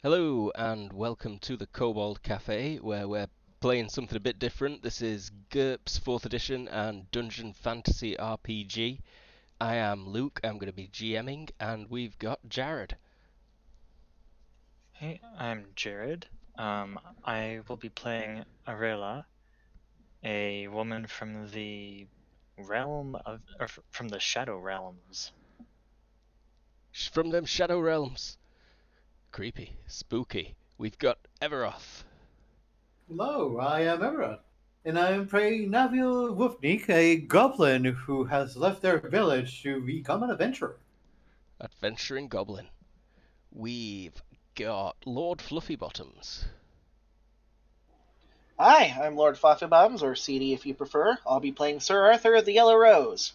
Hello and welcome to the Kobold Cafe, where we're playing something a bit different. This is GURPS 4th edition and Dungeon Fantasy RPG. I am Luke, I'm going to be GMing, and we've got Jared. Hey, I'm Jared. I will be playing Arela, a woman from the from the Shadow Realms. From them Shadow Realms. Creepy, spooky. We've got Everoth. Hello, I am Emra, and I am playing Naviel Wolfnik, a goblin who has left their village to become an adventurer. Adventuring Goblin. We've got Lord Fluffybottoms. Hi, I'm Lord Fluffybombs, or CD if you prefer. I'll be playing Sir Arthur of the Yellow Rose.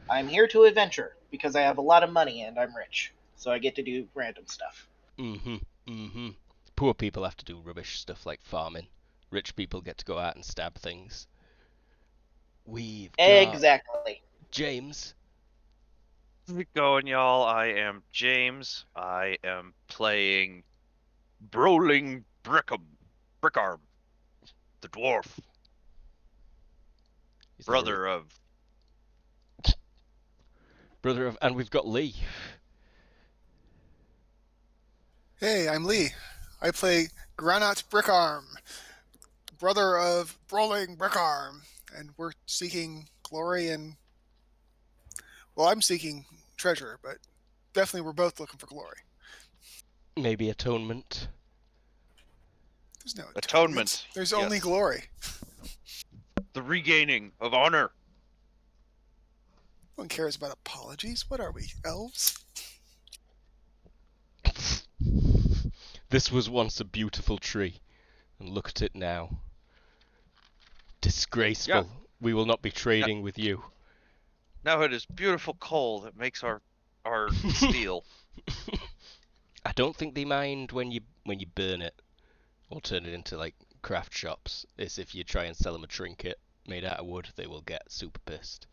I'm here to adventure, because I have a lot of money and I'm rich, so I get to do random stuff. Mm-hmm. Poor people have to do rubbish stuff like farming. Rich people get to go out and stab things. We've got Exactly. James. How's it going, y'all? I am James. I am playing Brickarm, the dwarf, He's not a brother of. brother of, and we've got Lee. Hey, I'm Lee. I play Granat Brickarm, brother of Brawling Brickarm, and we're seeking glory and. Well, I'm seeking treasure, but definitely we're both looking for glory. Maybe atonement. There's no Atonement, There's yes. only glory. The regaining of honor. No one cares about apologies. What are we, elves? This was once a beautiful tree, and look at it now. Disgraceful. Yeah. We will not be trading with you. Now it is beautiful coal that makes our steel. I don't think they mind when you burn it or turn it into like craft shops. It's if you try and sell them a trinket made out of wood, they will get super pissed.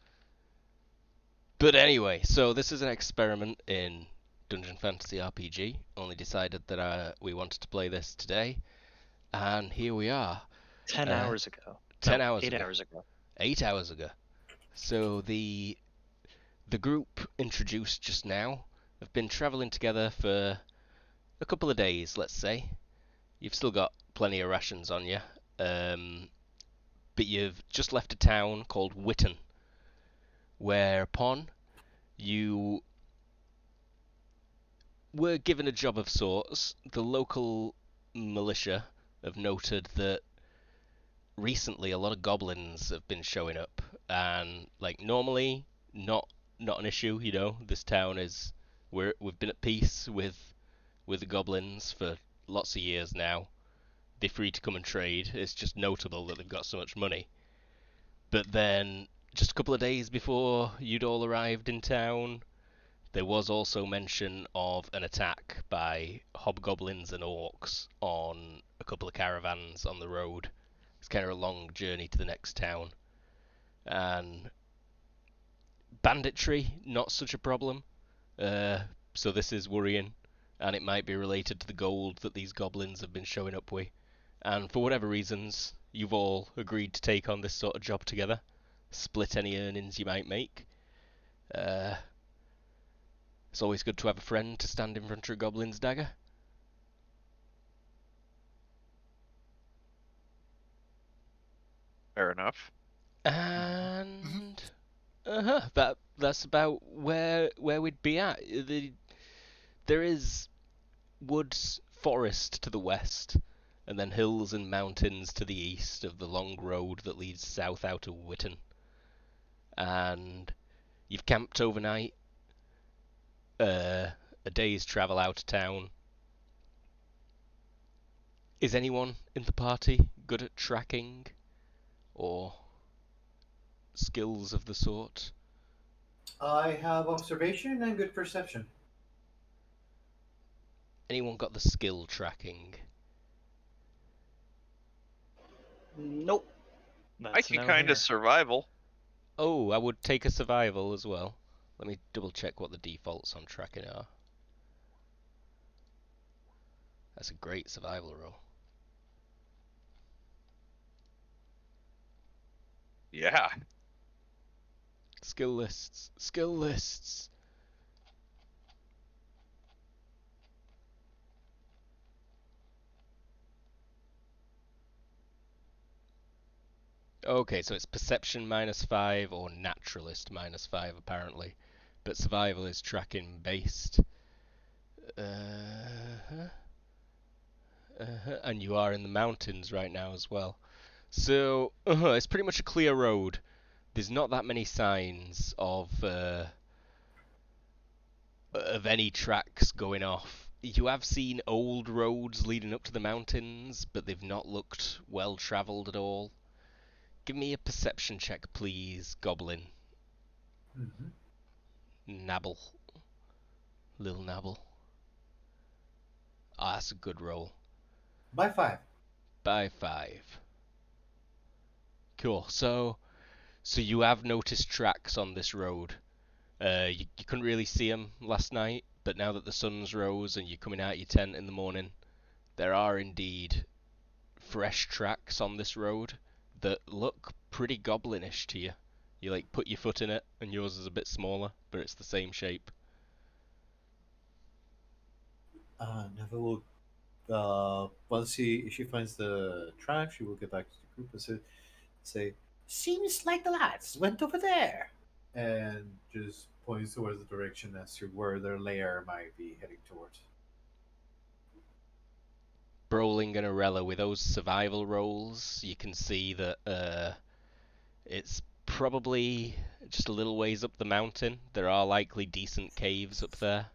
But anyway, so this is an experiment in Dungeon Fantasy RPG. Only decided that we wanted to play this today, and here we are. 10 hours ago. 10 No, hours 8 ago. hours ago. 8 hours ago. So the group introduced just now have been travelling together for a couple of days, let's say. You've still got plenty of rations on you, but you've just left a town called Witten, whereupon you were given a job of sorts. The local militia have noted that recently a lot of goblins have been showing up, and like normally not an issue. This town is we've been at peace with the goblins for lots of years now. They're free to come and trade. It's just notable that they've got so much money. But then, just a couple of days before you'd all arrived in town, there was also mention of an attack by hobgoblins and orcs on a couple of caravans on the road. It's kind of a long journey to the next town. And banditry, not such a problem. So this is worrying, and it might be related to the gold that these goblins have been showing up with. And for whatever reasons, you've all agreed to take on this sort of job together. Split any earnings you might make. It's always good to have a friend to stand in front of a goblin's dagger. Fair enough. And that's about where we'd be at. There is woods, forest to the west, and then hills and mountains to the east of the long road that leads south out of Witten. And you've camped overnight, a day's travel out of town. Is anyone in the party good at tracking or skills of the sort? I have observation and good perception. Anyone got the skill tracking? Nope. That's I can no kind here. of survival. Oh, I would take a survival as well. Let me double check what the defaults on tracking are. That's a great survival roll. Yeah. Skill lists. Skill lists. Okay, so it's perception -5 or naturalist -5 apparently, but survival is tracking based. And you are in the mountains right now as well. So it's pretty much a clear road. There's not that many signs of any tracks going off. You have seen old roads leading up to the mountains, but they've not looked well travelled at all. Give me a perception check, please, Goblin. Mm-hmm. Nabble. Lil Nabble. Ah, that's a good roll. By 5. By 5. Cool. So you have noticed tracks on this road. You couldn't really see them last night, but now that the sun's rose and you're coming out your tent in the morning, there are indeed fresh tracks on this road that look pretty goblinish to you. You like put your foot in it, and yours is a bit smaller, but it's the same shape. Never will. Once she finds the track, she will get back to the group and say, "Seems like the lads went over there," and just points towards the direction as to where their lair might be heading towards. Brolin and Arella, with those survival rolls, you can see that it's probably just a little ways up the mountain. There are likely decent caves up there.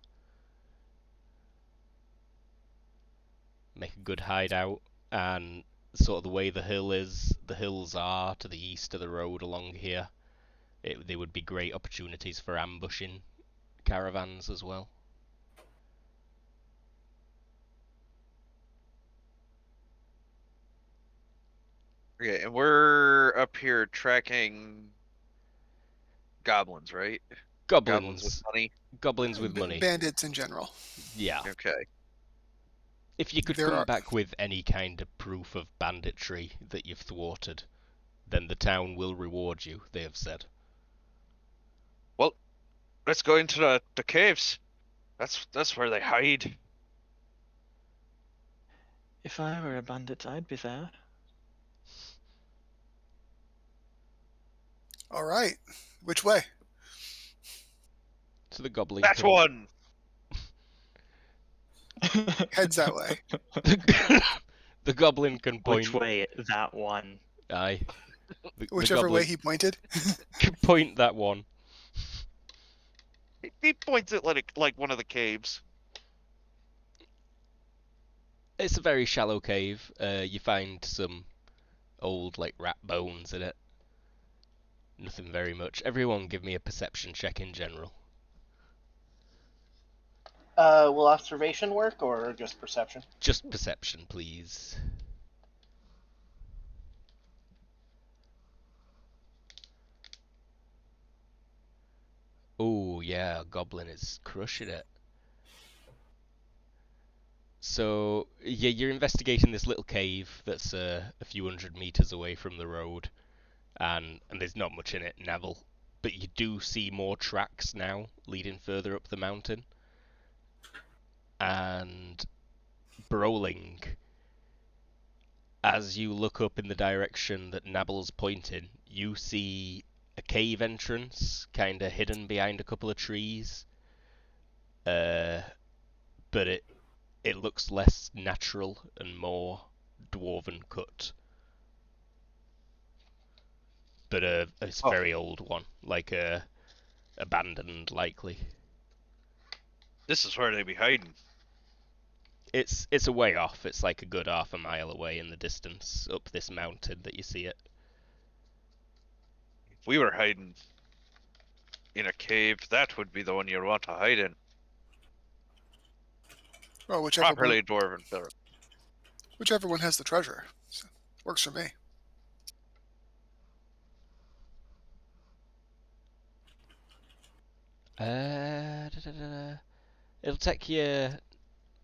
Make a good hideout, and sort of the way the hills are to the east of the road along here, they would be great opportunities for ambushing caravans as well. Okay, and we're up here tracking goblins, right? Goblins with Goblins. money. Goblins with money. Bandits in general. Yeah. Okay. If you could There come are- back with any kind of proof of banditry that you've thwarted, then the town will reward you, they have said. Well, let's go into the caves. That's where they hide. If I were a bandit, I'd be there. All right. Which way? So the goblin That's can... one. Heads that way. The goblin can point... Which way? That one. Aye. The Whichever goblin way he pointed. can point that one. He points at like one of the caves. It's a very shallow cave. You find some old, like, rat bones in it. Nothing very much. Everyone give me a perception check in general. Will observation work or just perception? Just perception, please. Oh, yeah, goblin is crushing it. So, yeah, you're investigating this little cave that's a few hundred meters away from the road, and there's not much in it, Neville. But you do see more tracks now leading further up the mountain. And Brolin, as you look up in the direction that Nabble's pointing, you see a cave entrance, kind of hidden behind a couple of trees. But it looks less natural and more dwarven cut. But it's a very old one, like abandoned, likely. This is where they be hiding. It's a way off. It's like a good half a mile away in the distance up this mountain that you see it. If we were hiding in a cave, that would be the one you'd want to hide in. Well, whichever Properly dwarven filler. whichever one has the treasure. So, works for me. It'll take you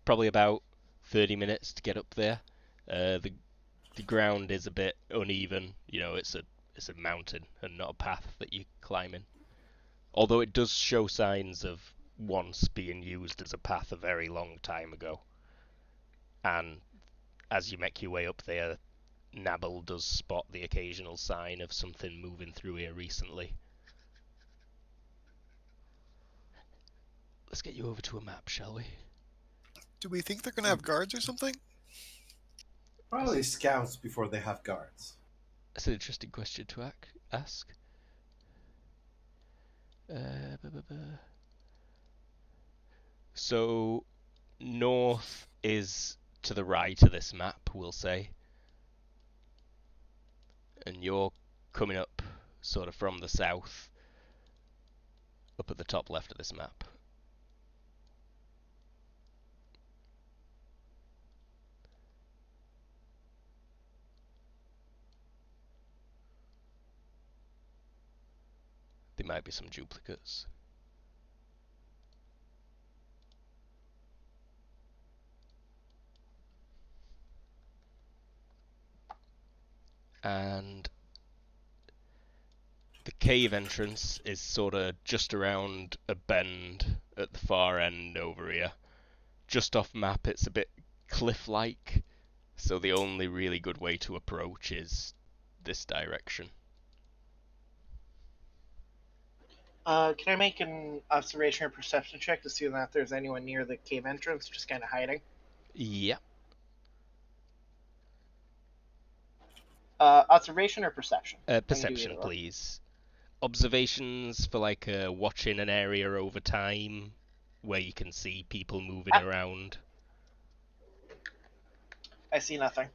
probably about 30 minutes to get up there. The ground is a bit uneven. You know, it's a mountain and not a path that you're climbing. Although it does show signs of once being used as a path a very long time ago. And as you make your way up there, Nabble does spot the occasional sign of something moving through here recently. Let's get you over to a map, shall we? Do we think they're going to have guards or something? Probably scouts before they have guards. That's an interesting question to ask. So, north is to the right of this map, we'll say. And you're coming up sort of from the south, up at the top left of this map. There might be some duplicates. And the cave entrance is sort of just around a bend at the far end over here. Just off map, it's a bit cliff-like, so the only really good way to approach is this direction. Can I make an observation or perception check to see if there's anyone near the cave entrance, just kind of hiding? Yeah. Observation or perception? Perception, please. Observations for like watching an area over time, where you can see people moving around. I see nothing.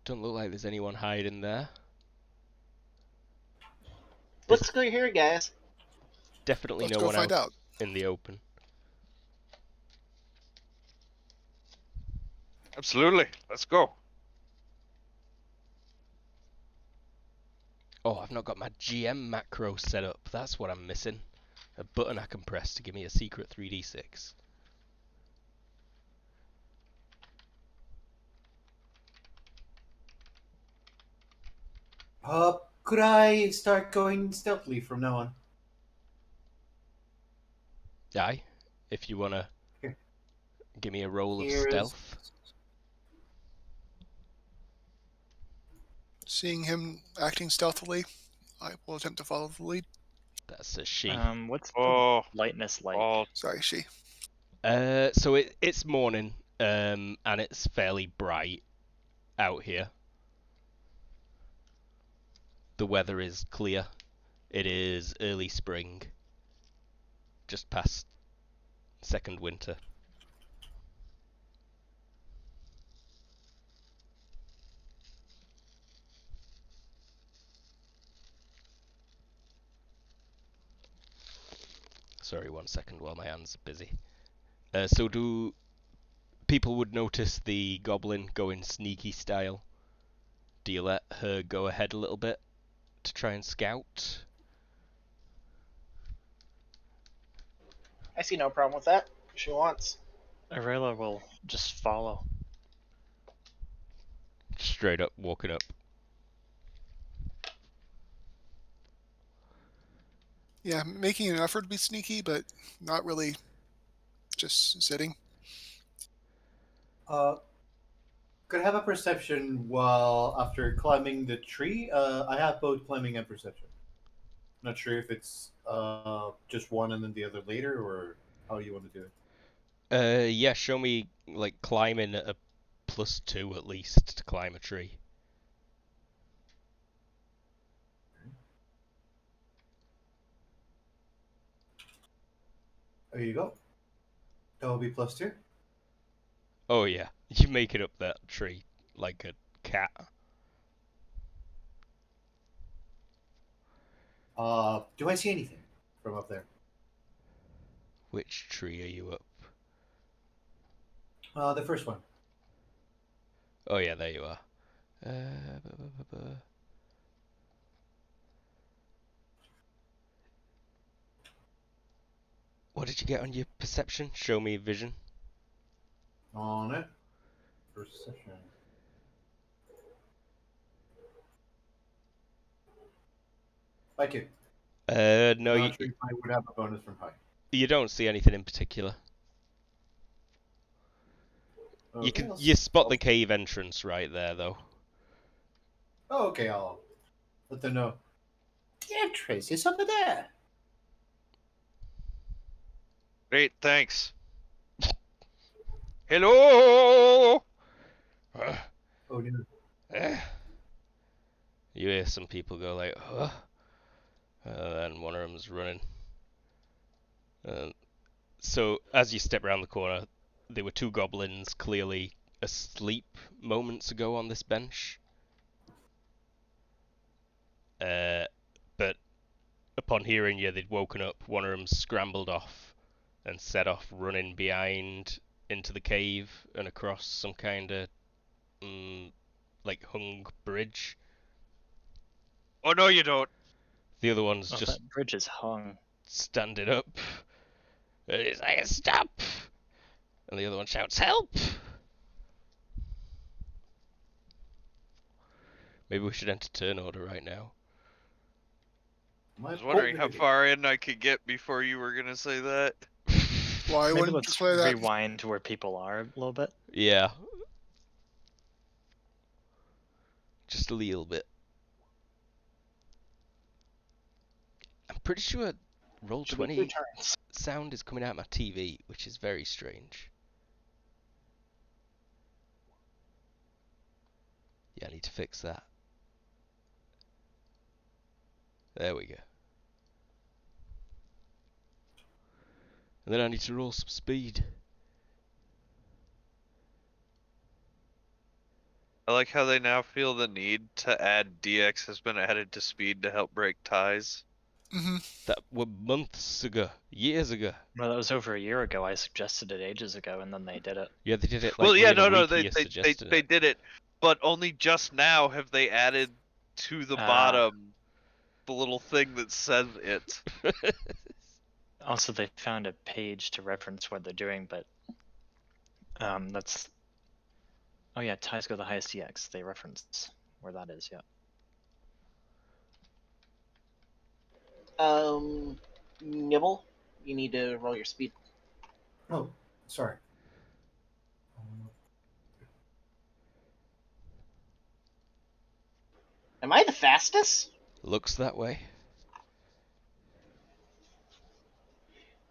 Don't look like there's anyone hiding there. Looks clear here, guys. Definitely Let's no go one find out. in the open. Absolutely. Let's go. Oh, I've not got my GM macro set up. That's what I'm missing. A button I can press to give me a secret 3d6. Could I start going stealthily from now on? Aye, if you wanna Here. give me a roll of Here's- stealth. Seeing him acting stealthily, I will attempt to follow the lead. That's a she. What's Oh, the lightness like? oh, Sorry, she. So it's morning, and it's fairly bright out here. The weather is clear. It is early spring, just past second winter. Sorry, 1 second while my hands are busy. So do people would notice the goblin going sneaky style? Do you let her go ahead a little bit to try and scout? I see no problem with that. If she wants. Arela will just follow. Straight up walking up. Yeah, making an effort to be sneaky, but not really just sitting. Could I have a perception while after climbing the tree? I have both climbing and perception. Not sure if it's just one and then the other later, or how you want to do it. Yeah, show me like climbing at a +2 at least to climb a tree. There you go. That will be +2. Oh yeah, you make it up that tree like a cat. Do I see anything from up there? Which tree are you up? The first one. Oh yeah, there you are. Bu- bu- bu- bu. What did you get on your perception? Show me vision. On it. Perception. Like it. No, Not sure if I would have a bonus from height. you don't see anything in particular. Okay, You spot the cave entrance right there, though. Oh, okay, I'll let them know. The entrance is over there. Great, thanks. Hello. Oh, no. You hear some people go like, huh? And one of them's running. So as you step around the corner, there were two goblins clearly asleep moments ago on this bench. But upon hearing you, they'd woken up. One of them scrambled off and set off running behind into the cave and across some kind of like hung bridge. Oh no, you don't. The other one's Oh, just that bridge is hung. standing up. And he's like, stop! And the other one shouts, help! Maybe we should enter turn order right now. I was wondering how far in I could get before you were gonna say that. Why Maybe wouldn't you let's play that? rewind to where people are a little bit. Yeah. Just a little bit. I'm pretty sure Should be 2 Roll20 turns. sound is coming out of my TV, which is very strange. Yeah, I need to fix that. There we go. And then I need to roll some speed. I like how they now feel the need to add DX has been added to speed to help break ties. Mm-hmm. That were months ago, years ago. Well, that was over a year ago. I suggested it ages ago, and then they did it. Yeah, they did it like Well, yeah, within a no, week they you suggested they it. did it, but only just now have they added to the bottom the little thing that says it. Also, they found a page to reference what they're doing, but that's. Oh yeah, ties go the highest EX. They reference where that is. Yeah. Nibble, you need to roll your speed. Oh, sorry. Am I the fastest? Looks that way.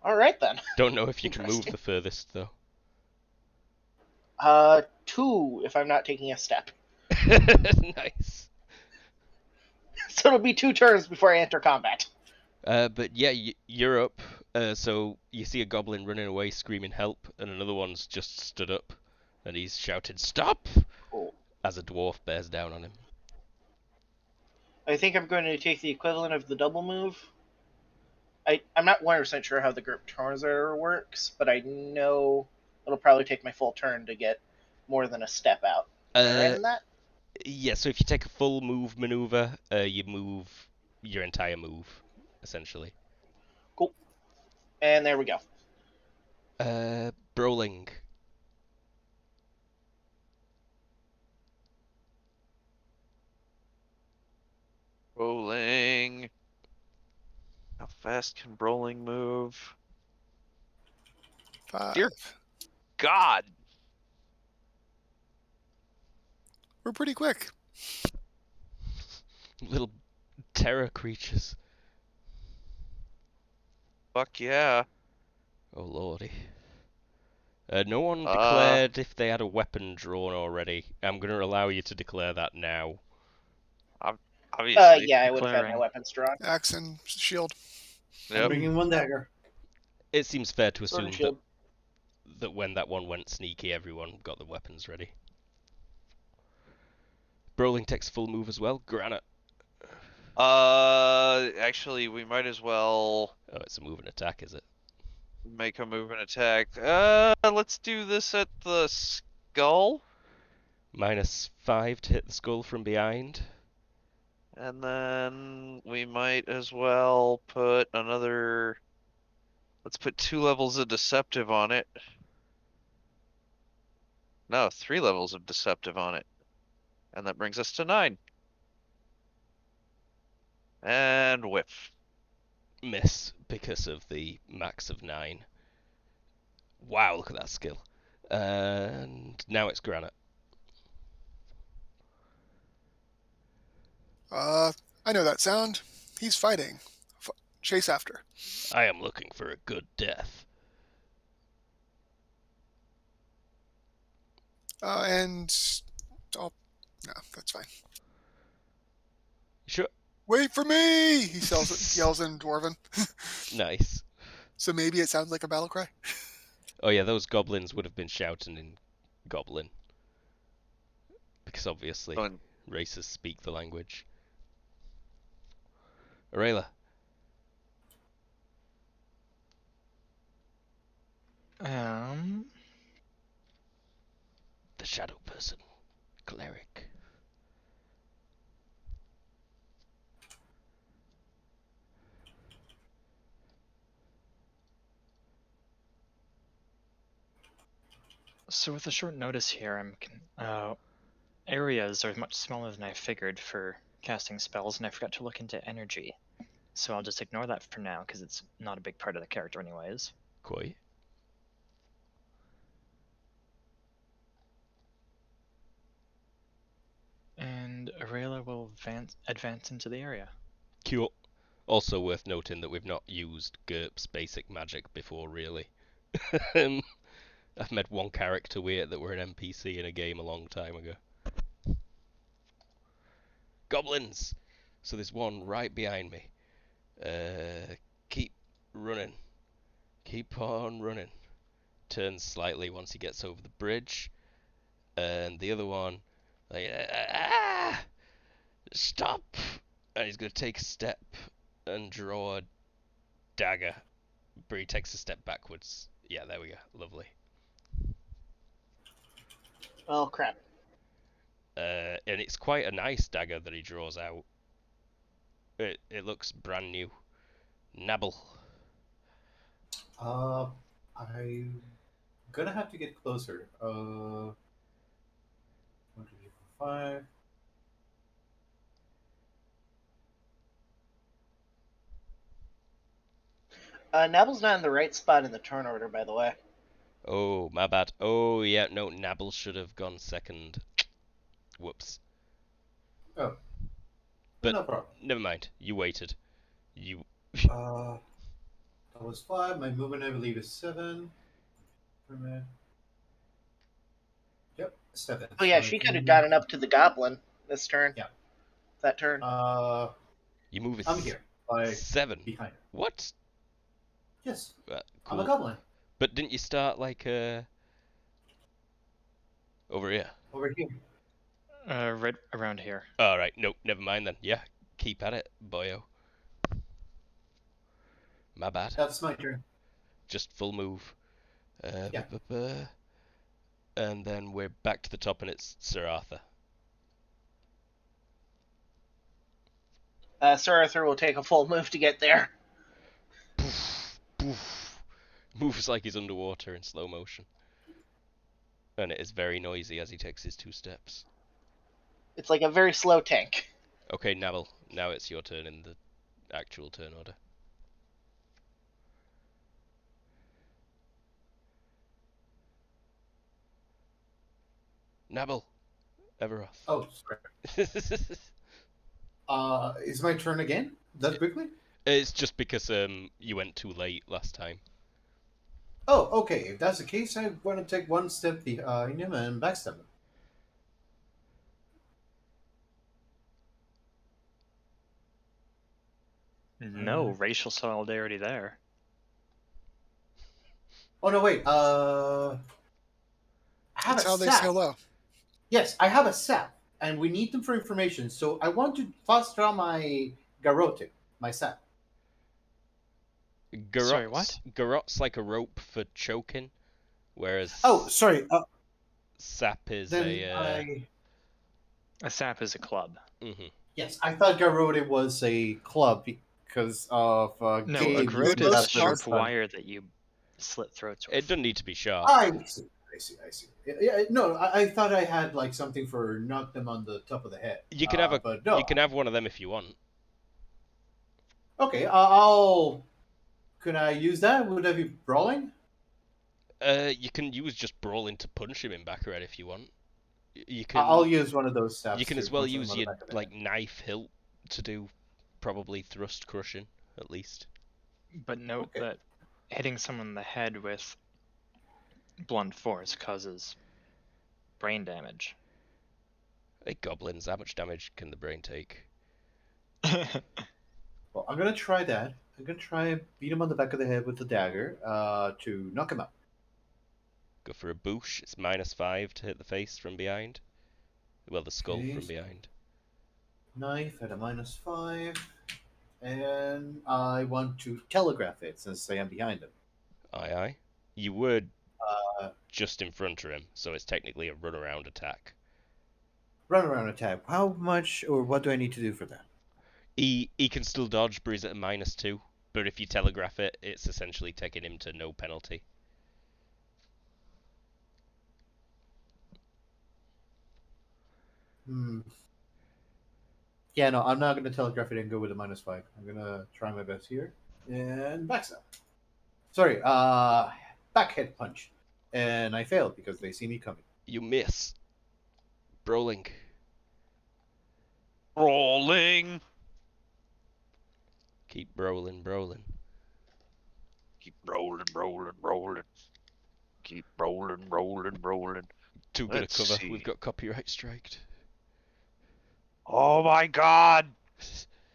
Alright then. Don't know if you can move Interesting. the furthest though. 2 if I'm not taking a step. Nice. So it'll be 2 turns before I enter combat. But yeah, you're up. So you see a goblin running away, screaming help, and another one's just stood up, and he's shouted stop! Cool. As a dwarf bears down on him. I think I'm going to take the equivalent of the double move. I'm not 100% sure how the group turns works, but I know it'll probably take my full turn to get more than a step out. Am I right in that? Yeah, so if you take a full move maneuver, you move your entire move, essentially. Cool. And there we go. Brawling. Rolling. How fast can Rolling move? 5. Dear God! We're pretty quick. Little terror creatures. Fuck yeah. Oh lordy. No one declared if they had a weapon drawn already. I'm going to allow you to declare that now. Obviously. Yeah, I would have had my Declaring. weapons drawn. Axe and shield. I'm Yep. bringing 1 dagger. It seems fair to Sword assume and shield. that when that one went sneaky, everyone got the weapons ready. Brawling takes full move as well. Granite. Actually, we might as well Oh, it's a move and attack, is it? make a move and attack. Let's do this at the skull. -5 to hit the skull from behind. And then we might as well put another... Let's put 2 levels of deceptive on it. No, 3 levels of deceptive on it. And that brings us to 9. And whiff. Miss because of the max of 9. Wow, look at that skill. And now it's Granite. I know that sound. He's fighting. Chase after. I am looking for a good death. And no, that's fine. Sure. Wait for me! He yells in Dwarven. Nice. So maybe it sounds like a battle cry. Oh yeah, those goblins would have been shouting in Goblin. Because obviously races speak the language. Aurelia. The shadow person. Cleric. So with a short notice here, areas are much smaller than I figured for casting spells, and I forgot to look into energy. So I'll just ignore that for now, because it's not a big part of the character anyways. Koi. And Aurelia will advance into the area. Cool. Also worth noting that we've not used GURPS basic magic before, really. I've met one character with it that were an NPC in a game a long time ago. Goblins! So there's one right behind me. Keep running. Keep on running. Turns slightly once he gets over the bridge. And the other one, like, stop! And he's going to take a step and draw a dagger. But he takes a step backwards. Yeah, there we go. Lovely. Oh, crap. And it's quite a nice dagger that he draws out. It looks brand new. Nabble. I'm gonna have to get closer. 1, 2, 3, 4, 5. Nabble's not in the right spot in the turn order, by the way. Oh, my bad. Oh, yeah, no, Nabble should have gone second. Whoops. Oh. But No problem. never mind. You waited. That was 5. My movement, I believe, is 7. Yep, 7. Oh, yeah, she could have gotten up to the goblin this turn. Yeah. That turn. You move I'm here. 7. Behind her. What? Yes. Cool. I'm a goblin. But didn't you start like over here? Over here. Right around here. Alright, nope, never mind then. Yeah, keep at it, boyo. My bad. That's my turn. Just full move. Yeah. And then we're back to the top and it's Sir Arthur. Sir Arthur will take a full move to get there. Poof, poof. Moves like he's underwater in slow motion. And it is very noisy as he takes his 2 steps. It's like a very slow tank. Okay, Nabble, now it's your turn in the actual turn order. Nabble! Everoth. Oh, sorry. Is my turn again? That quickly? It's just because you went too late last time. Oh, okay. If that's the case, I want to take 1 step behind him and backstab him. No racial solidarity there. Oh no, wait. I have That's a how they sap. say hello. Yes, I have a sap, and we need them for information. So I want to fast draw my garrote, my sap. Sorry, what? Garrot's like a rope for choking, whereas Oh, sorry. sap is Then A sap is a club. Mhm. Yes, I thought garrote was a club. because of No, games. a groat is a That's sharp fun. wire that you slit throats with. It doesn't need to be sharp. I see. Yeah, no, I thought I had like something for knock them on the top of the head. You can have a but no. you can have one of them if you want. Okay, I'll. Can I use that? Would that be brawling? You can use just brawling to punch him in Baccarat if you want. You can. I'll use one of those stabs. You can to as well punch them use on the your back of the like head. knife hilt to do probably thrust crushing at least. But note Okay. that hitting someone in the head with blunt force causes brain damage. Hey goblins, how much damage can the brain take? Well, I'm gonna try that. I'm gonna try and beat him on the back of the head with the dagger to knock him out. Go for a boosh. It's -5 to hit the face from behind. Well, the skull Okay. from behind. Knife at a -5, and I want to telegraph it since I am behind him. Aye. You were Uh, just in front of him, so it's technically a runaround attack. Run around attack. How much or what do I need to do for that? He can still dodge, but he's at a -2. But if you telegraph it, it's essentially taking him to no penalty. Yeah, no, I'm not going to telegraph it and go with a -5. I'm going to try my best here. And backstab. Sorry, back head punch. And I failed because they see me coming. You miss. Brawling. Rolling. Keep brawling. Keep rolling. Keep rolling. Too good a Let's cover. see. We've got copyright striked. Oh my god.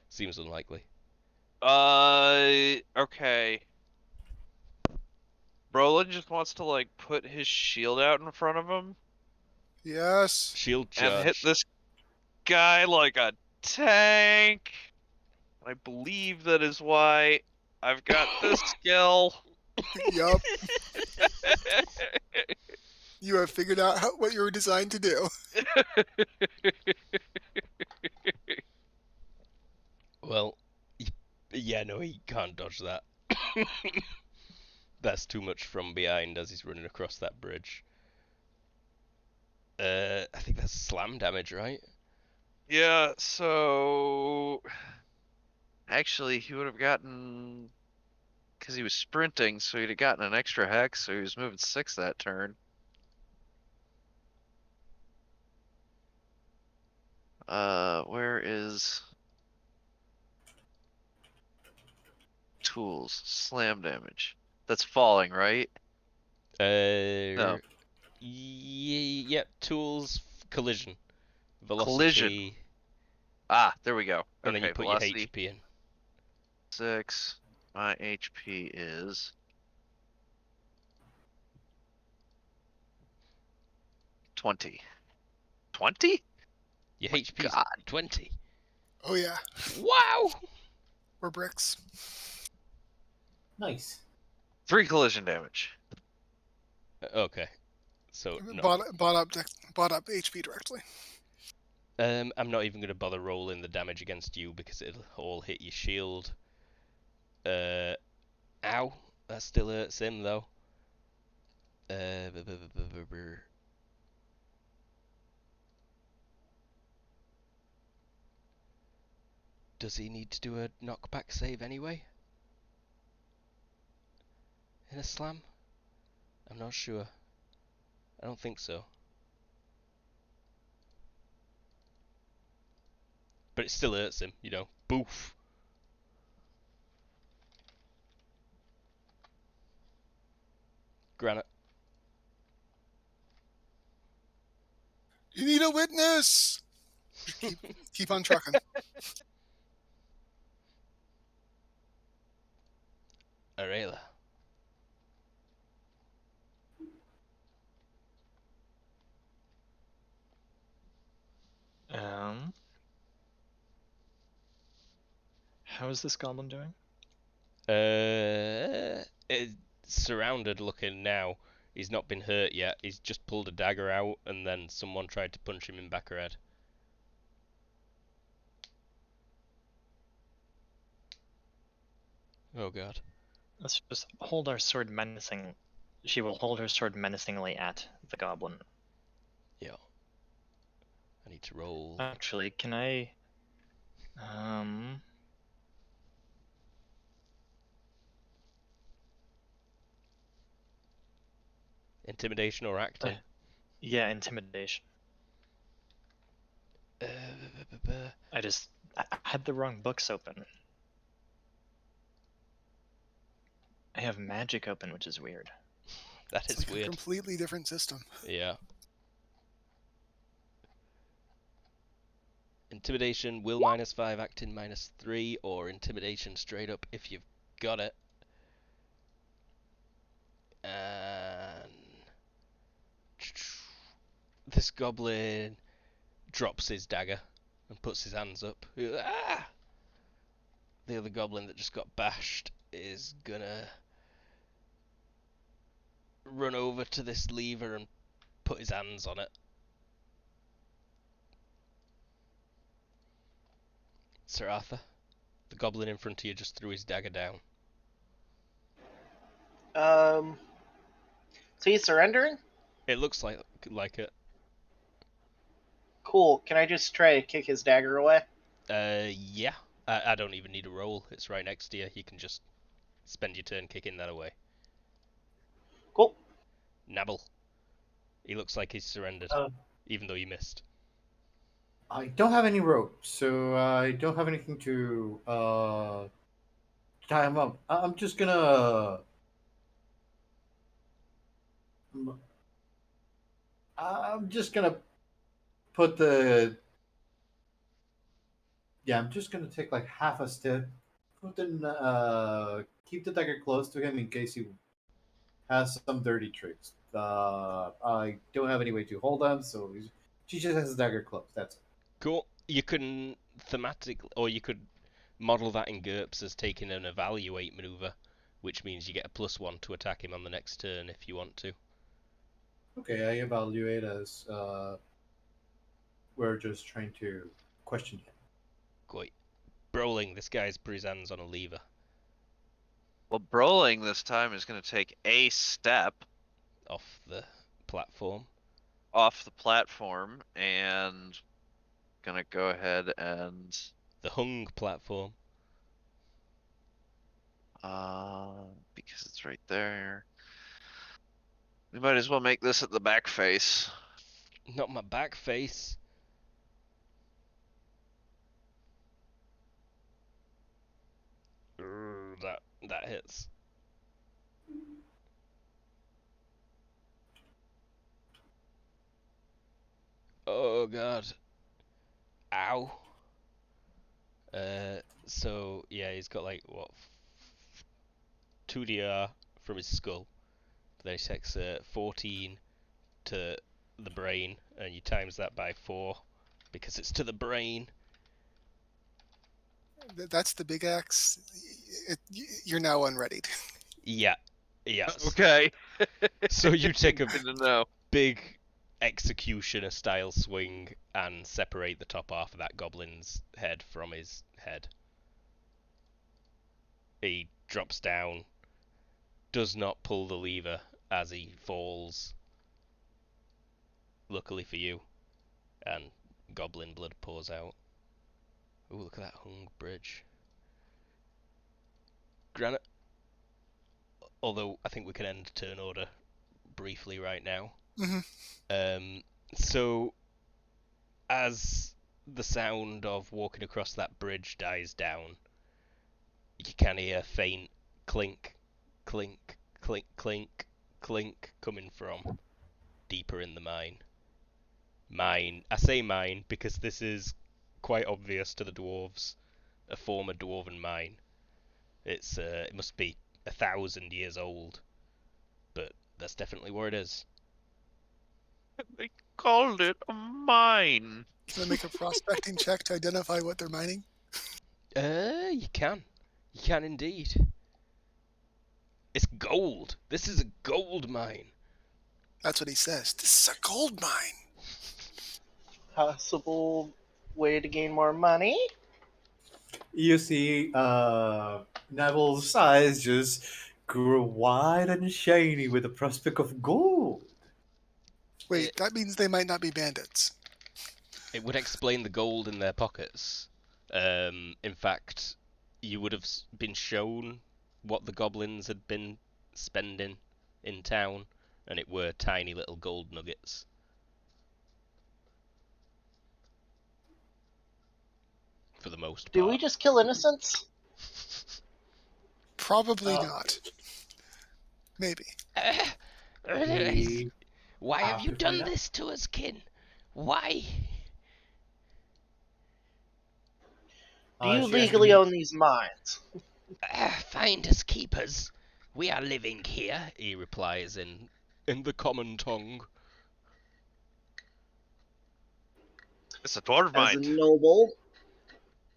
Seems unlikely. Okay. Roland just wants to like put his shield out in front of him Yes. Shield and hit charge. this guy like a tank. I believe that is why I've got this skill. Yup. You have figured out what you were designed to do. Well, yeah, no, he can't dodge that. That's too much from behind as he's running across that bridge. I think that's slam damage, right? Yeah, so actually he would have gotten, because he was sprinting, so he'd have gotten an extra hex, so he was moving 6 that turn. Where is tools? Slam damage. That's falling, right? No. Yep, tools, collision, velocity, Collision. Ah, there we go. and then you Okay, put velocity. your HP in. 6. My HP is 20. 20? Your My HP's God. 20. Oh yeah. Wow! We're bricks. Nice. 3 collision damage. Okay, so no. Bought up HP directly. I'm not even going to bother rolling the damage against you because it'll all hit your shield. Ow, that still hurts him though. Does he need to do a knockback save anyway? In a slam? I'm not sure. I don't think so. But it still hurts him, you know. Boof. Granite. You need a witness. Keep on trucking. Arela. How is this goblin doing? It's surrounded looking now. He's not been hurt yet. He's just pulled a dagger out and then someone tried to punch him in back of head. Oh god. Let's just hold our sword menacing. She will hold her sword menacingly at the goblin. Yeah. I need to roll. Actually, can I... Intimidation or acting? Yeah, intimidation. Uh, I had the wrong books open. I have magic open, which is weird. That It's is like a weird. completely different system. Yeah. Intimidation, will -5, acting -3, or intimidation straight up if you've got it. And this goblin drops his dagger and puts his hands up. Ah! The other goblin that just got bashed is gonna run over to this lever and put his hands on it. Sir Arthur, the goblin in front of you just threw his dagger down. So he's surrendering? It looks like it. Cool. Can I just try to kick his dagger away? Yeah. I don't even need a roll. It's right next to you. You can just spend your turn kicking that away. Cool. Nabble. He looks like he's surrendered, even though you missed. I don't have any rope, so I don't have anything to tie him up. I'm just gonna. I'm just gonna put the. Yeah, I'm just gonna take like half a step, keep the dagger close to him in case he has some dirty tricks. I don't have any way to hold him, so she just has the dagger close. That's it. Cool. You can or you could model that in GURPS as taking an evaluate maneuver, which means you get a +1 to attack him on the next turn if you want to. Okay, I evaluate as we're just trying to question him. Great. Brawling, this guy's put his hands on a lever. Well, Brawling this time is going to take a step Off the platform. off the platform and gonna go ahead and The hung platform. because it's right there. We might as well make this at the back face. Not my back face. That hits. Oh god. Ow. So yeah, he's got like what 2 DR from his skull. Then he takes 14 to the brain, and you times that by 4 because it's to the brain. That's the big axe. You're now unreadied. Yeah. Yes. Okay. So you take a Good to know. big executioner style swing and separate the top half of that goblin's head from his head. He drops down, does not pull the lever as he falls, luckily for you, and goblin blood pours out. Ooh, look at that hung bridge. Granite. Although I think we can end turn order briefly right now. Mm-hmm. So as the sound of walking across that bridge dies down, you can hear a faint clink, clink, clink, clink, clink coming from deeper in the mine. I say mine because this is quite obvious to the dwarves, a former dwarven mine. It must be 1,000 years old, but that's definitely where it is. They called it a mine. Can I make a prospecting check to identify what they're mining? You can indeed. It's gold. This is a gold mine. That's what he says. This is a gold mine. Possible way to gain more money? You see, Neville's eyes just grew wide and shiny with the prospect of gold. Wait, that means they might not be bandits. It would explain the gold in their pockets. In fact, you would have been shown what the goblins had been spending in town, and it were tiny little gold nuggets. For the most Do part. we just kill innocents? Probably Oh. not. Maybe. We Why have have you to done find out. this to us, kin? Why? Do you She has legally been- own these mines? Finders keepers. We are living here, he replies in the common tongue. It's a dwarf As a mind. noble,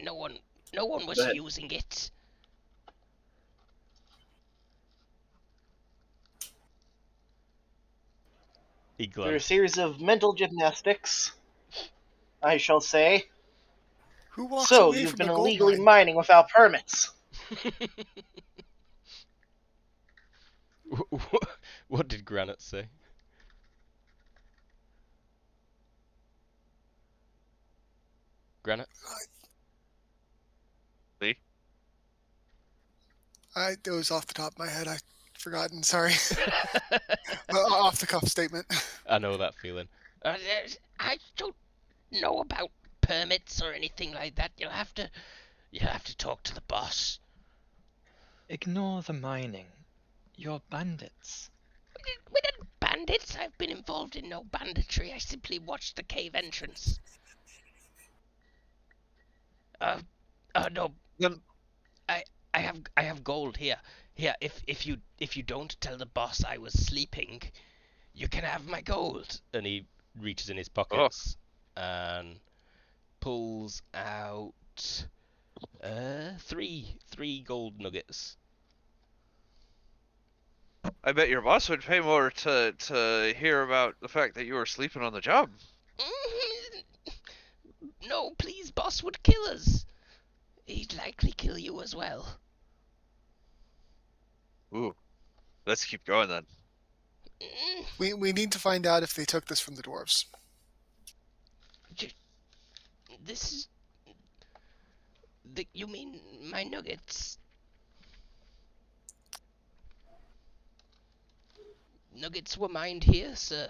No one was Go ahead. using it. He through a glanced. series of mental gymnastics, I shall say. Who walks So, away you've from been a gold illegally mine? mining without permits. What did Granite say? Granite? See? It was off the top of my head. I'd forgotten. Sorry. Off the cuff statement. I know that feeling. I don't know about permits or anything like that. You'll have to talk to the boss. Ignore the mining. You're bandits. We're not bandits. I've been involved in no banditry. I simply watched the cave entrance. No. Then I have gold here. Here, if you don't tell the boss I was sleeping, you can have my gold. And he reaches in his pockets and pulls out three gold nuggets. I bet your boss would pay more to hear about the fact that you were sleeping on the job. No, please, boss would kill us. He'd likely kill you as well. Ooh. Let's keep going then. We need to find out if they took this from the dwarves. This is... You mean my nuggets? Nuggets were mined here, sir.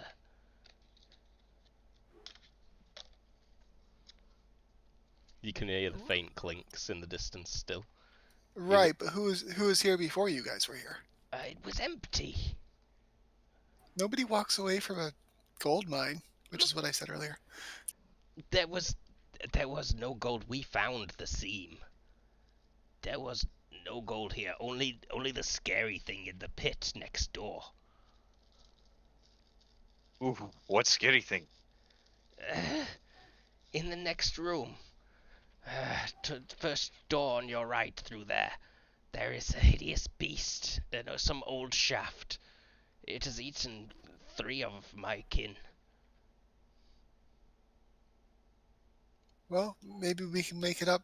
You can hear the faint clinks in the distance still. Right, but who was here before you guys were here? It was empty. Nobody walks away from a gold mine, which is what I said earlier. There was no gold. We found the seam. There was no gold here. Only the scary thing in the pit next door. Ooh, what scary thing? In the next room. To the first door on your right through there. There is a hideous beast. Some old shaft. It has eaten 3 of my kin. Well, maybe we can make it up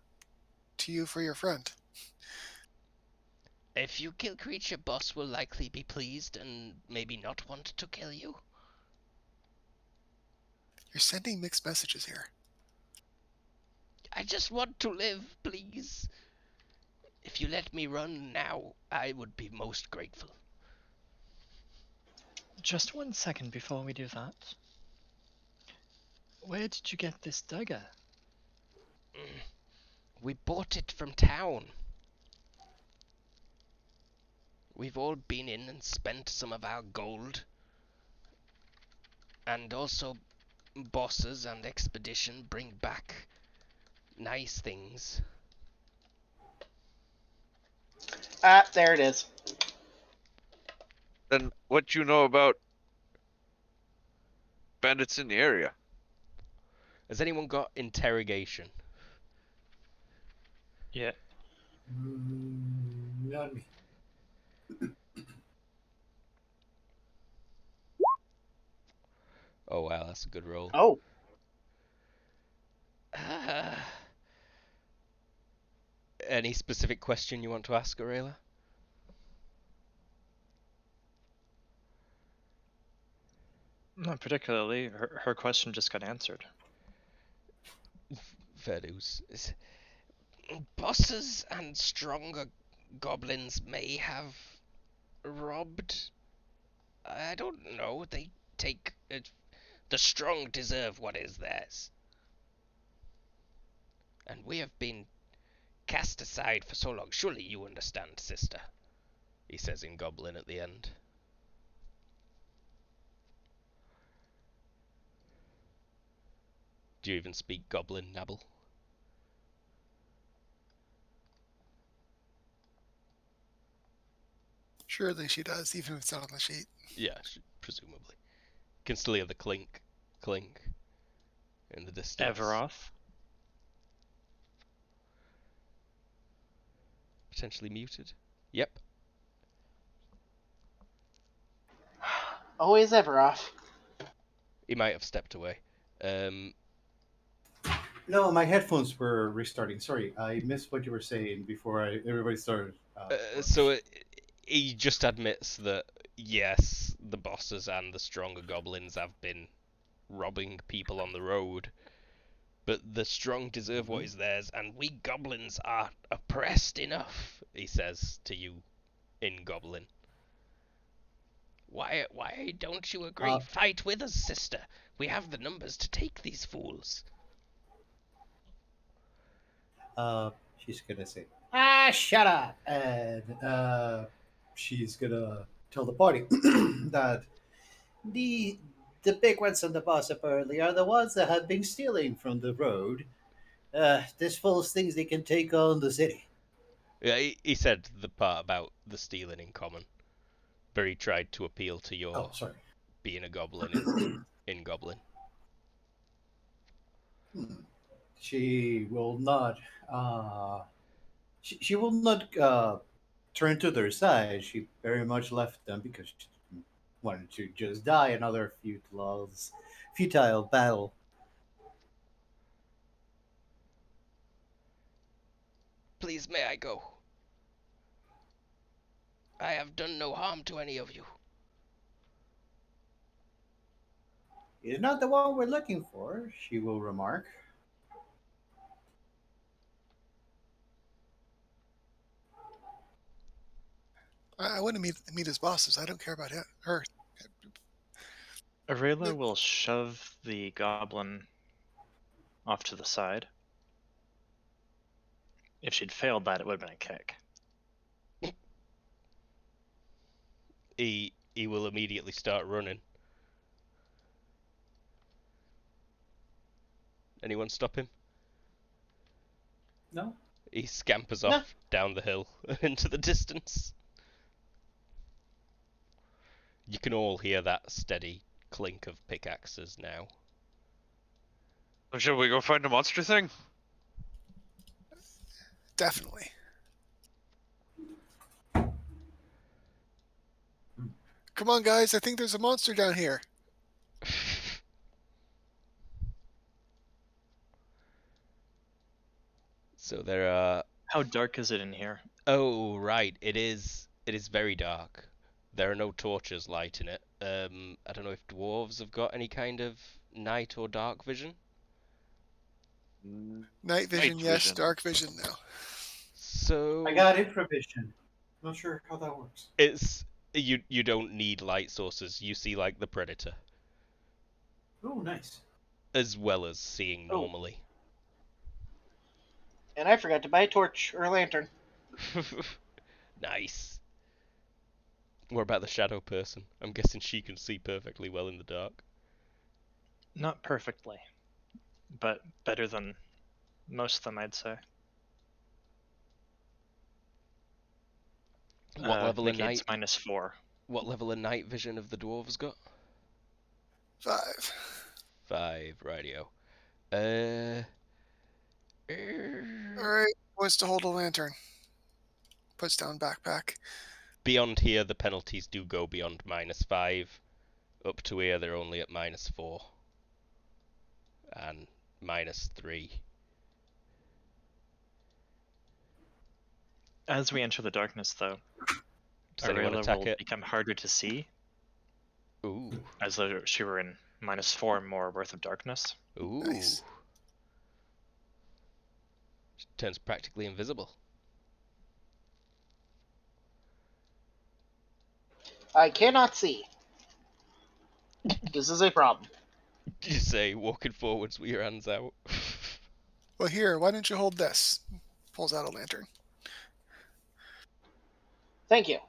to you for your friend. If you kill creature, boss will likely be pleased and maybe not want to kill you. You're sending mixed messages here. I just want to live, please. If you let me run now, I would be most grateful. Just 1 second before we do that. Where did you get this dagger? We bought it from town. We've all been in and spent some of our gold. And also, bosses and expedition bring back nice things. Ah, there it is. Then what you know about bandits in the area? Has anyone got interrogation? Yeah. Not me. Oh wow, that's a good roll. Oh, Any specific question you want to ask, Aurelia? Not particularly. Her question just got answered. Fair dues. Bosses and stronger goblins may have robbed. I don't know. They take it. The strong deserve what is theirs. And we have been cast aside for so long. Surely you understand, sister, he says in Goblin at the end. Do you even speak Goblin, Nabble? Surely she does, even if it's not on the sheet. Yeah, presumably. Can still hear the clink, clink in the distance. Everoth? Potentially muted. Yep. Always ever off. He might have stepped away. No, my headphones were restarting. Sorry, I missed what you were saying before everybody started. He just admits that, yes, the bosses and the stronger goblins have been robbing people on the road, but the strong deserve what is theirs, and we goblins are oppressed enough, he says to you in Goblin. Why don't you agree? Fight with us, sister. We have the numbers to take these fools. She's gonna say, shut up, and she's gonna tell the party that the big ones on the boss apparently are the ones that have been stealing from the road. This fools thinks they can take on the city. Yeah, he said the part about the stealing in common. But he tried to appeal to your being a goblin in Goblin. She will not. She will not turn to their side. She very much left them because she wanted to just die another futile battle. Please, may I go? I have done no harm to any of you. He's not the one we're looking for, she will remark. I wouldn't meet his bosses. I don't care about her. Aurelia will shove the goblin off to the side. If she'd failed that, it would have been a kick. He will immediately start running. Anyone stop him? No. He scampers off down the hill into the distance. You can all hear that steady clink of pickaxes now. So shall we go find a monster thing? Definitely. Come on, guys. I think there's a monster down here. So there are... How dark is it in here? Oh, right. It is very dark. There are no torches lighting it. I don't know if dwarves have got any kind of night or dark vision. Night vision, yes. Dark vision, no. So I got infravision. Not sure how that works. It's you don't need light sources. You see like the predator. Oh, nice. As well as seeing normally. And I forgot to buy a torch or a lantern. Nice. What about the shadow person? I'm guessing she can see perfectly well in the dark. Not perfectly, but better than most of them, I'd say. What level of night? It's -4. What level of night vision have the dwarves got? 5. 5, rightio. Alright, wants to hold a lantern. Puts down backpack. Beyond here, the penalties do go beyond -5. Up to here, they're only at -4. And -3. As we enter the darkness, though, Does anyone Arela attack will it? become harder to see, Ooh. as though she were in -4 more worth of darkness. Ooh. Nice. She turns practically invisible. I cannot see. This is a problem. You say, walking forwards with your hands out. Well, here, why don't you hold this? Pulls out a lantern. Thank you.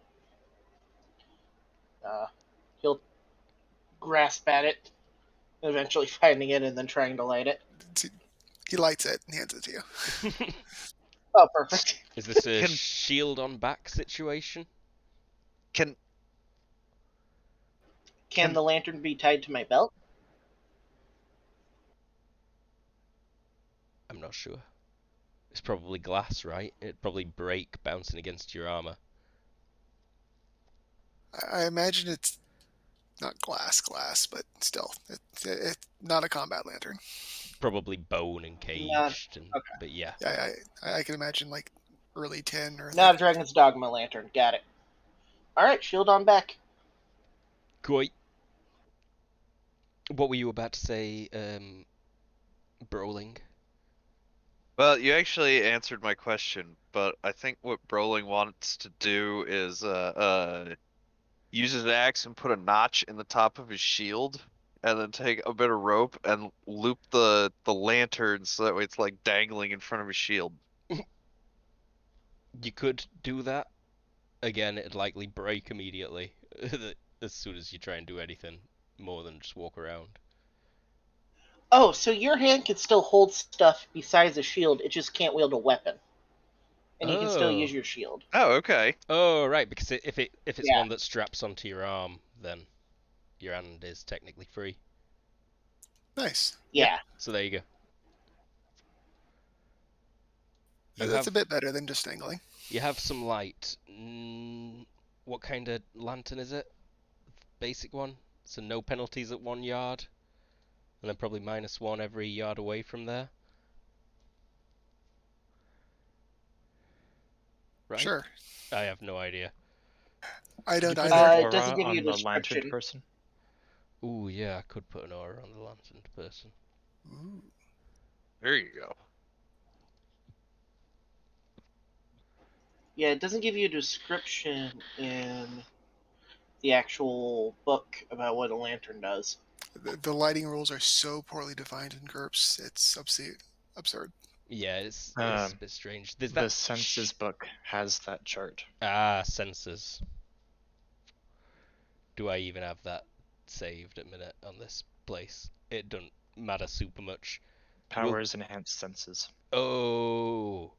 He'll grasp at it, eventually finding it and then trying to light it. He lights it and hands it to you. Oh, perfect. Is this a Can- shield on back situation? Can Can the lantern be tied to my belt? I'm not sure. It's probably glass, right? It'd probably break bouncing against your armor. I imagine it's not glass, but still, it's not a combat lantern. Probably bone and caged. Not- And, okay. But yeah. Yeah, I can imagine like early tin or Not a like, Dragon's Dogma lantern. Got it. Alright, shield on back. Koi. What were you about to say, Brawling? Well, you actually answered my question, but I think what Brolin wants to do is use his axe and put a notch in the top of his shield, and then take a bit of rope and loop the lantern so that way it's like dangling in front of his shield. You could do that. Again, it'd likely break immediately as soon as you try and do anything more than just walk around. Oh, so your hand can still hold stuff besides a shield, it just can't wield a weapon. And you can still Oh. use your shield. Oh, okay. Oh, right, because if it's Yeah. one that straps onto your arm, then your hand is technically free. nice. Yeah. So there you go. That's a bit better than just angling. You have some light. What kind of lantern is it? Basic one? So no penalties at 1 yard? And then probably -1 every yard away from there? Right? Sure. I have no idea. I Could you don't put either. an It aura doesn't give you on a the lanterned description. person? Ooh, yeah, I could put an aura on the lanterned person. Ooh. There you go. Yeah, it doesn't give you a description in the actual book about what a lantern does. The lighting rules are so poorly defined in GURPS. It's absurd. Yeah, it's a bit strange. There's that The Senses book has that chart. sensors. Do I even have that saved at minute on this place? It doesn't matter super much. Powers enhanced senses. Oh.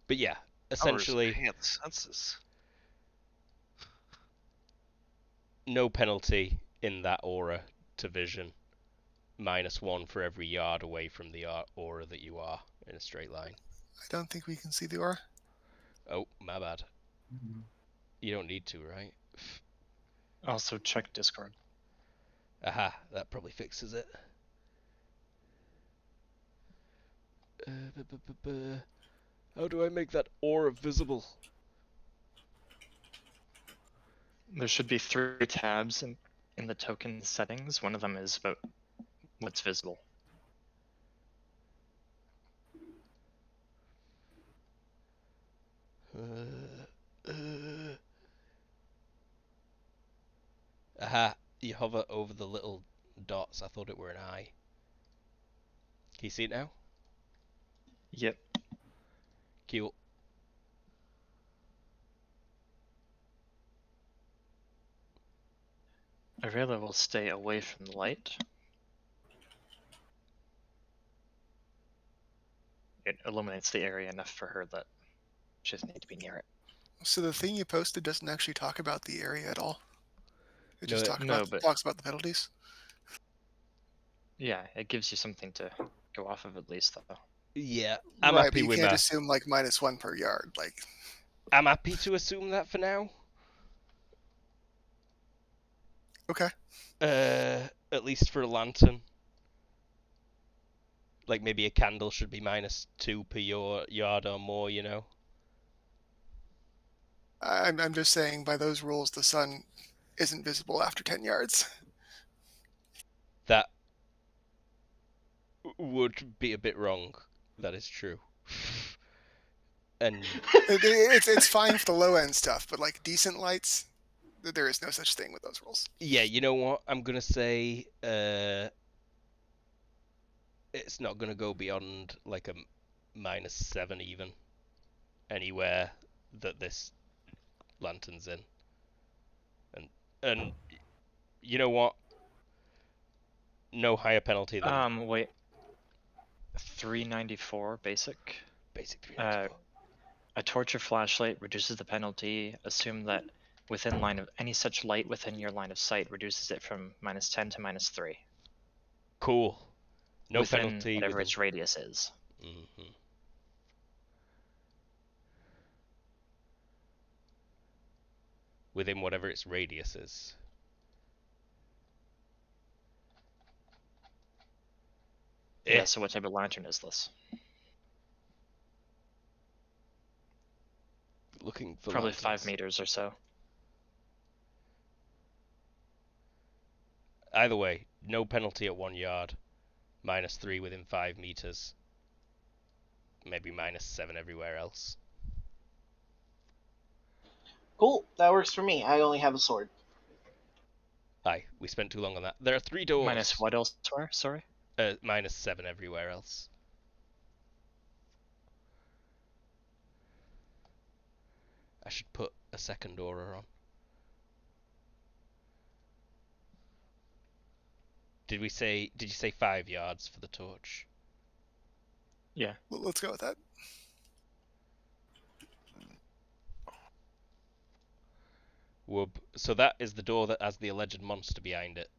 But yeah, essentially Enhanced senses. no penalty in that aura to vision. -1 for every yard away from the aura that you are in a straight line. I don't think we can see the aura. Oh, my bad. You don't need to, right? Also check Discord. Aha, that probably fixes it. How do I make that aura visible? There should be 3 tabs in the token settings. One of them is about what's visible. Aha, you hover over the little dots. I thought it were an eye. Can you see it now? Yep. Cool. Arela will stay away from the light. It illuminates the area enough for her that she doesn't need to be near it. So the thing you posted doesn't actually talk about the area at all. It just talks about the penalties. Yeah, it gives you something to go off of at least, though. Yeah, I'm right, happy but you with can't that. assume like -1 per yard. Like, I'm happy to assume that for now. okay. At least for a lantern. Like maybe a candle should be -2 per yard or more, you know? I'm just saying, by those rules, the sun isn't visible after 10 yards. That would be a bit wrong. That is true. And It's fine for the low end stuff, but like decent lights, there is no such thing with those rules. yeah, you know what? I'm gonna say it's not gonna go beyond like a -7 even anywhere that this lantern's in. And you know what? No higher penalty than Wait. 394 basic. basic 394. A torch or flashlight reduces the penalty. Assume that within line of any such light within your line of sight reduces it from -10 to -3. Cool. No within penalty whatever within... its radius is. Mm-hmm. Within whatever its radius is. Yeah, so what type of lantern is this? Looking for Probably lanterns. 5 meters or so. Either way, no penalty at 1 yard. -3 within 5 meters. Maybe -7 everywhere else. Cool, that works for me. I only have a sword. Aye, we spent too long on that. There are 3 doors. Minus what elsewhere? Sorry? -7 everywhere else. I should put a second aura on. Did you say 5 yards for the torch? Yeah. Let's go with that. Whoop. So that is the door that has the alleged monster behind it.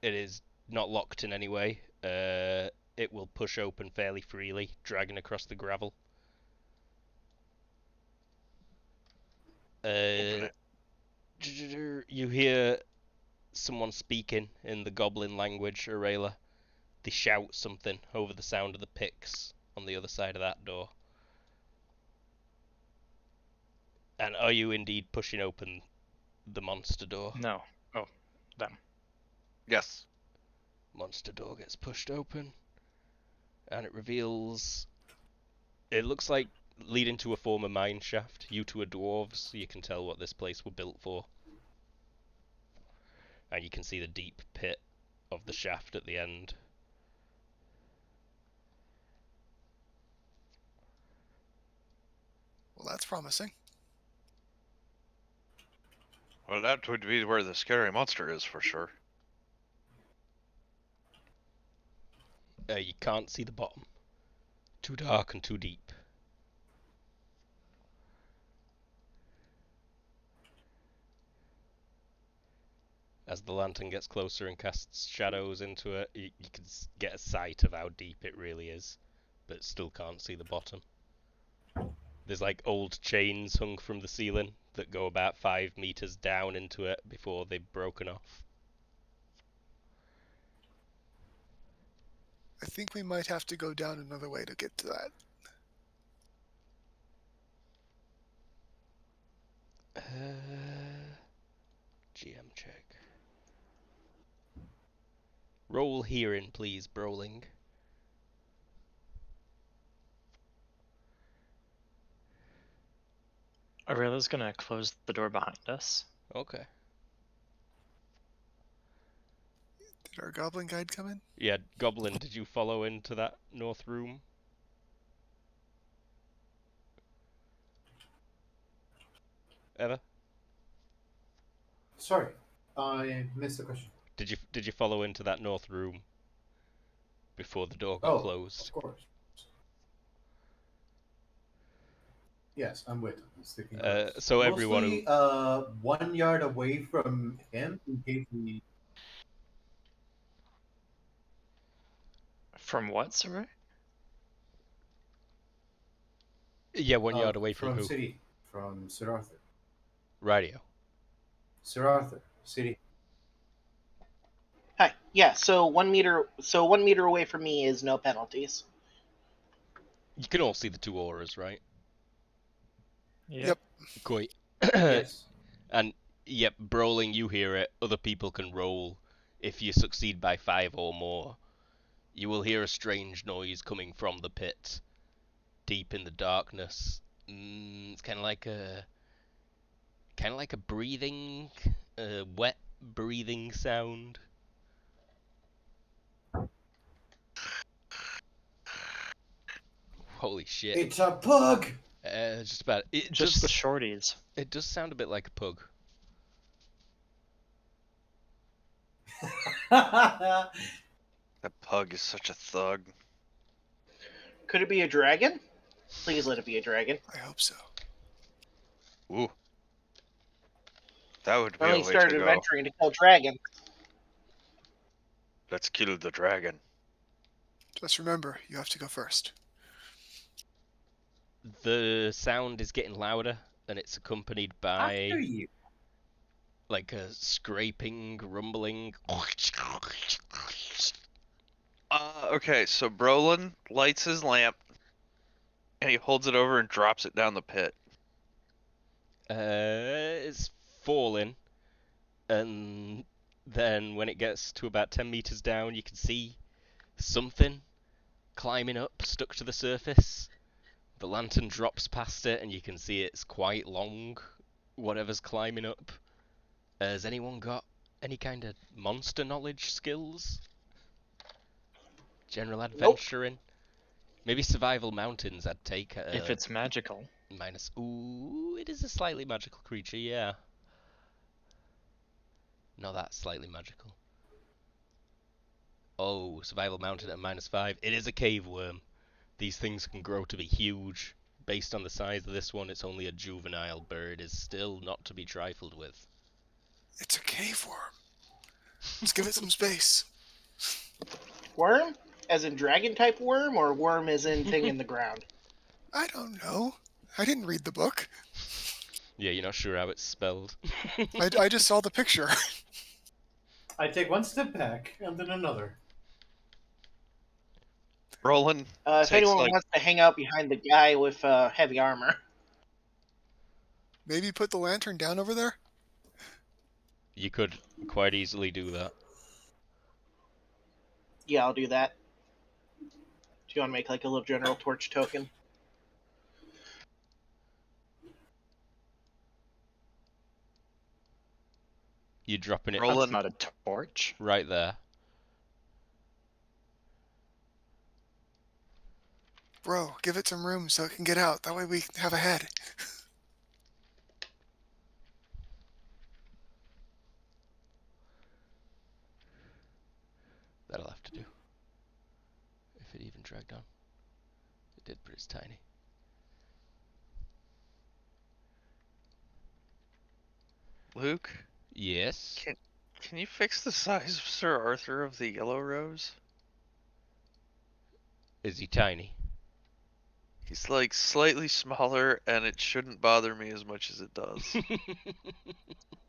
It is not locked in any way. It will push open fairly freely, dragging across the gravel. You hear someone speaking in the goblin language, Arela. They shout something over the sound of the picks on the other side of that door. And are you indeed pushing open the monster door? No. Oh, them. Yes. Monster door gets pushed open, and it reveals... It looks like leading to a former mine shaft. You two are dwarves, so you can tell what this place was built for. And you can see the deep pit of the shaft at the end. Well, that's promising. Well, that would be where the scary monster is for sure. You can't see the bottom. Too dark and too deep. As the lantern gets closer and casts shadows into it, you can get a sight of how deep it really is, but still can't see the bottom. There's like old chains hung from the ceiling that go about 5 meters down into it before they've broken off. I think we might have to go down another way to get to that. GM check. Roll hearing, please, Broling. Aurela's gonna close the door behind us. Okay. Did our goblin guide come in? Yeah, Goblin, did you follow into that north room? Ever? Sorry, I missed the question. Did you follow into that north room before the door got closed? Of course. Yes, I'm with him. He's sticking So everyone who... Mostly, 1 yard away from him in case we... From what, sorry? Yeah, 1 yard away from who? City. From Sir Arthur. Radio. Sir Arthur, City. Hi. Yeah, so 1 meter away from me is no penalties. You can all see the 2 auras, right? Yep. Great. Yes. And yep, brawling, you hear it. Other people can roll. If you succeed by 5 or more, you will hear a strange noise coming from the pit, deep in the darkness. It's kind of like a breathing, wet breathing sound. Holy shit! It's a pug. Just about. It Just the does. shorties. It does sound a bit like a pug. That pug is such a thug. Could it be a dragon? Please let it be a dragon. I hope so. Ooh. That would I be a only way started to go. adventuring to kill dragons. Let's kill the dragon. Just remember, you have to go first. The sound is getting louder, and it's accompanied by After you. like a scraping, rumbling. Okay, so Brolin lights his lamp, and he holds it over and drops it down the pit. It's falling, and then when it gets to about 10 meters down, you can see something climbing up, stuck to the surface. The lantern drops past it, and you can see it's quite long, whatever's climbing up. Has anyone got any kind of monster knowledge skills? General adventuring? Maybe survival mountains I'd take at If it's magical. minus. Ooh, it is a slightly magical creature, yeah. Not that slightly magical. Oh, survival mountain at -5. It is a cave worm. These things can grow to be huge. Based on the size of this one, it's only a juvenile bird. Is still not to be trifled with. It's a cave worm. Let's give it some space. Worm? As in dragon type worm, or worm as in thing in the ground? I don't know. I didn't read the book. Yeah, you're not sure how it's spelled. I just saw the picture. I take one step back and then another. Brolin If takes anyone like wants to hang out behind the guy with heavy armor. Maybe put the lantern down over there? You could quite easily do that. Yeah, I'll do that. Do you want to make like a little general torch token? You're dropping it Roll- That's Roland. not a torch. right there. Bro, give it some room so it can get out. That way we have a head. That'll have to do. If it even dragged on. It did, but it's tiny. Luke, Yes? can you fix the size of Sir Arthur of the Yellow Rose? Is he tiny? He's like slightly smaller, and it shouldn't bother me as much as it does.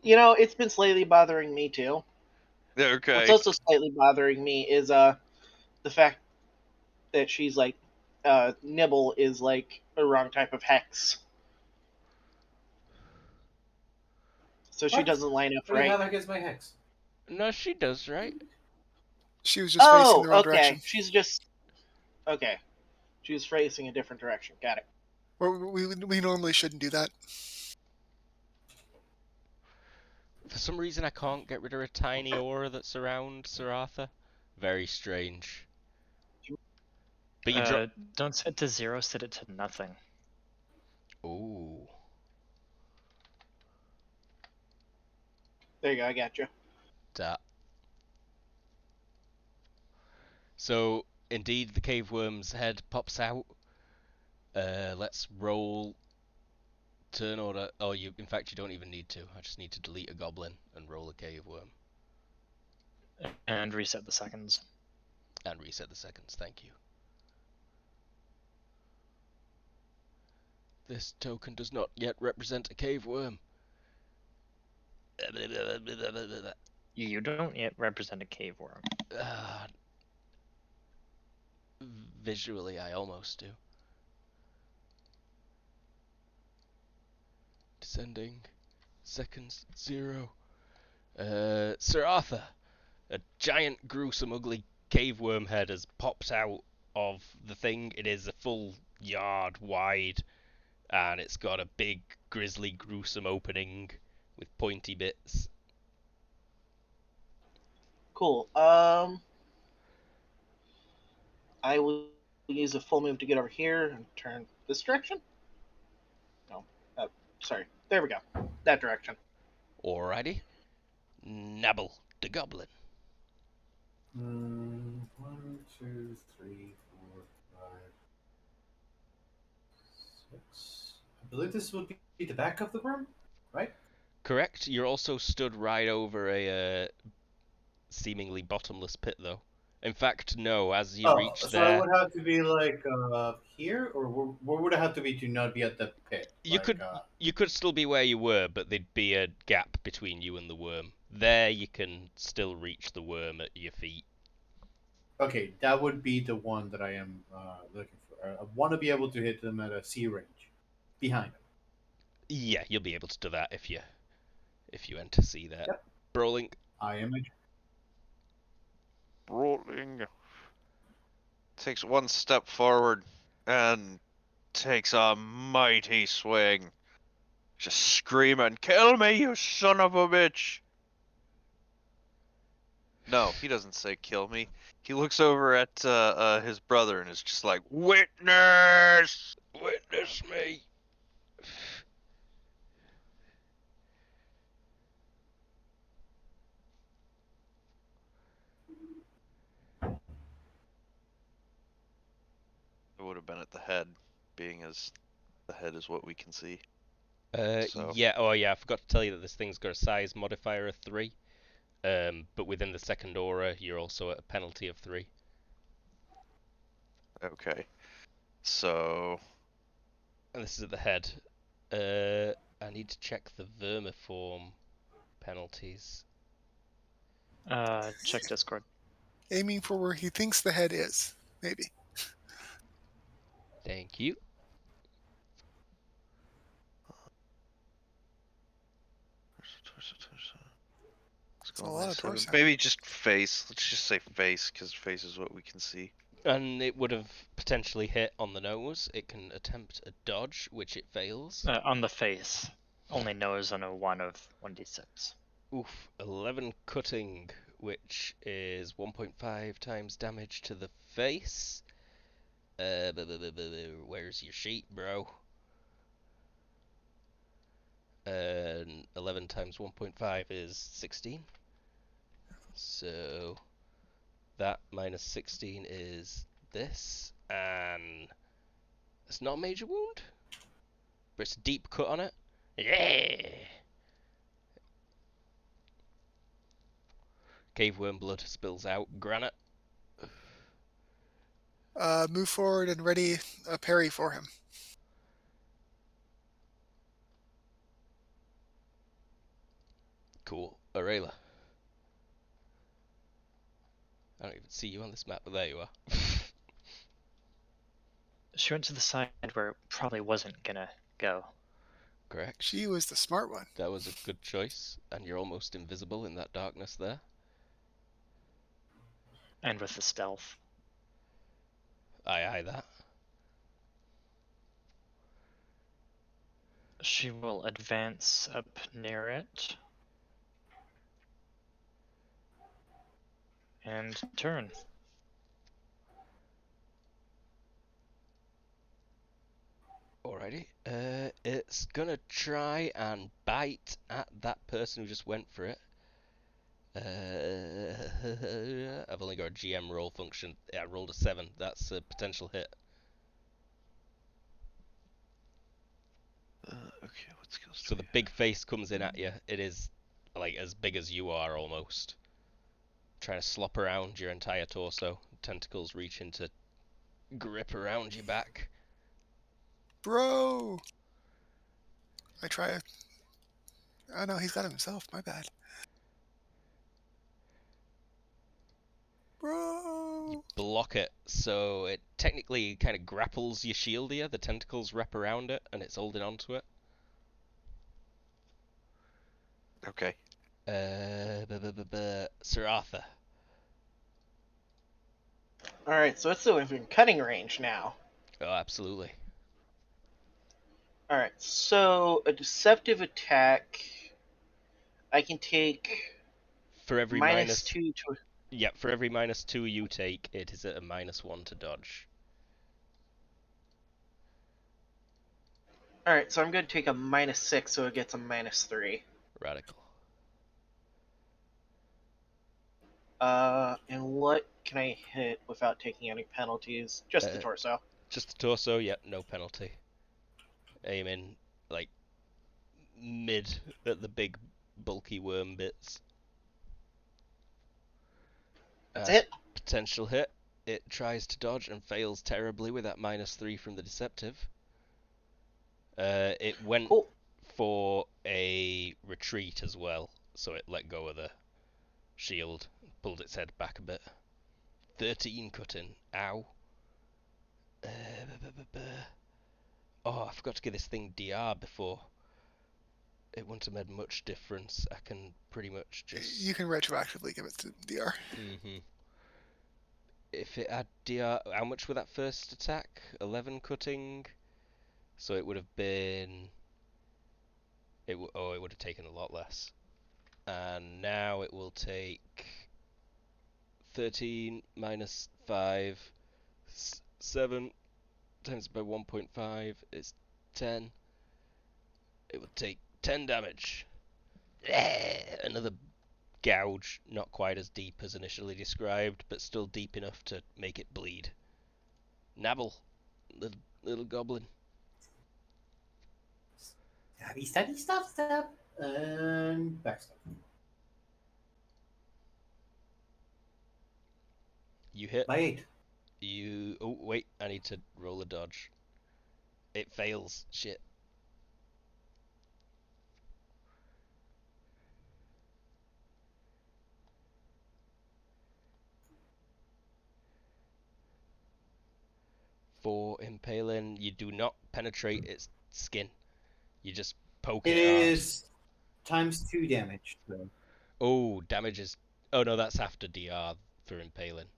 You know, it's been slightly bothering me too. Okay. What's also slightly bothering me is the fact that she's like nibble is like a wrong type of hex. So she What? doesn't line up What do you have right. against my hex? No, she does, right? She was just facing the wrong Okay. direction. She's just okay. She was facing a different direction. Got it. We normally shouldn't do that. For some reason, I can't get rid of a tiny aura that surrounds Sir Arthur. Very strange. But you drop. Don't set it to 0, set it to nothing. Ooh. There you go. I got you. That. So, indeed, the cave worm's head pops out. Let's roll turn order. Oh, in fact, you don't even need to. I just need to delete a goblin and roll a cave worm. And reset the seconds. And reset the seconds, thank you. This token does not yet represent a cave worm. You don't yet represent a cave worm. Visually, I almost do. Descending. Seconds. 0. Sir Arthur. A giant, gruesome, ugly cave worm head has popped out of the thing. It is a full yard wide, and it's got a big, grisly, gruesome opening with pointy bits. Cool. I will use a full move to get over here and turn this direction. No, sorry. There we go. That direction. Alrighty. Nabble the goblin. 1, 2, 3, 4, 5, 6. I believe this would be the back of the worm, right? Correct. You're also stood right over a seemingly bottomless pit, though. In fact, no. As you reach so there, I would have to be like here, or where would I have to be to not be at the pit? you could still be where you were, but there'd be a gap between you and the worm. There, you can still reach the worm at your feet. Okay, that would be the one that I am looking for. I want to be able to hit them at a C range, behind them. Yeah, you'll be able to do that if you enter C there. Yep. Brawling. I am a Rolling. Takes one step forward and takes a mighty swing. Just screaming, "Kill me, you son of a bitch!" No, he doesn't say kill me. He looks over at his brother and is just like, "Witness! Witness me!" It would have been at the head, being as the head is what we can see. So. Yeah. Oh, yeah. I forgot to tell you that this thing's got a size modifier of 3. But within the second aura, you're also at a penalty of 3. Okay. So. And this is at the head. I need to check the vermiform penalties. Check Discord. Aiming for where he thinks the head is, maybe. Thank you. It's a lot of torso. Maybe just face. Let's just say face, because face is what we can see. And it would have potentially hit on the nose. It can attempt a dodge, which it fails. On the face. Only nose on a 1 of 1d6. Oof. 11 cutting, which is 1.5 times damage to the face. Where's your sheet, bro? 11 times 1.5 is 16. So that minus 16 is this, and it's not a major wound, but it's a deep cut on it. Yeah. Cave worm blood spills out. Granite. Move forward and ready a parry for him. Cool. Arela. I don't even see you on this map, but there you are. She went to the side where it probably wasn't gonna go. Correct. She was the smart one. That was a good choice, and you're almost invisible in that darkness there. And with the stealth. Aye, that. She will advance up near it. And turn. Alrighty. It's gonna try and bite at that person who just went for it. I've only got a GM roll function. Yeah, I rolled a 7. That's a potential hit. Okay, what skills So the big face comes in at you. It is like as big as you are almost. Trying to slop around your entire torso. Tentacles reaching to grip around your back. Bro! I try. Oh no, he's got him himself. My bad. Bro. Block it, so it technically kind of grapples your shield here. The tentacles wrap around it, and it's holding onto it. Okay. Sir Arthur. Alright, so it's within cutting range now. Oh, absolutely. Alright, so a deceptive attack, I can take For every -2 to... Yeah, for every -2 you take, it is at a -1 to dodge. Alright, so I'm going to take a -6, so it gets a -3. Radical. And what can I hit without taking any penalties? Just the torso. Just the torso, yeah, no penalty. Aiming, like, mid at the big, bulky worm bits. That's it? Potential hit. It tries to dodge and fails terribly with that -3 from the deceptive. It went Cool. for a retreat as well, so it let go of the shield, pulled its head back a bit. 13 cutting. Ow. Oh, I forgot to give this thing DR before. It wouldn't have made much difference. I can pretty much just... You can retroactively give it to DR. If it had DR... How much was that first attack? 11 cutting? So it would have been... it would have taken a lot less. And now it will take 13 minus 5, 7 times by 1.5 is 10. It would take 10 damage. Another gouge, not quite as deep as initially described, but still deep enough to make it bleed. Nabble, little goblin. Steady, stop, and backstep. You hit. By 8. You... Oh, wait, I need to roll a dodge. It fails. Shit. For impaling, you do not penetrate its skin. You just poke It it hard. is ×2 damage. So. Oh, damage is... Oh, no, that's after DR for impaling.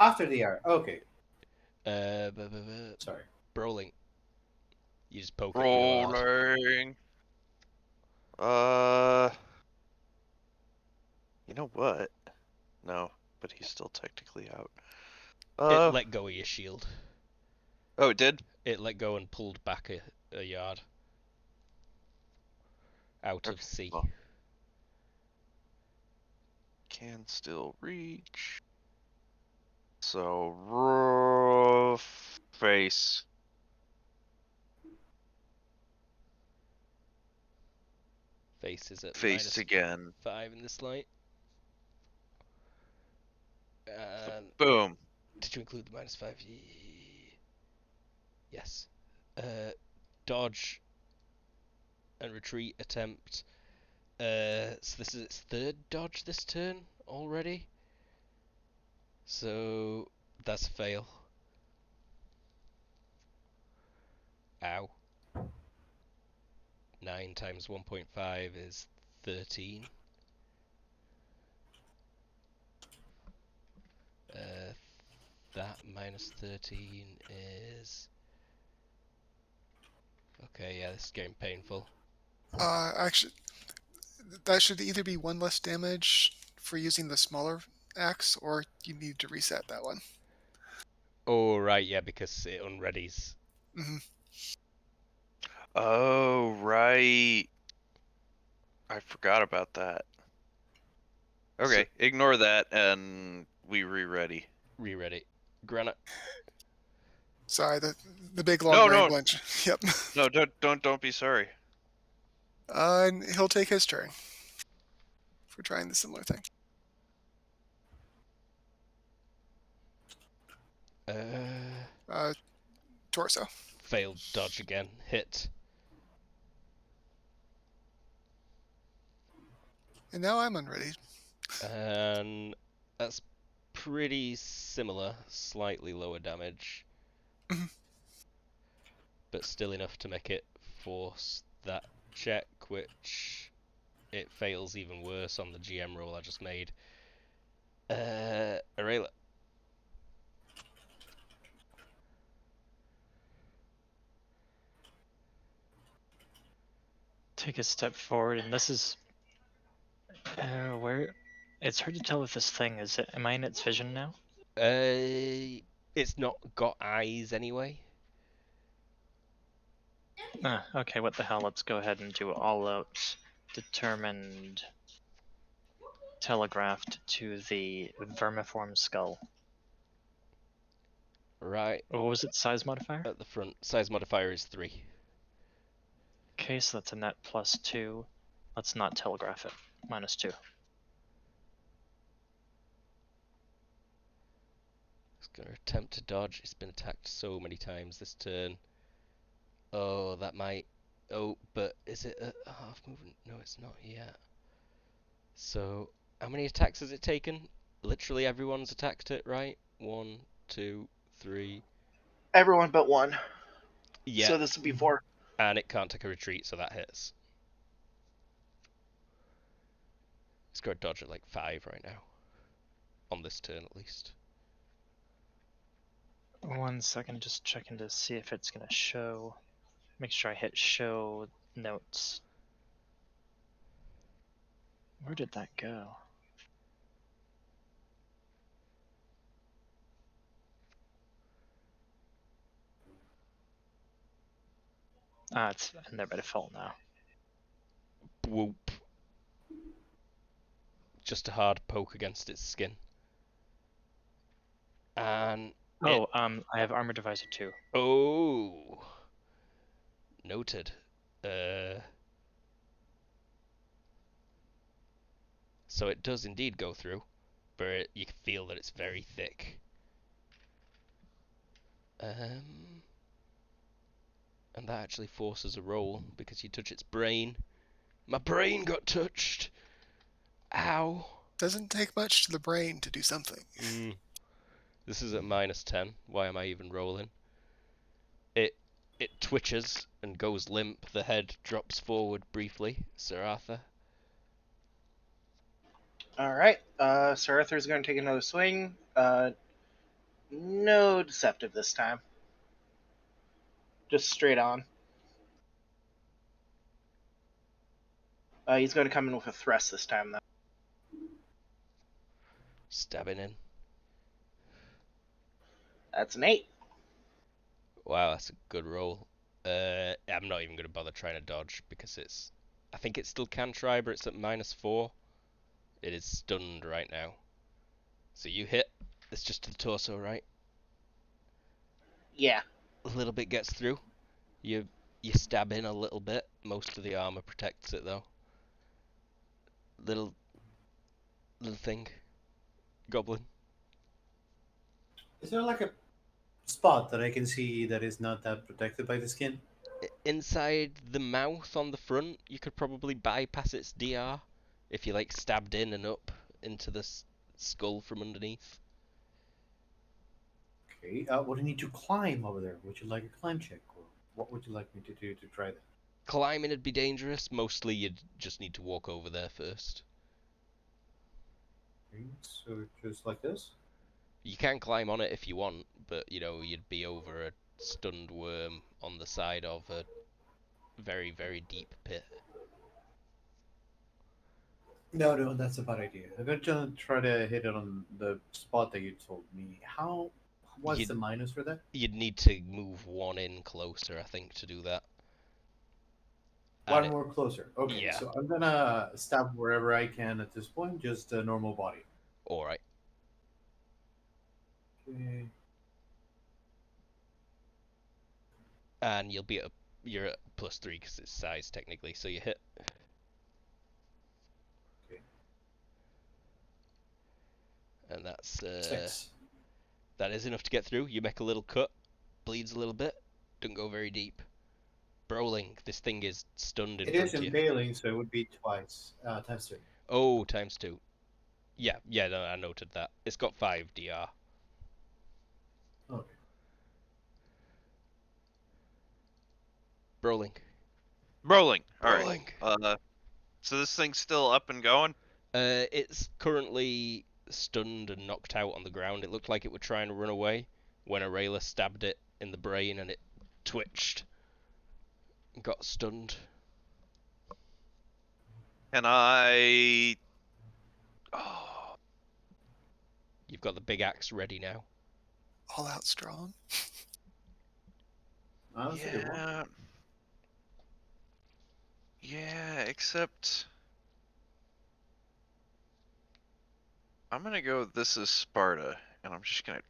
After the R. Okay. Sorry. Brawling. You just poke it real hard. Rolling. You know what? No, but he's still technically out. It let go of your shield. Oh, it did? It let go and pulled back a yard. Out of sea. Well, can still reach. So, face. Face is at Face again. -5 in this light. Boom. Did you include the -5? Yes. Dodge and retreat attempt. So this is its third dodge this turn already. So that's a fail. Ow. 9 times 1.5 is 13. That -13 is... Okay, yeah, this is getting painful. Actually, that should either be 1 less damage for using the smaller axe, or you need to reset that one. Oh, right, yeah, because it unreadies. Mm-hmm. Oh, right. I forgot about that. Okay, ignore that, and we re-ready. Re-ready. Granite. Sorry, the big long No. range. Yep. No, don't be sorry. And he'll take his turn for trying the similar thing. Torso. Failed dodge again. Hit. And now I'm unready. And That's pretty similar, slightly lower damage, Mhm. but still enough to make it force that check, which it fails even worse on the GM roll I just made. Arela. Take a step forward, and this is where it's hard to tell if this thing is. Am I in its vision now? It's not got eyes anyway. Okay, what the hell? Let's go ahead and do all out determined telegraphed to the vermiform skull. Right What was its size modifier? at the front. Size modifier is 3. Okay, so that's a net +2. Let's not telegraph it. -2. It's going to attempt to dodge. It's been attacked so many times this turn. Oh, that might... Oh, but is it a half movement? No, it's not yet. So, how many attacks has it taken? Literally everyone's attacked it, right? 1, 2, 3. Everyone but one. Yeah, So this would be 4. and it can't take a retreat, so that hits. It's got to dodge at like 5 right now. On this turn, at least. 1 second, just checking to see if it's gonna show. Make sure I hit show notes. Where did that go? Ah, it's in there by default now. Whoop. Just a hard poke against its skin. And... Oh, I have armor divisor 2. Oh! Noted. So it does indeed go through, but you can feel that it's very thick. And that actually forces a roll because you touch its brain. My brain got touched! Ow! Doesn't take much to the brain to do something. This is at -10. Why am I even rolling? It twitches and goes limp. The head drops forward briefly. Sir Arthur. Alright, Sir Arthur's going to take another swing. No deceptive this time. Just straight on. He's going to come in with a thrust this time, though. Stabbing in. That's an 8. Wow, that's a good roll. I'm not even going to bother trying to dodge because it's... I think it still can try, but it's at -4. It is stunned right now. So you hit. It's just to the torso, right? Yeah. A little bit gets through. You stab in a little bit. Most of the armor protects it, though. Little thing. Goblin. Is there like a spot that I can see that is not that protected by the skin? Inside the mouth on the front, you could probably bypass its DR if you like stabbed in and up into the skull from underneath. Okay. Would I need to climb over there? Would you like a climb check, or what would you like me to do to try that? Climbing would be dangerous. Mostly you'd just need to walk over there first. Okay, so just like this. You can climb on it if you want, but you know, you'd be over a stunned worm on the side of a very, very deep pit. No, that's a bad idea. I'm going to try to hit it on the spot that you told me. What's You'd- the minus for that? You'd need to move one in closer, I think, to do that. One And more closer. Okay, yeah. so I'm gonna stab wherever I can at this point, just a normal body. Alright. Okay. And you're at +3 because it's size technically, so you hit. Okay. And that's 6. that is enough to get through. You make a little cut, bleeds a little bit, doesn't go very deep. Brawling, this thing is stunned in It front is of you. impaling, so it would be twice, times 2. Oh, ×2. Yeah, no, I noted that. It's got 5 DR. Okay. Rolling. Rolling. All right. Rolling. So this thing's still up and going. It's currently stunned and knocked out on the ground. It looked like it would try and run away when Aurelia stabbed it in the brain and it twitched and got stunned. Can I? Oh, You've got the big axe ready now. All out strong. Honestly, it won't. yeah. Yeah, except I'm gonna go. This is Sparta, and I'm just gonna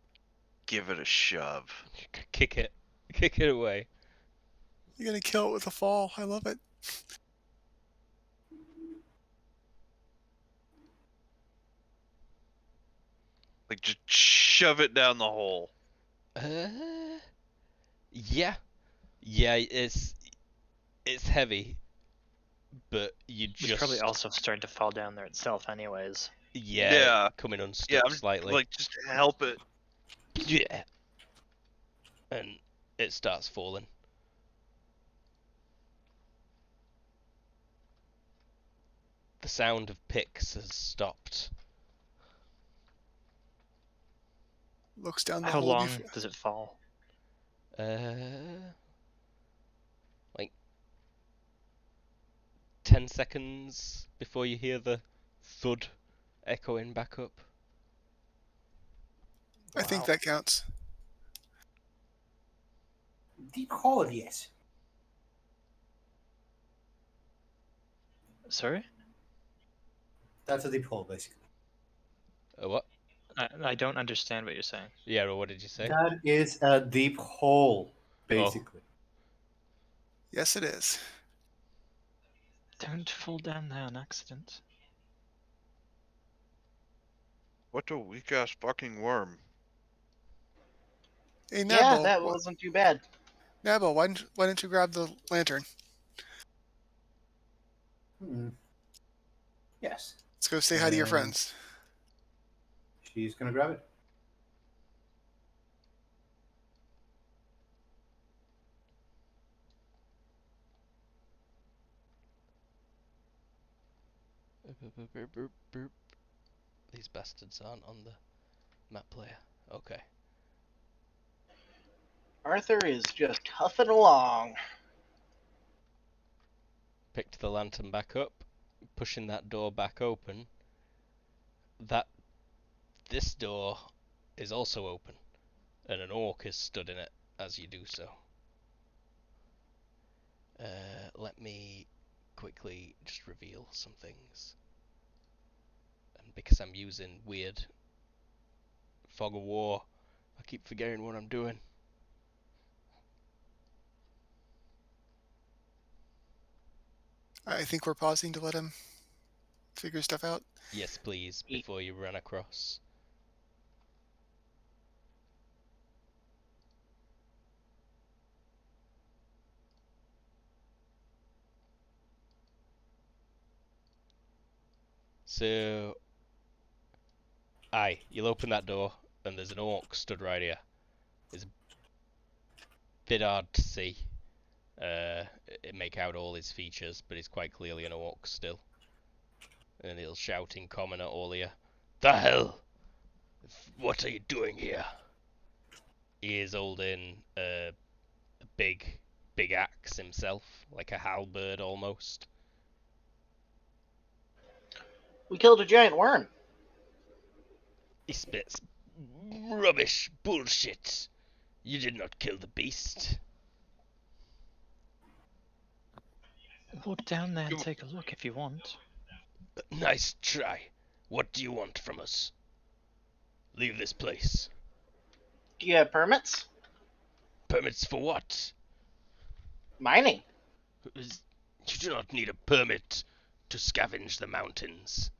give it a shove. Kick it. Kick it away. You're gonna kill it with a fall. I love it. Like just shove it down the hole. Yeah. Yeah, it's heavy, but you It's just probably also starting to fall down there itself, anyways. yeah, coming unstuck Yeah, I'm slightly. like just help it. Yeah. And it starts falling. The sound of picks has stopped. Looks down the How hole. long does it fall? Like 10 seconds before you hear the thud echoing back up. I think Wow. that counts. Deep hole, yes. Sorry? That's a deep hole, basically. What? I don't understand what you're saying. Yeah, well, what did you say? That is a deep hole, basically. Yes, it is. Don't fall down there on accident. What a weak ass fucking worm. Hey, Yeah, Nabbo, that wasn't too bad. Nabbo, why didn't you grab the lantern? Yes. Let's go say hi to your friends. She's gonna grab it. These bastards aren't on the map player. Okay. Arthur is just huffing along. Picked the lantern back up, pushing that door back open. This door is also open, and an orc is stood in it as you do so. Let me quickly just reveal some things. And because I'm using weird fog of war, I keep forgetting what I'm doing. I think we're pausing to let him figure stuff out. Yes, please, before you run across. So, you'll open that door, and there's an orc stood right here. It's a bit hard to see. Make out all his features, but he's quite clearly an orc still. And he'll shout in common at all of you. The hell? What are you doing here? He is holding a big axe himself, like a halberd almost. We killed a giant worm. He spits. Rubbish, bullshit. You did not kill the beast. Walk down there and take a look if you want. Nice try. What do you want from us? Leave this place. Do you have permits? Permits for what? Mining. You do not need a permit to scavenge the mountains.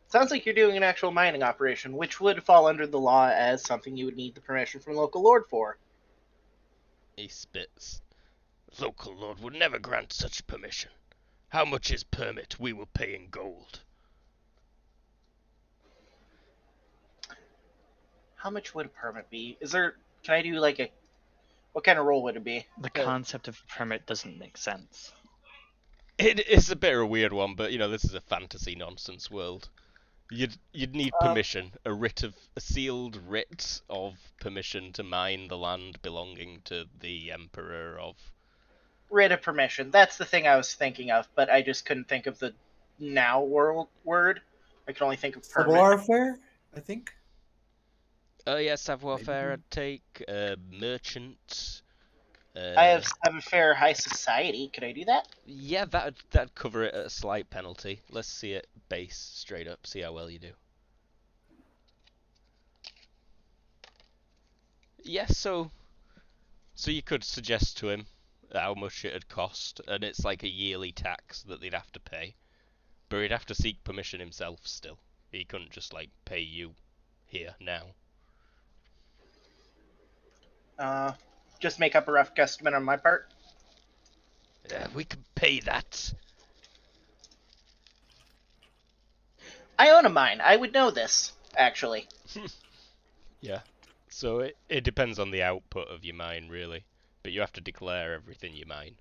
Sounds like you're doing an actual mining operation, which would fall under the law as something you would need the permission from local lord for. He spits. Local lord would never grant such permission. How much is permit? We will pay in gold. How much would a permit be? Is there? Can I do like a? What kind of roll would it be? The concept of a permit doesn't make sense. It is a bit of a weird one, but this is a fantasy nonsense world. You'd need permission, a sealed writ of permission to mine the land belonging to the Emperor of. Writ of permission. That's the thing I was thinking of, but I just couldn't think of the now world word. I could only think of permit. Savoir-faire, I think. Oh yeah, savoir-faire. I'd take merchant. I have a fair high society. Could I do that? Yeah, that'd cover it at a slight penalty. Let's see it base straight up. See how well you do. Yeah, so you could suggest to him how much it'd cost, and it's like a yearly tax that they'd have to pay. But he'd have to seek permission himself still. He couldn't just like pay you here now. Just make up a rough guesstimate on my part. We could pay that. I own a mine. I would know this, actually. Yeah. So it depends on the output of your mine, really. But you have to declare everything you mine.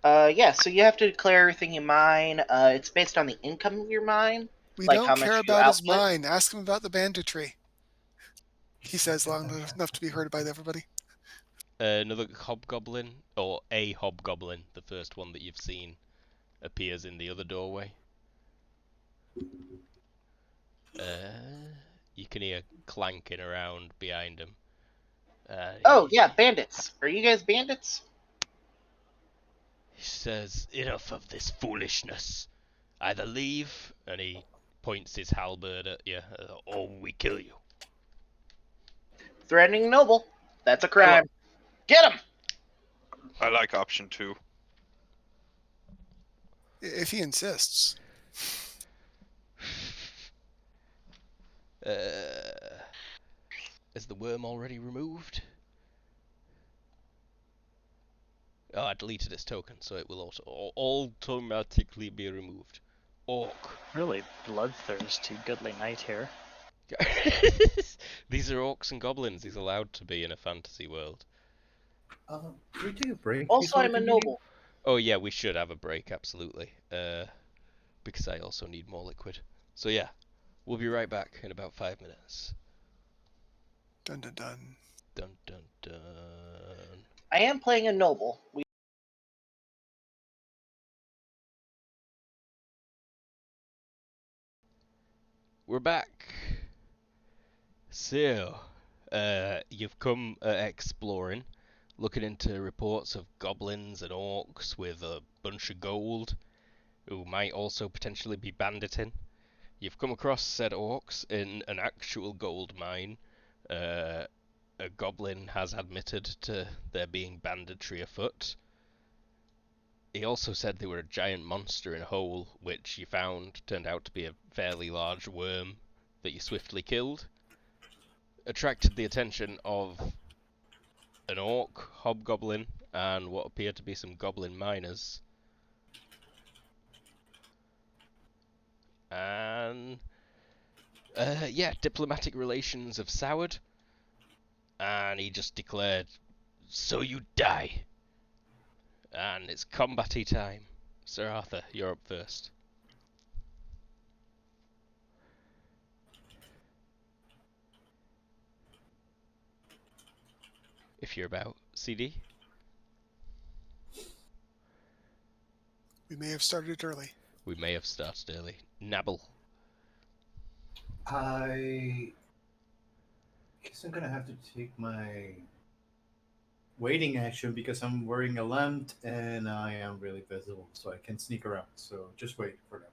Yeah, so you have to declare everything you mine. It's based on the income of your mine. We Like how don't much care you about his output? mine. Ask him about the banditry. He says long enough to be heard by everybody. Another hobgoblin, or a hobgoblin, the first one that you've seen, appears in the other doorway. You can hear clanking around behind him. Oh, yeah, bandits. Are you guys bandits? He says, "Enough of this foolishness. Either leave," and he points his halberd at you, "or we kill you." Threatening a noble. That's a crime. Get him! I like option 2. If he insists. Is the worm already removed? Oh, I deleted its token, so it will automatically be removed. Orc. Really bloodthirsty goodly knight here. These are orcs and goblins. He's allowed to be in a fantasy world. Can we take a break? Also, before we I'm a continue? noble. Oh yeah, we should have a break, absolutely. Because I also need more liquid. So yeah, we'll be right back in about 5 minutes. Dun dun dun. Dun dun dun. I am playing a noble. We're back. So, you've come exploring, looking into reports of goblins and orcs with a bunch of gold, who might also potentially be banditing. You've come across said orcs in an actual gold mine. A goblin has admitted to there being banditry afoot. He also said they were a giant monster in a hole, which you found turned out to be a fairly large worm that you swiftly killed. Attracted the attention of an orc, hobgoblin, and what appeared to be some goblin miners. And yeah, diplomatic relations have soured, and he just declared, "So you die." And it's combat-y time. Sir Arthur, you're up first. If you're about. CD? We may have started early. We may have started early. Nabble. I guess I'm gonna have to take my waiting action because I'm wearing a lamp and I am really visible, so I can sneak around. So just wait for them.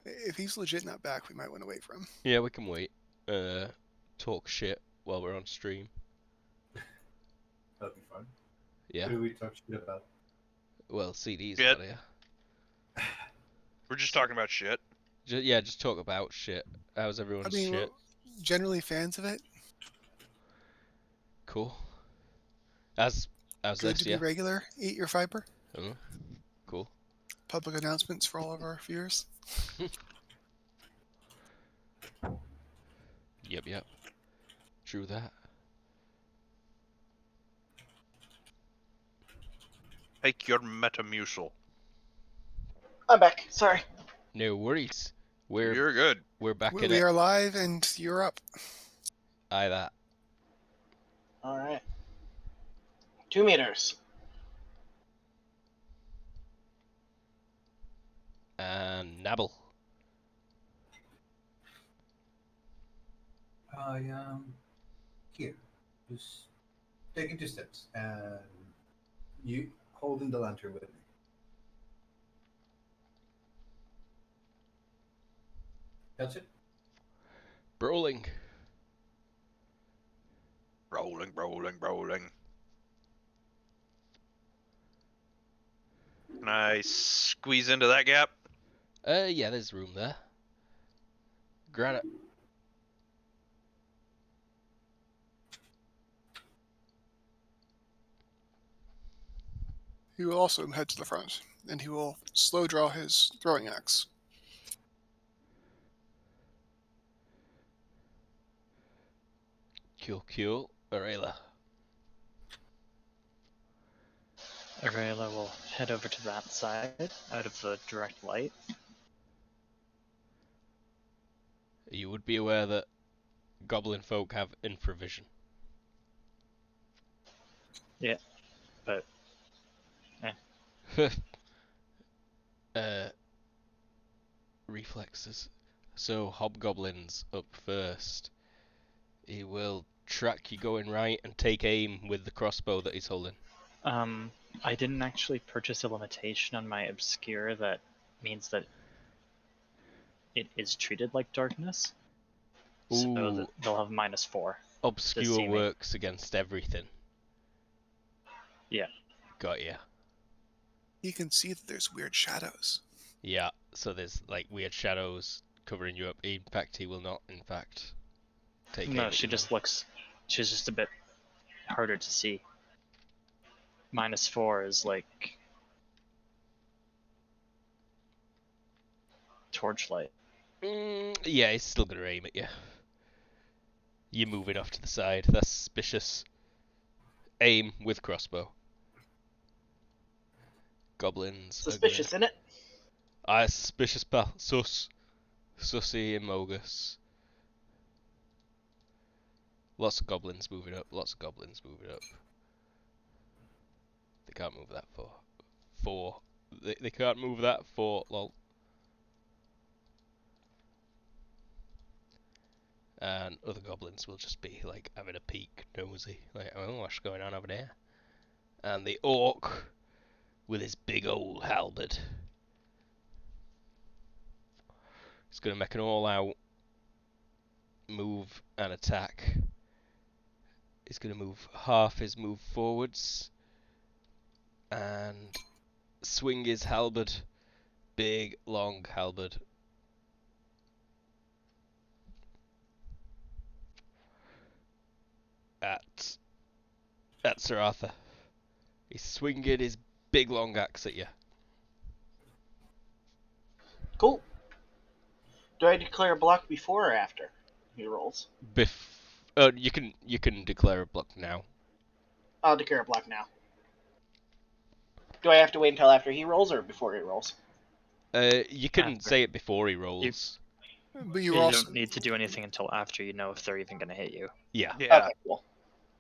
If he's legit not back, we might want to wait for him. Yeah, we can wait. Talk shit while we're on stream. That'll be fun. Yeah. What do we talk shit about? Well, CD's Shit. not here. We're just talking about shit. Just talk about shit. How's everyone's shit? we're generally fans of it. Cool. How's Good this? to Yeah. be regular. Eat your fiber. Oh, cool. Public announcements for all of our viewers. Yep. True that. Take your Metamucil. I'm back. Sorry. No worries. You're good. We're back in We it. are live and you're up. Aye that. All right. 2 meters. And Nabble. I am here. Just taking 2 steps. And you holding the lantern with me. That's it. Brawling. Rolling. Can I squeeze into that gap? Yeah, there's room there. Granite. He will also head to the front, and he will slow draw his throwing axe. Cool. Arela. Arela will head over to that side, out of the direct light. You would be aware that goblin folk have infravision. Yeah, but Reflexes. So hobgoblins up first. He will track you going right and take aim with the crossbow that he's holding. I didn't actually purchase a limitation on my obscure that means that it is treated like darkness. So Ooh. they'll have -4. Obscure see me. works against everything. Yeah. Got ya. He can see that there's weird shadows. Yeah, so there's like weird shadows covering you up. In fact, he will not, in fact, take aim No, at she you just now. looks. She's just a bit harder to see. -4 is like torchlight. Yeah, he's still gonna aim at you. You're moving off to the side. That's suspicious. Aim with crossbow. Goblins. Suspicious, innit? Aye, suspicious, pal. Sussy and Mogus. Lots of goblins moving up. They can't move that far. 4. They can't move that 4, lol. And other goblins will just be like having a peek, nosy, like, oh, what's going on over there? And the orc with his big old halberd, he's gonna make an all-out move and attack. He's gonna move half his move forwards and swing his halberd, big long halberd. At Sir Arthur. He's swinging his big long axe at you. Cool. Do I declare a block before or after he rolls? You can declare a block now. I'll declare a block now. Do I have to wait until after he rolls or before he rolls? You can After. say it before he rolls. But You you also don't need to do anything until after you know if they're even going to hit you. Yeah. Yeah. Okay, cool.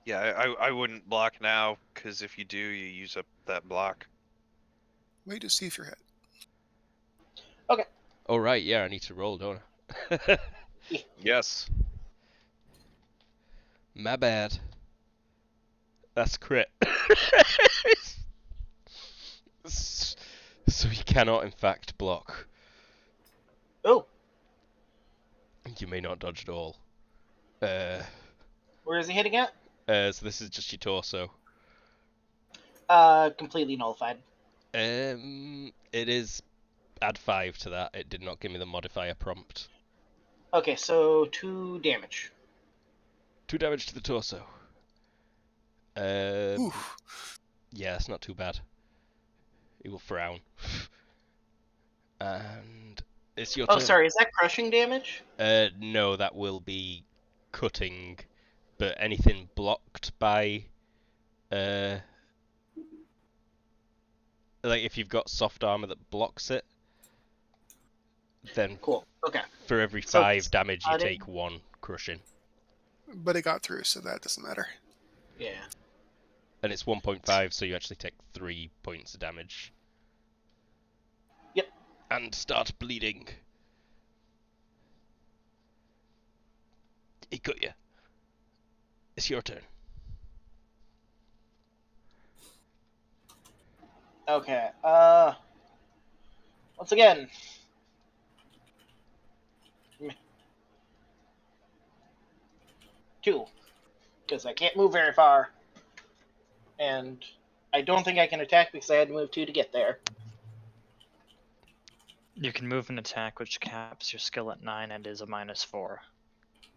Yeah, I wouldn't block now, because if you do, you use up that block. wait to see if you're hit. Oh right, yeah, I need to roll, don't I? Yes. My bad. That's crit. So he cannot, in fact, block. Oh, You may not dodge at all. where is he hitting at? So this is just your torso. Completely nullified. It is. Add 5 to that. It did not give me the modifier prompt. Okay, so 2 damage. 2 damage to the torso. Oof. Yeah, it's not too bad. He will frown. And it's your turn. Oh, sorry, is that crushing damage? No, that will be cutting, but anything blocked by, like if you've got soft armor that blocks it, then Cool. Okay. for every So 5 damage you I didn't- take 1 crushing. But it got through, so that doesn't matter. Yeah. And it's 1.5, so you actually take 3 points of damage. Yep. And start bleeding. He cut you. It's your turn. Okay. Once again. Two. Because I can't move very far. And I don't think I can attack because I had to move 2 to get there. You can move and attack, which caps your skill at 9 and is a -4.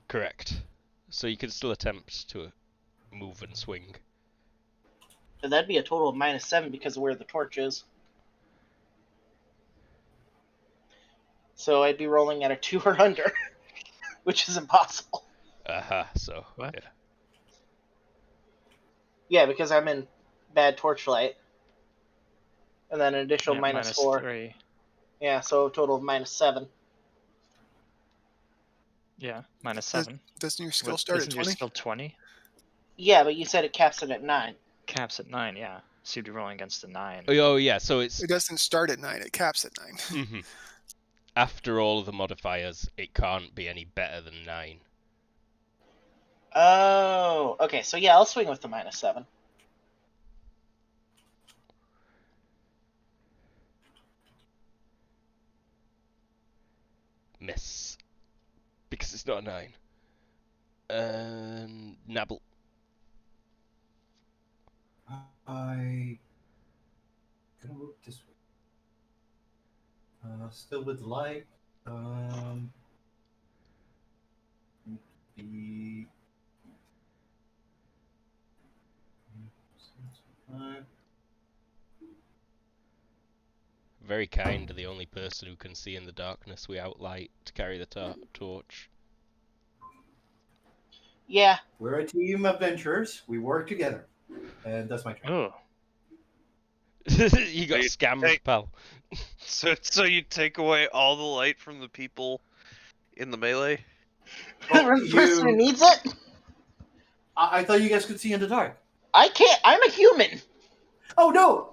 Correct. So you can still attempt to move and swing. And that'd be a total of -7 because of where the torch is. So I'd be rolling at a 2 or under, which is impossible. Aha, so, What? yeah. Yeah, because I'm in bad torchlight. And then an additional Yeah, -4. -3. Yeah, so a total of -7. Yeah, -7. Doesn't your skill What, start at isn't your 20? skill 20? Yeah, but you said it caps it at 9. Caps at 9, yeah. So you'd be rolling against a 9. Oh, yeah, so it's... It doesn't start at 9, it caps at 9. Mhm. After all of the modifiers, it can't be any better than 9. Oh, okay. So yeah, I'll swing with the -7. Miss. Because it's not a 9. Nabble. I gonna move this way. Still with light. The Very kind, the only person who can see in the darkness we outlight to carry the torch. Yeah. We're a team of adventurers. We work together, and that's my turn. Oh, You got You scammed, take- pal. So you take away all the light from the people in the melee? Oh, The person who needs it? I thought you guys could see in the dark. I can't. I'm a human. Oh no!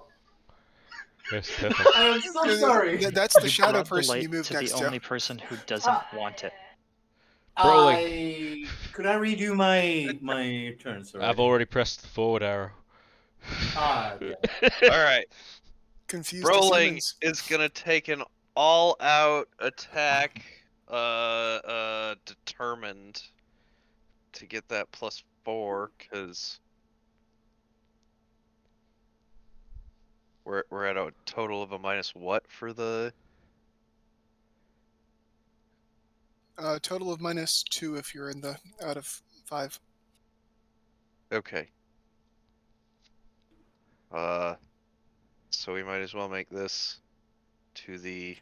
Yes, perfect. I am so sorry. That's the you shadow brought the person light you moved to next the only person who doesn't want it. Brawling. Could I redo my turn, sorry? I've already pressed the forward arrow. Yeah. Alright, Confused Brawling humans. is gonna take an all-out attack, determined to get that +4, because we're at a total of a minus what for the... Total of -2 if you're in the out of 5. Okay. So we might as well make this to the...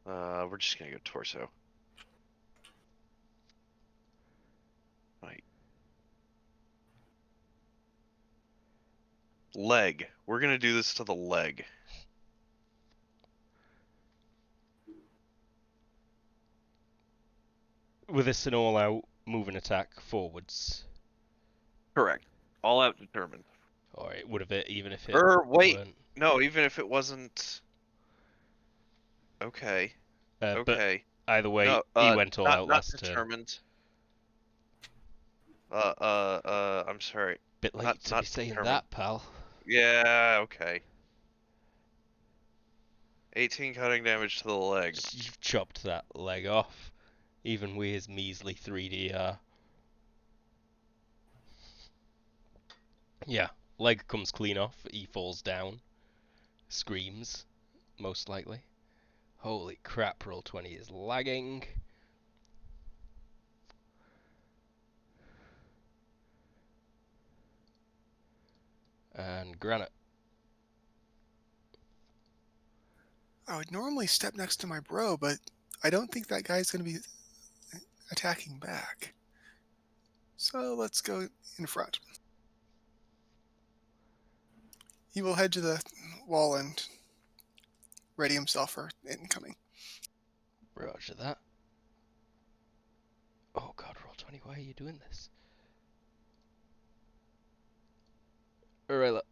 we're just gonna go torso. Right. Leg. We're gonna do this to the leg. With this an all-out move and attack forwards. Correct. All out determined. Or it would have it even if it Wait. weren't. No, even if it wasn't... Okay. But Okay. either way, No, he went all out not last turn. determined. I'm sorry. Bit late not- to not be saying determined. that, pal. Yeah, okay. 18 cutting damage to the leg. You've chopped that leg off, even with his measly 3DR. Yeah, leg comes clean off, he falls down, screams, most likely. Holy crap, Roll20 is lagging. And Granite. I would normally step next to my bro, but I don't think that guy's going to be attacking back. So let's go in front. He will head to the wall and ready himself for incoming. Roger that. Oh god, Roll20, why are you doing this? Arela.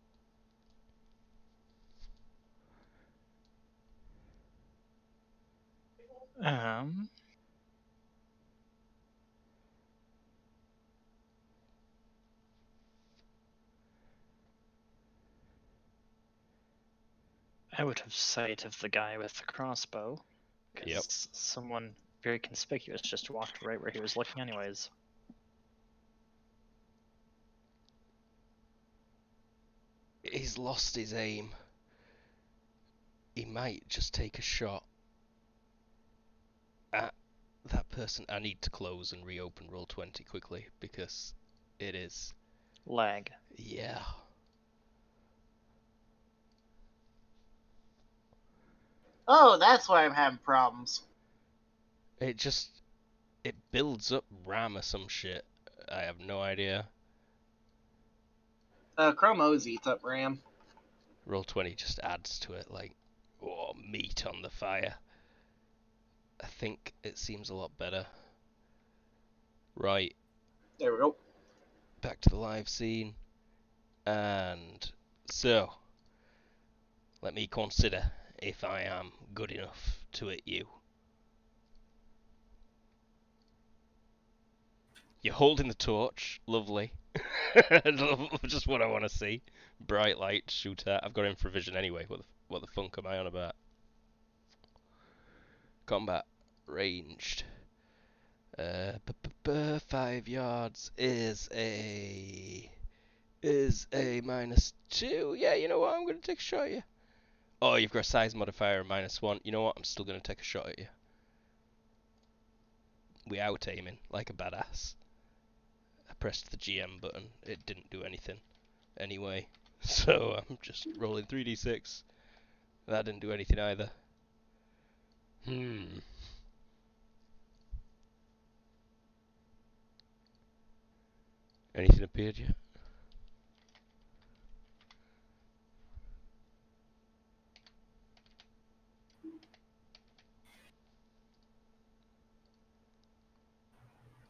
I would have sight of the guy with the crossbow. Yep. Because someone very conspicuous just walked right where he was looking anyways. He's lost his aim. He might just take a shot at that person. I need to close and reopen Roll20 quickly because it is... Lag. Yeah. Oh, that's why I'm having problems. It builds up RAM or some shit. I have no idea. Chrome OS eats up RAM. Roll20 just adds to it like, oh, meat on the fire. I think it seems a lot better. Right, There we go. back to the live scene. And so, let me consider if I am good enough to hit you. You're holding the torch, lovely. Just what I want to see. Bright light, shoot at. I've got infravision anyway. What the funk am I on about? Combat, ranged. 5 yards is a -2. Yeah, you know what? I'm gonna take a shot at you. Oh, you've got a size modifier of -1. You know what? I'm still gonna take a shot at you. We out aiming like a badass. I pressed the GM button. It didn't do anything. Anyway, so I'm just rolling 3d6. That didn't do anything either. Anything appeared yet?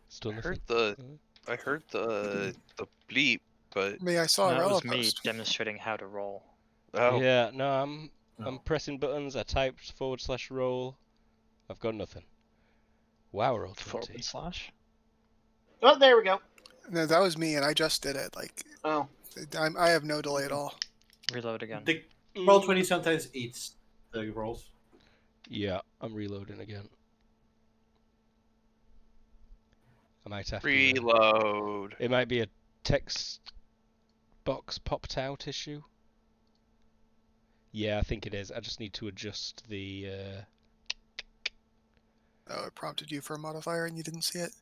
Still nothing? I heard the bleep, but I mean, I saw a That was Rella me post. demonstrating how to roll. oh, Yeah, no, I'm Oh. pressing buttons. I typed /roll. I've got nothing. Wow, Roll20. /. Oh, there we go. No, that was me, and I just did it. Like, Oh. I have no delay at all. Reload again. The Roll20 sometimes eats the rolls. Yeah, I'm reloading again. I might have to. reload. It might be a text box popped out issue. Yeah, I think it is. I just need to adjust the. Oh, it prompted you for a modifier, and you didn't see it.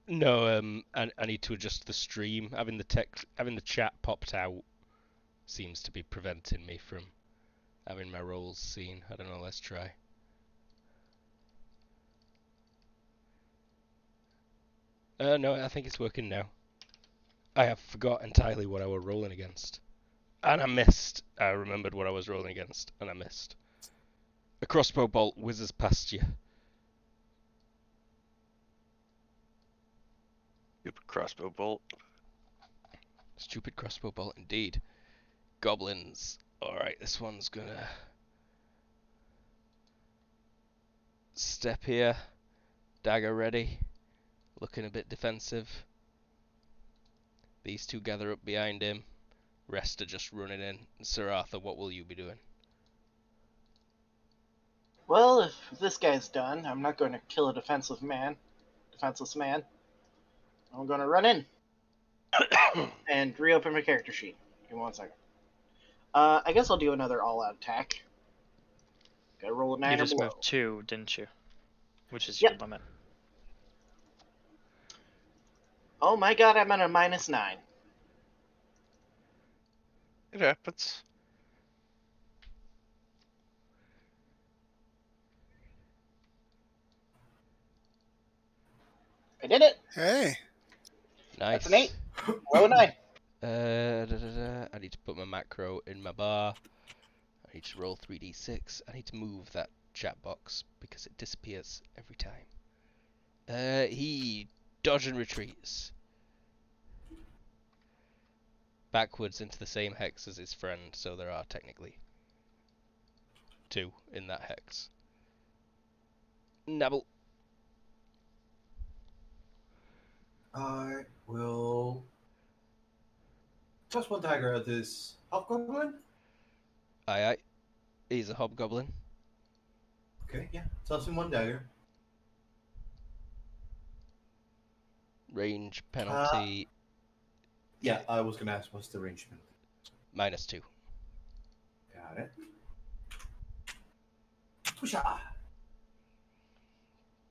No, I need to adjust the stream. Having the chat popped out seems to be preventing me from having my rolls seen. I don't know. Let's try. No, I think it's working now. I have forgot entirely what I was rolling against. And I missed. I remembered what I was rolling against, and I missed. A crossbow bolt whizzes past you. Stupid crossbow bolt. Stupid crossbow bolt indeed. Goblins. Alright, this one's gonna step here. Dagger ready. Looking a bit defensive. These two gather up behind him. Rest are just running in. Sir Arthur, what will you be doing? Well, if this guy's done, I'm not going to kill a defenseless man. I'm going to run in and reopen my character sheet. Give me 1 second. I guess I'll do another all-out attack. Gotta roll a 9 You or just below. moved 2, didn't you? Which is Yep. your limit. Oh my god, I'm at a -9. It happens. I did it. Hey. Nice. That's an 8. Roll a 9. I need to put my macro in my bar. I need to roll 3d6. I need to move that chat box because it disappears every time. He dodge and retreats backwards into the same hex as his friend, so there are technically 2 in that hex. Nabble. I will toss one dagger at this hobgoblin. Aye aye. He's a hobgoblin. Okay, yeah. Toss him one dagger. Range penalty Yeah, I was gonna ask what's the range penalty. -2. Got it. Whoosha!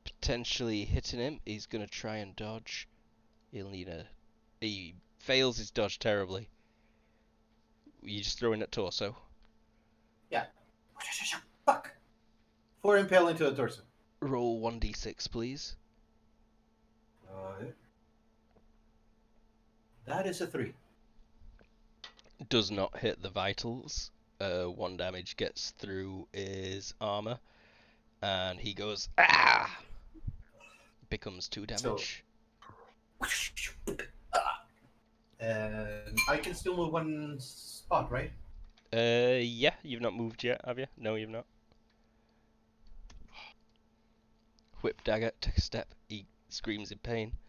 Potentially hitting him. He's gonna try and dodge. He'll need a. He fails his dodge terribly. You just throw in at torso. Yeah. Fuck! 4 impale into the torso. Roll 1d6, please. That is a 3. Does not hit the vitals. 1 damage gets through his armor, and he goes ah. Becomes 2 damage. And I can still move 1 spot, right? Yeah, you've not moved yet, have you? No, you've not. Whip dagger, take a step. He screams in pain.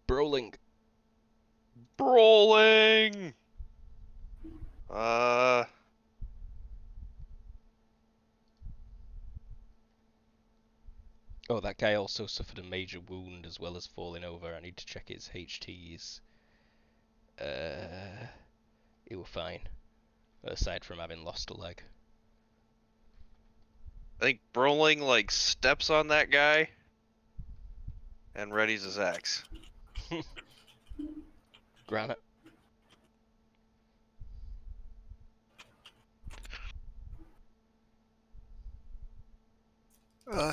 Brawling. Brawling. Oh, that guy also suffered a major wound as well as falling over. I need to check his HTs. He were fine, aside from having lost a leg. I think Brawling like steps on that guy and readies his axe. Granite.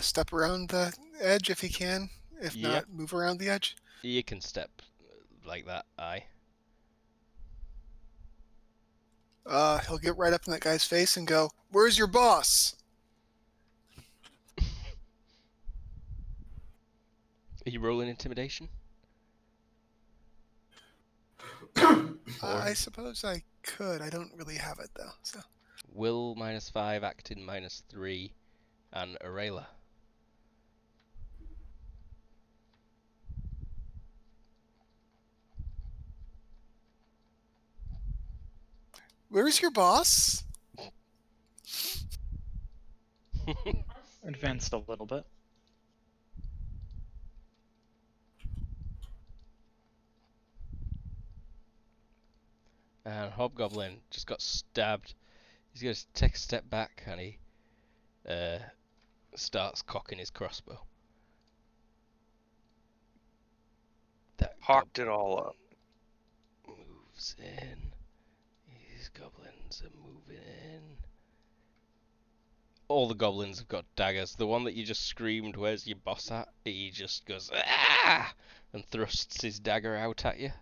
Step around the edge if he can. If Yep. not, move around the edge. You can step like that, aye. He'll get right up in that guy's face and go, "Where's your boss?" Are you rolling intimidation? I suppose I could. I don't really have it though. So Will -5, acting -3, and Arela. where's your boss? Advanced a little bit. And Hobgoblin just got stabbed. He's going to take a step back and he starts cocking his crossbow. That Hawked it all up. moves in. These goblins are moving in. All the goblins have got daggers. The one that you just screamed, "Where's your boss at?" He just goes, "Ah!" and thrusts his dagger out at you.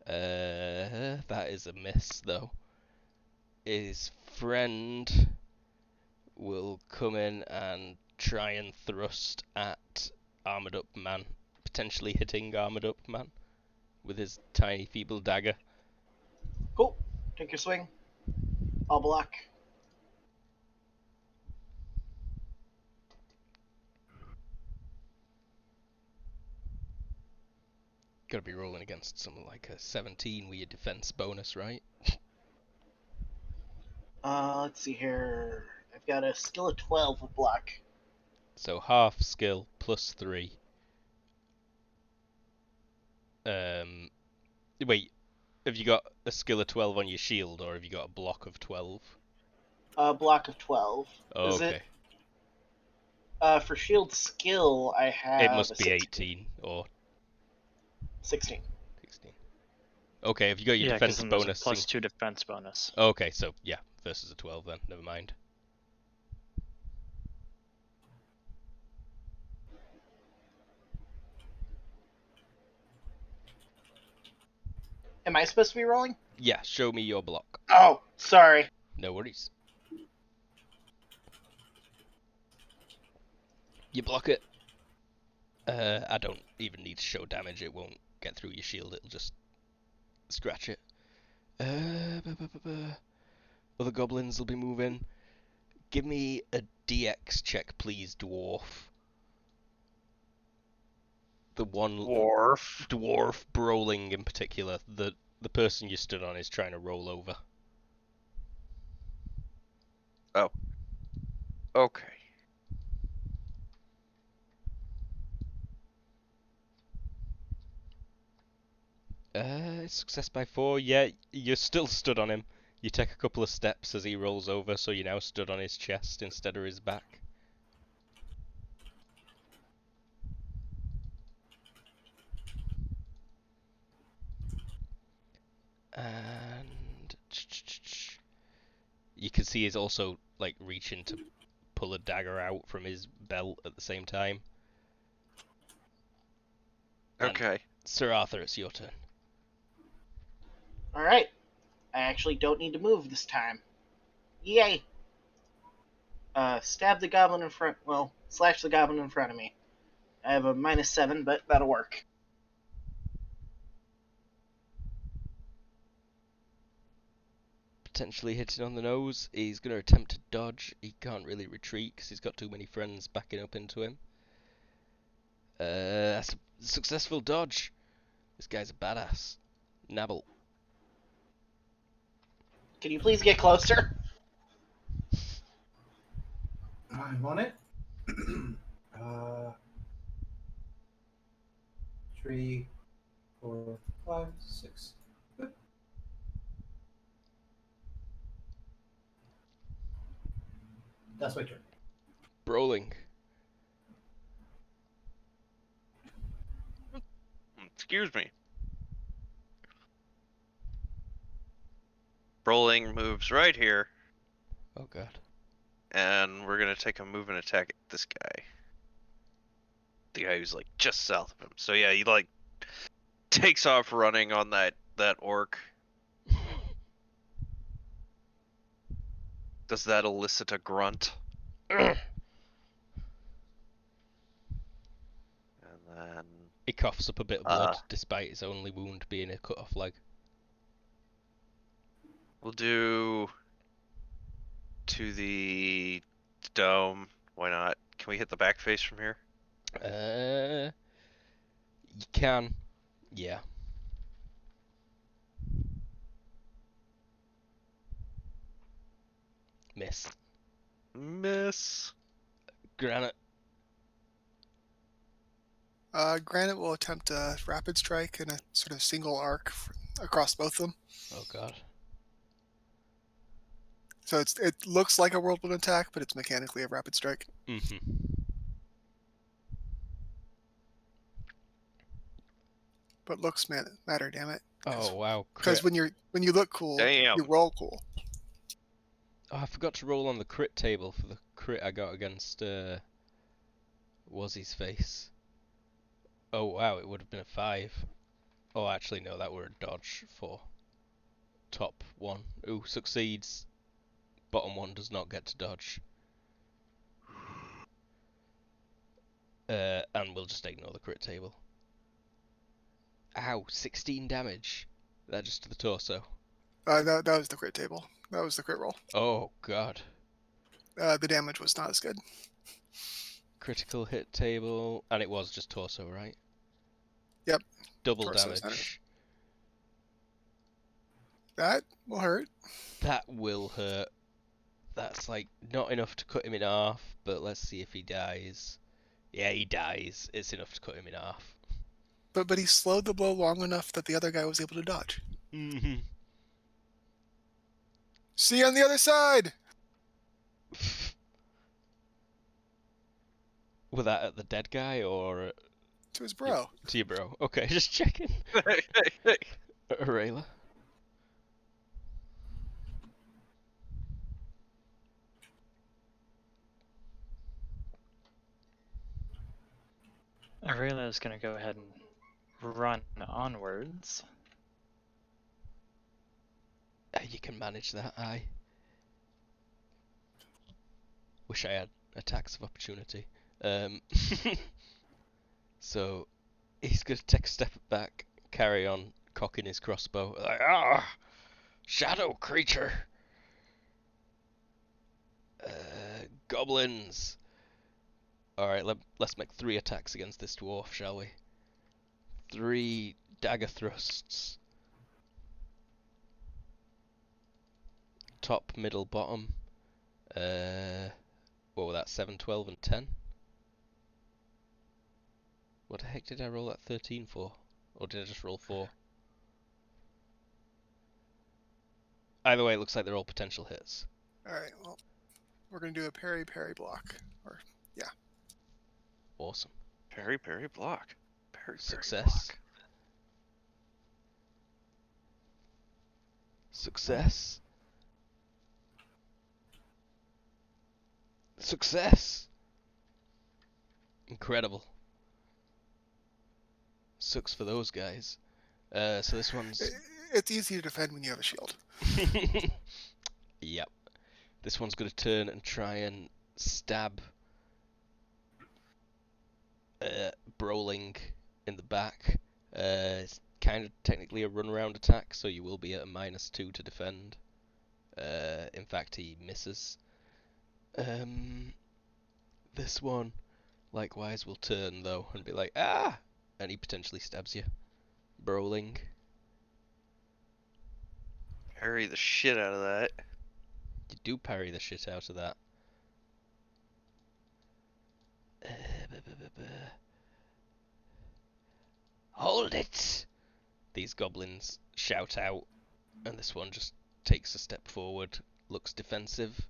That is a miss, though. His friend will come in and try and thrust at Armored Up Man, potentially hitting Armored Up Man with his tiny, feeble dagger. Cool. Take your swing. I'll block. Gotta be rolling against something like a 17 with your defense bonus, right? Let's see here. I've got a skill of 12 with block. So half skill plus 3. Wait, have you got a skill of 12 on your shield, or have you got a block of 12? Block of 12. Oh, Is okay. it? For shield skill, I have. It must a be 16. 18 or 16. 16. Okay, have you got your Yeah, 'cause defense then there's a bonus? +2 defense bonus. Okay, so yeah, versus a 12 then. Never mind. Am I supposed to be rolling? Yeah, show me your block. Oh, sorry. No worries. You block it. I don't even need to show damage. It won't get through your shield. It'll just scratch it. Other goblins will be moving. Give me a DX check, please, dwarf. The one dwarf brawling in particular. The person you stood on is trying to roll over. Oh. Okay. Success by 4. Yeah, you're still stood on him. You take a couple of steps as he rolls over, so you're now stood on his chest instead of his back. And you can see he's also like reaching to pull a dagger out from his belt at the same time. Okay. And Sir Arthur, it's your turn. Alright. I actually don't need to move this time. Yay! Stab the goblin in front. Well, slash the goblin in front of me. I have a -7, but that'll work. Potentially hitting on the nose. He's going to attempt to dodge. He can't really retreat because he's got too many friends backing up into him. That's a successful dodge. This guy's a badass. Nabble. Can you please get closer? I'm on it. 3, 4, 5, 6. Good. That's my turn. Brawling. Excuse me. Rolling moves right here, Oh god. and we're gonna take a move and attack at this guy. The guy who's like just south of him. So yeah, he like takes off running on that orc. Does that elicit a grunt? And then He coughs up a bit of blood despite his only wound being a cut off leg. we'll do to the dome. Why not? Can we hit the back face from here? You can. Yeah. Miss. Miss. Granite. Granite will attempt a rapid strike in a sort of single arc across both of them. Oh god. So it looks like a whirlwind attack, but it's mechanically a rapid strike. Mm-hmm. But looks matter, damn it. Oh wow. Because Crit. when you look cool, Damn. you roll cool. Oh, I forgot to roll on the crit table for the crit I got against Wazzy's face. Oh wow, it would have been a 5. Oh, actually no, that were a dodge for top 1. Ooh, succeeds. Bottom 1 does not get to dodge. And we'll just ignore the crit table. Ow, 16 damage. That just to the torso. That was the crit table. That was the crit roll. Oh god. The damage was not as good. Critical hit table, and it was just torso, right? Yep. Double Torso damage. center. That will hurt. That will hurt. That's like not enough to cut him in half, but let's see if he dies. Yeah, he dies. It's enough to cut him in half. But he slowed the blow long enough that the other guy was able to dodge. Mm-hmm. See you on the other side! Was that at the dead guy or To his bro. to your bro? Okay, just checking. Rayla. Aurelia is going to go ahead and run onwards. You can manage that, aye. Wish I had attacks of opportunity. So he's gonna take a step back, carry on cocking his crossbow. Like, shadow creature. Goblins. Alright, let's make 3 attacks against this dwarf, shall we? 3 dagger thrusts. Top, middle, bottom. What was that? 7, 12, and 10? What the heck did I roll that 13 for? Or did I just roll 4? Either way, it looks like they're all potential hits. Alright, well, we're going to do a parry block. Or, yeah. Awesome. Parry, block. Parry, Success. block. Success. Success. Incredible. Sucks for those guys. So this one's... It's easy to defend when you have a shield. Yep. This one's going to turn and try and stab Broling in the back. It's kind of technically a run-around attack, so you will be at a -2 to defend. In fact, he misses. This one, likewise, will turn, though, and be like, ah! And he potentially stabs you. Broling. Parry the shit out of that. You do parry the shit out of that. Hold it! These goblins shout out, and this one just takes a step forward, looks defensive.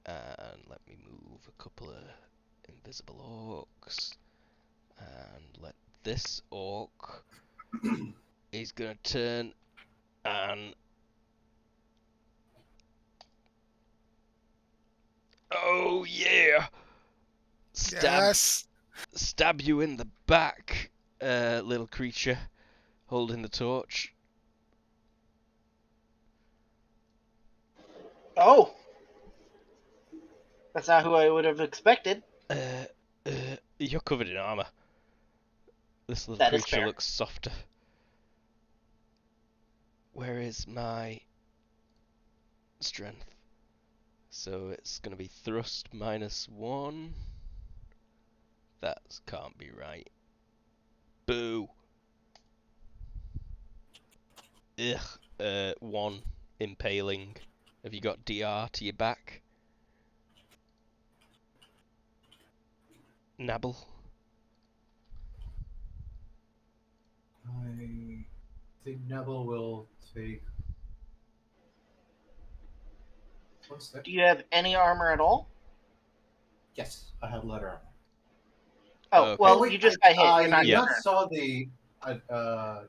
And let me move a couple of invisible orcs. And let this orc... He's gonna turn and... Oh yeah! Yes! Stab you in the back, little creature, holding the torch. Oh! That's not who I would have expected. You're covered in armor. This little That is creature fair. looks softer. Where is my strength? So it's going to be thrust -1. That can't be right. Boo. Ugh. 1 impaling. Have you got DR to your back? Nabble. I think Neville will take. One sec. Do you have any armor at all? Yes, I have leather armor. Oh, Okay. well, wait, you just got hit. I You're not Yeah. just saw the.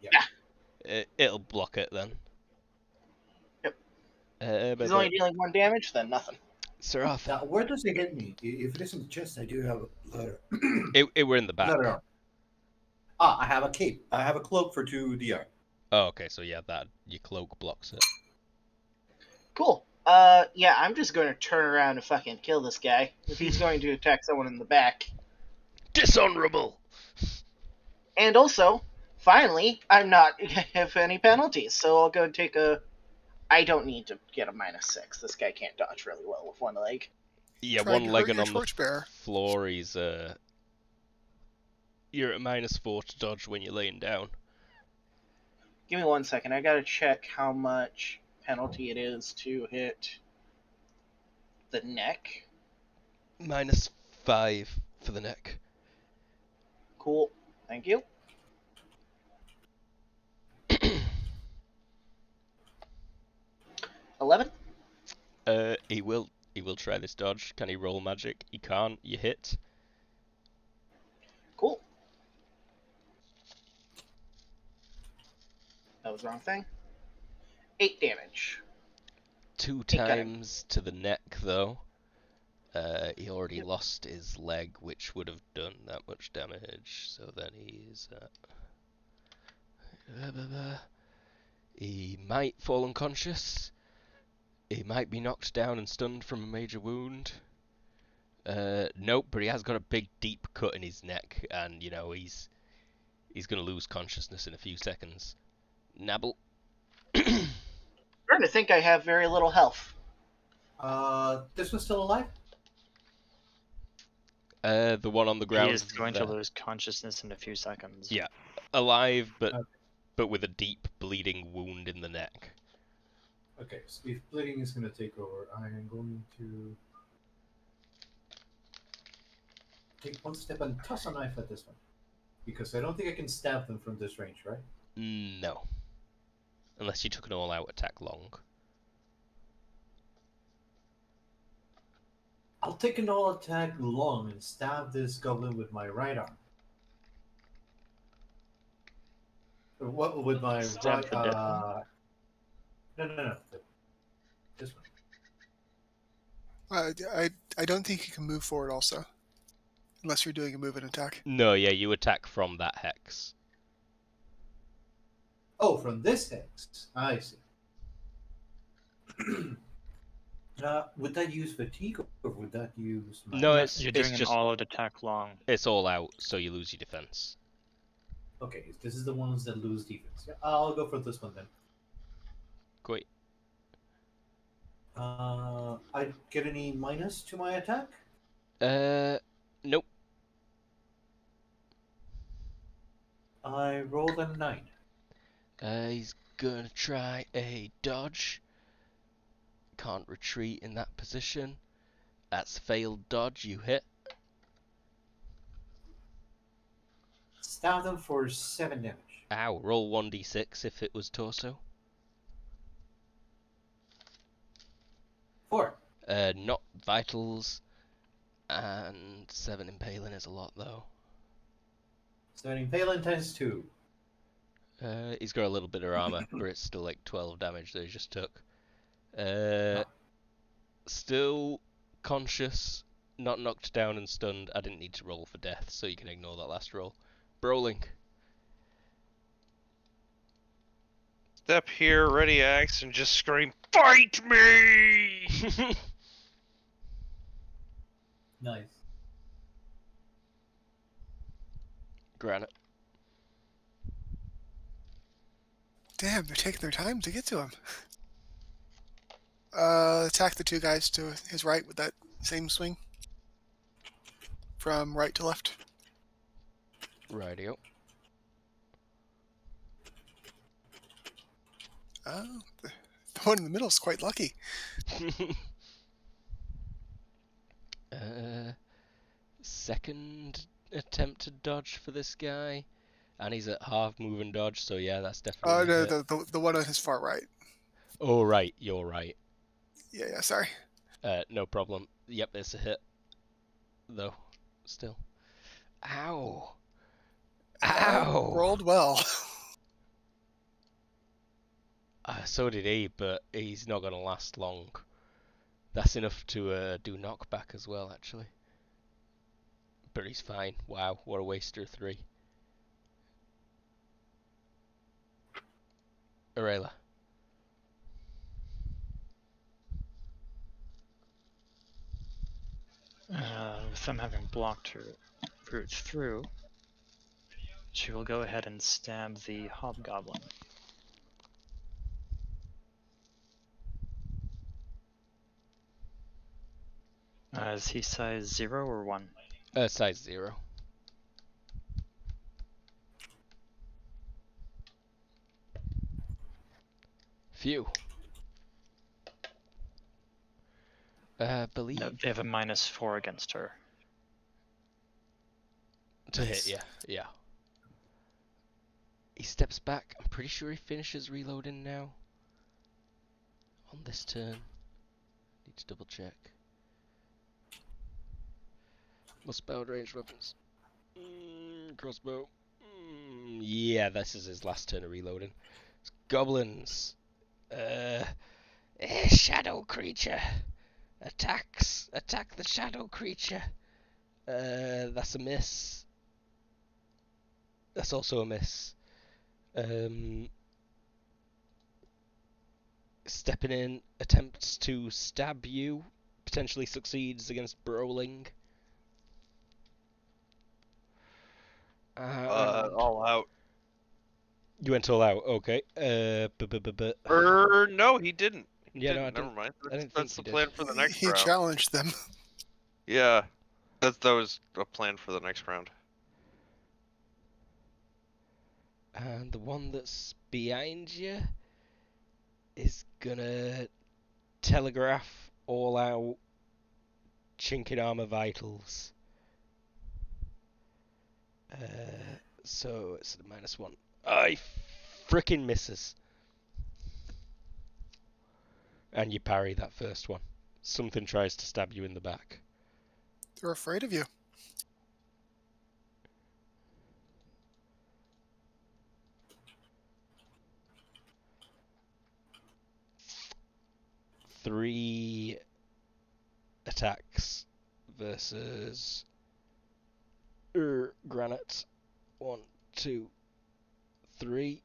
Yeah. It'll block it then. Yep. But He's only dealing 1 damage, then nothing. Sir Arthur. Now, where does it get me? If it isn't the chest, I do have leather. It were in the back. Leather armor. I have a cape. I have a cloak for 2 DR. Oh, okay, so yeah, that your cloak blocks it. Cool. Yeah, I'm just going to turn around and fucking kill this guy. If he's going to attack someone in the back. Dishonorable! And also, finally, I'm not have any penalties, so I'll go take a... I don't need to get a -6. This guy can't dodge really well with 1 leg. Yeah, Trying to hurt one-legged your on the torchbearer. floor, he's, you're at -4 to dodge when you're laying down. Give me 1 second. I gotta check how much penalty it is to hit the neck. -5 for the neck. Cool. Thank you. $11. He will try this dodge. Can he roll magic? He can't. You hit. Cool. That was the wrong thing. 8 damage. 2 He got him. times to the neck, though. He already lost his leg, which would have done that much damage. So then He might fall unconscious. He might be knocked down and stunned from a major wound. Nope, but he has got a big deep cut in his neck, and you know he's going to lose consciousness in a few seconds. Nabble. Starting to think I have very little health. This one's still alive? The one on the ground. He is going to lose consciousness in a few seconds. Yeah, alive, but Okay. with a deep bleeding wound in the neck. Okay, so if bleeding is going to take over, I am going to take one step and toss a knife at this one. Because I don't think I can stab them from this range, right? No. Unless you took an all-out attack long. I'll take an all attack long and stab this goblin with my right arm. What with my Stab right? the dead one? No. This one. I don't think you can move forward also, unless you're doing a move and attack. No, yeah, you attack from that hex. Oh, from this hex. I see. Would that use fatigue or would that use? No, it's You're doing just an all-out attack long. it's all out, so you lose your defense. Okay, this is the ones that lose defense. Yeah, I'll go for this one then. Great. I get any minus to my attack? Nope. I rolled a 9. He's gonna try a dodge. Can't retreat in that position. That's failed dodge. You hit. Stab them for 7 damage. Ow. Roll 1d6 if it was torso. 4. Not vitals. And 7 impaling is a lot though. 7 impaling times 2. He's got a little bit of armor, but it's still like 12 damage that he just took. Still conscious, not knocked down and stunned. I didn't need to roll for death, so you can ignore that last roll. Brawling. Step here, ready axe, and just scream, "Fight me!" Nice. Granite. Damn, they're taking their time to get to him. Attack the two guys to his right with that same swing. From right to left. Rightio. Oh, the one in the middle is quite lucky. Second attempt to dodge for this guy. And he's at half move and dodge, so yeah, that's definitely Oh, a no, hit. the one on his far right. Oh, right, you're right. Yeah, sorry. No problem. Yep, it's a hit. Though, still. Ow! Ow! Rolled well. So did he, but he's not going to last long. That's enough to do knockback as well, actually. But he's fine. Wow, what a waster 3. Arela. With them having blocked her route through, she will go ahead and stab the hobgoblin. Is he size 0 or 1? Size 0. Phew. Believe. No, they have a -4 against her. To hit, yeah. He steps back. I'm pretty sure he finishes reloading now. On this turn. Need to double check. Most spelled ranged weapons. Crossbow. Yeah, this is his last turn of reloading. It's goblins. Shadow creature. Attack the shadow creature. That's a miss. That's also a miss. stepping in, attempts to stab you, potentially succeeds against brawling. And All out. you went all out, okay. No, he didn't. He Yeah, no, didn't. I Never didn't- mind. I didn't That's think the he did. plan for the next He round. challenged them. Yeah, that was a plan for the next round. And the one that's behind you is gonna telegraph all out chink in armor vitals. So it's the -1. I frickin' misses. And you parry that first one. Something tries to stab you in the back. They're afraid of you. Three attacks versus Granite. 1, 2, 3.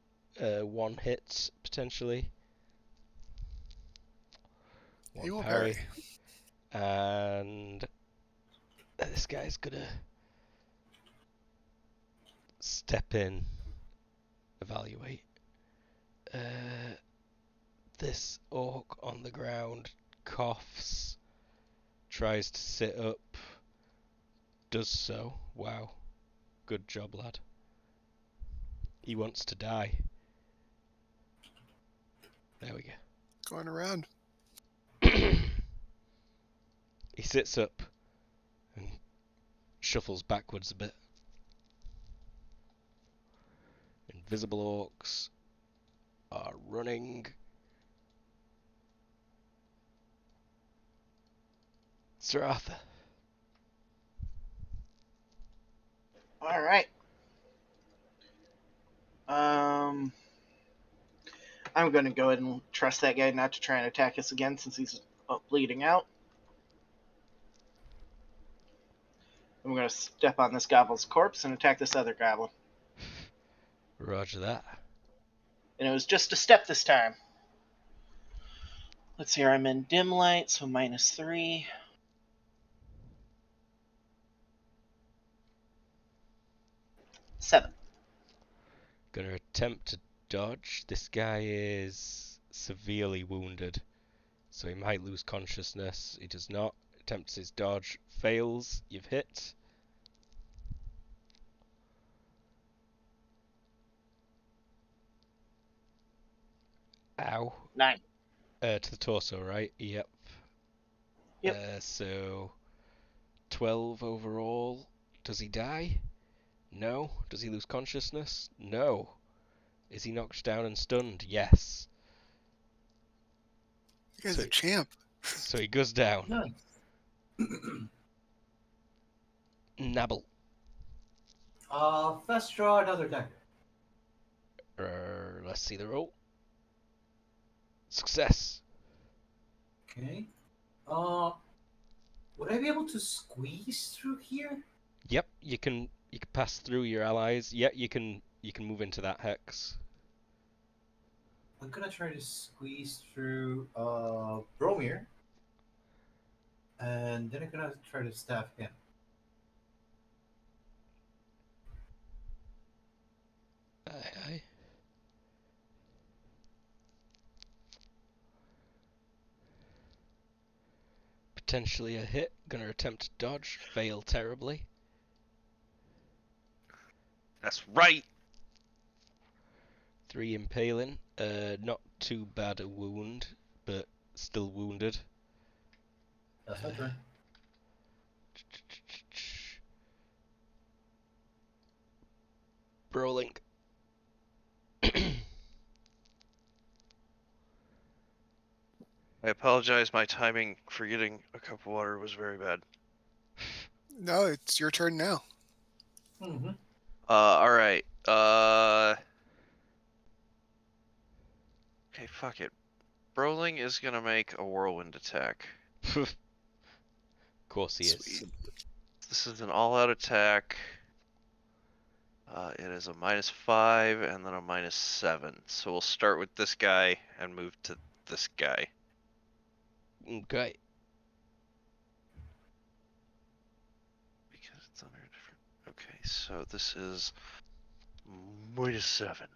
One hit potentially. He One will parry. parry. And this guy's gonna step in, evaluate. This orc on the ground coughs, tries to sit up, does so. Wow. Good job, lad. He wants to die. There we go. Going around. He sits up and shuffles backwards a bit. Invisible orcs are running. Sir Arthur. All right. I'm going to go ahead and trust that guy not to try and attack us again since he's bleeding out. I'm going to step on this goblin's corpse and attack this other goblin. Roger that. And it was just a step this time. Let's see here, I'm in dim light, so -3. Seven. Gonna attempt to dodge. This guy is severely wounded, so he might lose consciousness. He does not. Attempts his dodge. Fails. You've hit. Ow. 9. To the torso, right? Yep. Yep. So 12 overall. Does he die? No. Does he lose consciousness? No. Is he knocked down and stunned? Yes. You guys So- are champ. So he goes down. Nice. Nabble. Let's draw another dagger. Let's see the roll. Success. Okay. Would I be able to squeeze through here? Yep, you can pass through your allies. Yep, you can move into that hex. I'm gonna try to squeeze through Bromir. And then I'm gonna try to stab him. Aye. Potentially a hit. Gonna attempt to dodge. Fail terribly. That's right. 3 impaling. Not too bad a wound, but still wounded. That's my turn. Brawling. I apologize. My timing for getting a cup of water was very bad. No, it's your turn now. Mm-hmm. All right. Okay, fuck it. Brolin is gonna make a whirlwind attack. Of course he is. Sweet. This is an all-out attack. It is a -5 and then a -7. So we'll start with this guy and move to this guy. Okay. Because it's under a different. Okay, so this is -7.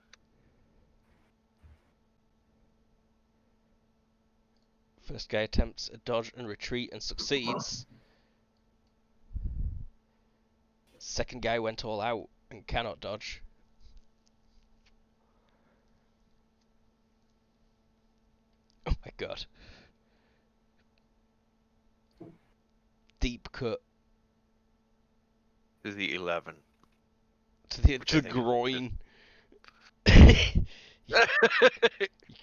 First guy attempts a dodge and retreat and succeeds. Second guy went all out and cannot dodge. Oh my god. Deep cut To the 11. to the Which I think- groin. He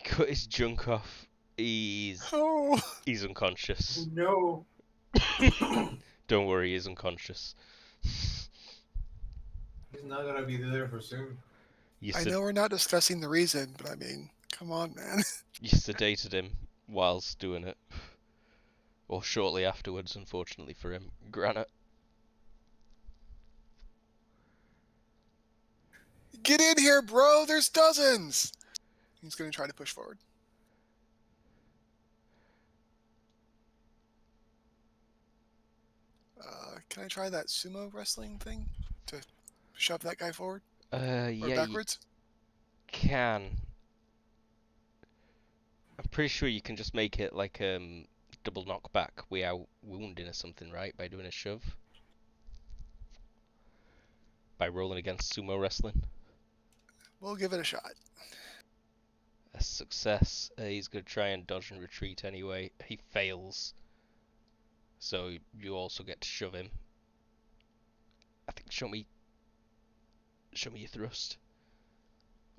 cut his junk off. He's Oh, unconscious. No. Don't worry, he's unconscious. He's not gonna be there for soon. You, I know we're not discussing the reason, but I mean, come on, man. you sedated him whilst doing it. Or shortly afterwards, unfortunately for him. Granite. Get in here, bro. There's dozens. He's going to try to push forward. Can I try that sumo wrestling thing to shove that guy forward or Yeah, backwards? you can. I'm pretty sure you can just make it like double knockback without wounding or something, right? By doing a shove. By rolling against sumo wrestling. We'll give it a shot. A success. He's going to try and dodge and retreat anyway. He fails. So you also get to shove him. I think show me your thrust.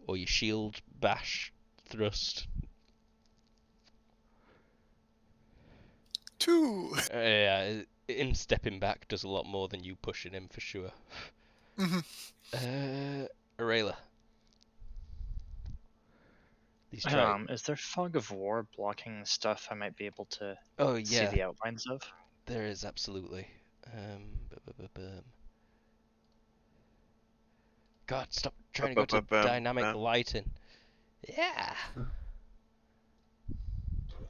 Or your shield, bash, thrust. 2. Yeah, him stepping back does a lot more than you pushing him for sure. Arela. These try. Is there fog of war blocking stuff I might be able to Oh see yeah, the outlines of? there is absolutely. God, stop trying to go to dynamic lighting. Yeah.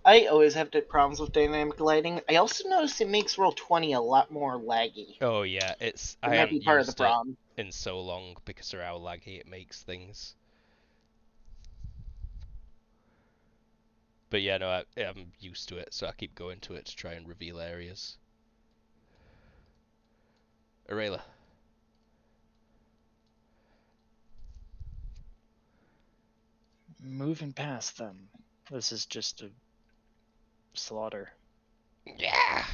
I always have problems with dynamic lighting. I also noticed it makes Roll20 a lot more laggy. Oh yeah, it's. It I might be haven't part of the used it problem. in so long because of how laggy it makes things. But yeah, no, I'm used to it, so I keep going to it to try and reveal areas. Arela. Moving past them. This is just a slaughter. Yeah.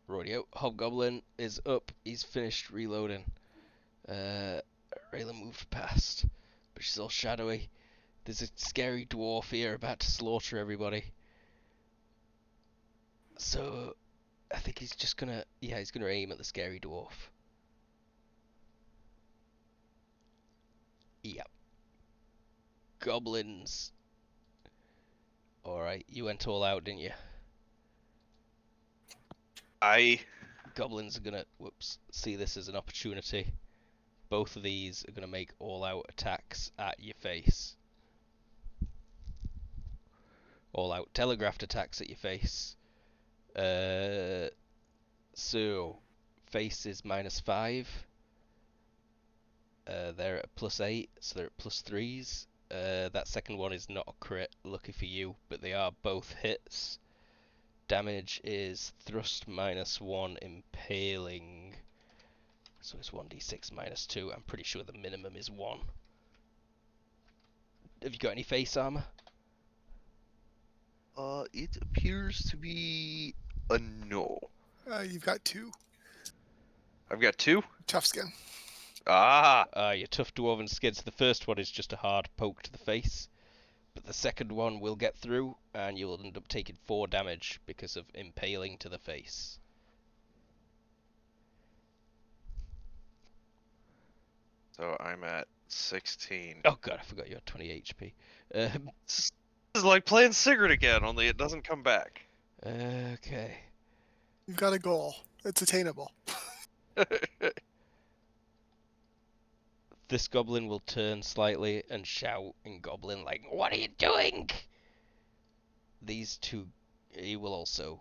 Rodeo. Hobgoblin is up. He's finished reloading. Rayla moved past, but she's all shadowy. There's a scary dwarf here about to slaughter everybody. So, I think he's just gonna... Yeah, he's gonna aim at the scary dwarf. Yep. Goblins. Alright, you went all out, didn't you? Goblins are gonna, see this as an opportunity. Both of these are gonna make all-out attacks at your face. All-out telegraphed attacks at your face. So, face is -5. They're at +8, so they're at +3s. That second one is not a crit, lucky for you, but they are both hits. Damage is thrust -1, impaling. So it's 1d6 -2. I'm pretty sure the minimum is 1. Have you got any face armor? It appears to be a no. You've got 2. I've got 2? Tough skin. Your tough dwarven skids. The first one is just a hard poke to the face, but the second one will get through, and you'll end up taking 4 damage because of impaling to the face. So I'm at 16. Oh god, I forgot you had 20 HP. This is like playing Sigurd again, only it doesn't come back. Okay. You've got a goal. It's attainable. This goblin will turn slightly and shout in goblin like, "What are you doing?" these two, he will also,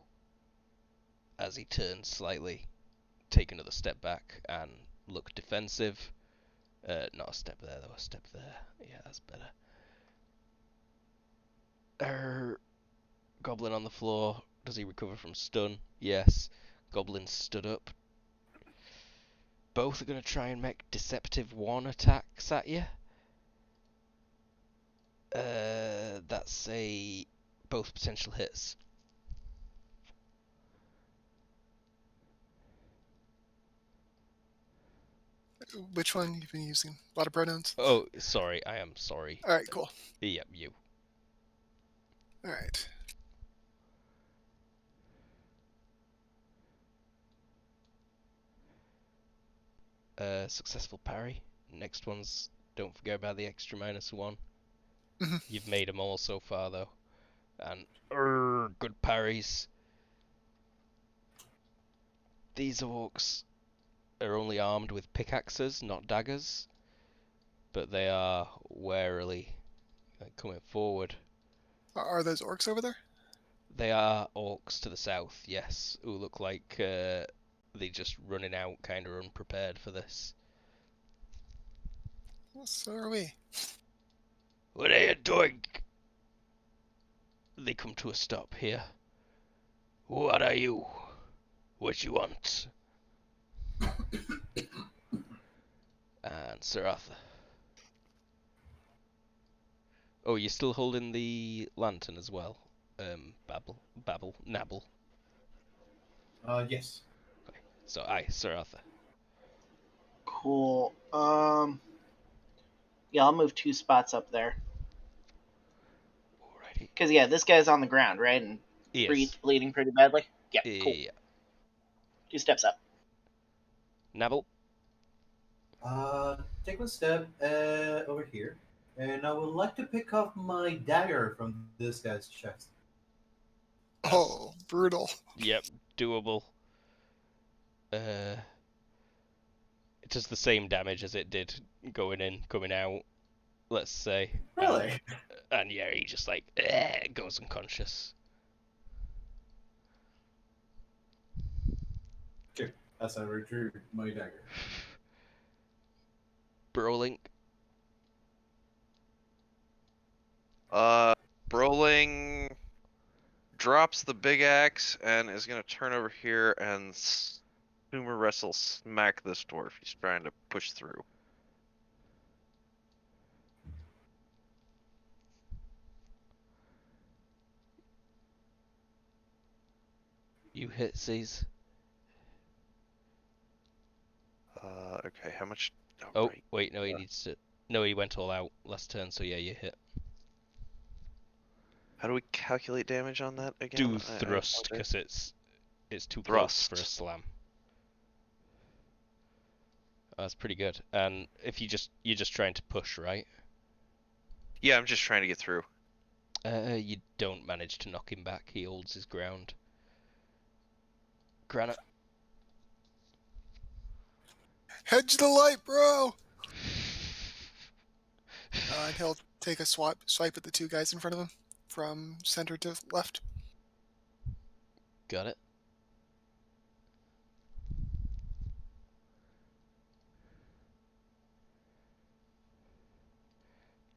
as he turns slightly, take another step back and look defensive. Not a step there, though, a step there. Yeah, that's better. Goblin on the floor. Does he recover from stun? Yes. Goblin stood up. Both are going to try and make deceptive 1 attacks at you. That's both potential hits. Which one you've been using? A lot of pronouns? Oh, sorry. I am sorry. All right, cool. Yep, you. All right. Successful parry. Next one's, don't forget about the extra -1. Mhm. You've made them all so far, though. And good parries. These orcs are only armed with pickaxes, not daggers. But they are warily coming forward. Are those orcs over there? They are orcs to the south, yes, who look like they're just running out, kind of unprepared for this. Well, so are we. What are you doing? They come to a stop here. What are you? What you want? And Sir Arthur. Oh, you're still holding the lantern as well? Nabble. Yes. So, aye, Sir Arthur. Cool. Yeah, I'll move 2 spots up there. Alrighty. Because, yeah, this guy's on the ground, right? And Yes. bleeding pretty badly? Yeah, cool. Yeah. 2 steps up. Nabble. Take 1 step over here, and I would like to pick up my dagger from this guy's chest. Oh, brutal. Yep, doable. It does the same damage as it did going in, coming out, let's say. Really? And yeah, he just like goes unconscious. Okay, as I retrieve my dagger. Brolink. Broling drops the big axe and is gonna turn over here and sumo wrestle smack this dwarf. He's trying to push through. You hit C's. Okay, how much? Oh, right. wait, no, he needs to. No, he went all out last turn, so yeah, you hit. How do we calculate damage on that again? Do thrust, because it's too close for a Thrust. slam. That's pretty good. And if you're just trying to push, right? Yeah, I'm just trying to get through. You don't manage to knock him back. He holds his ground. Granite. Hedge the light, bro! And he'll take a swipe at the 2 guys in front of him, from center to left. Got it.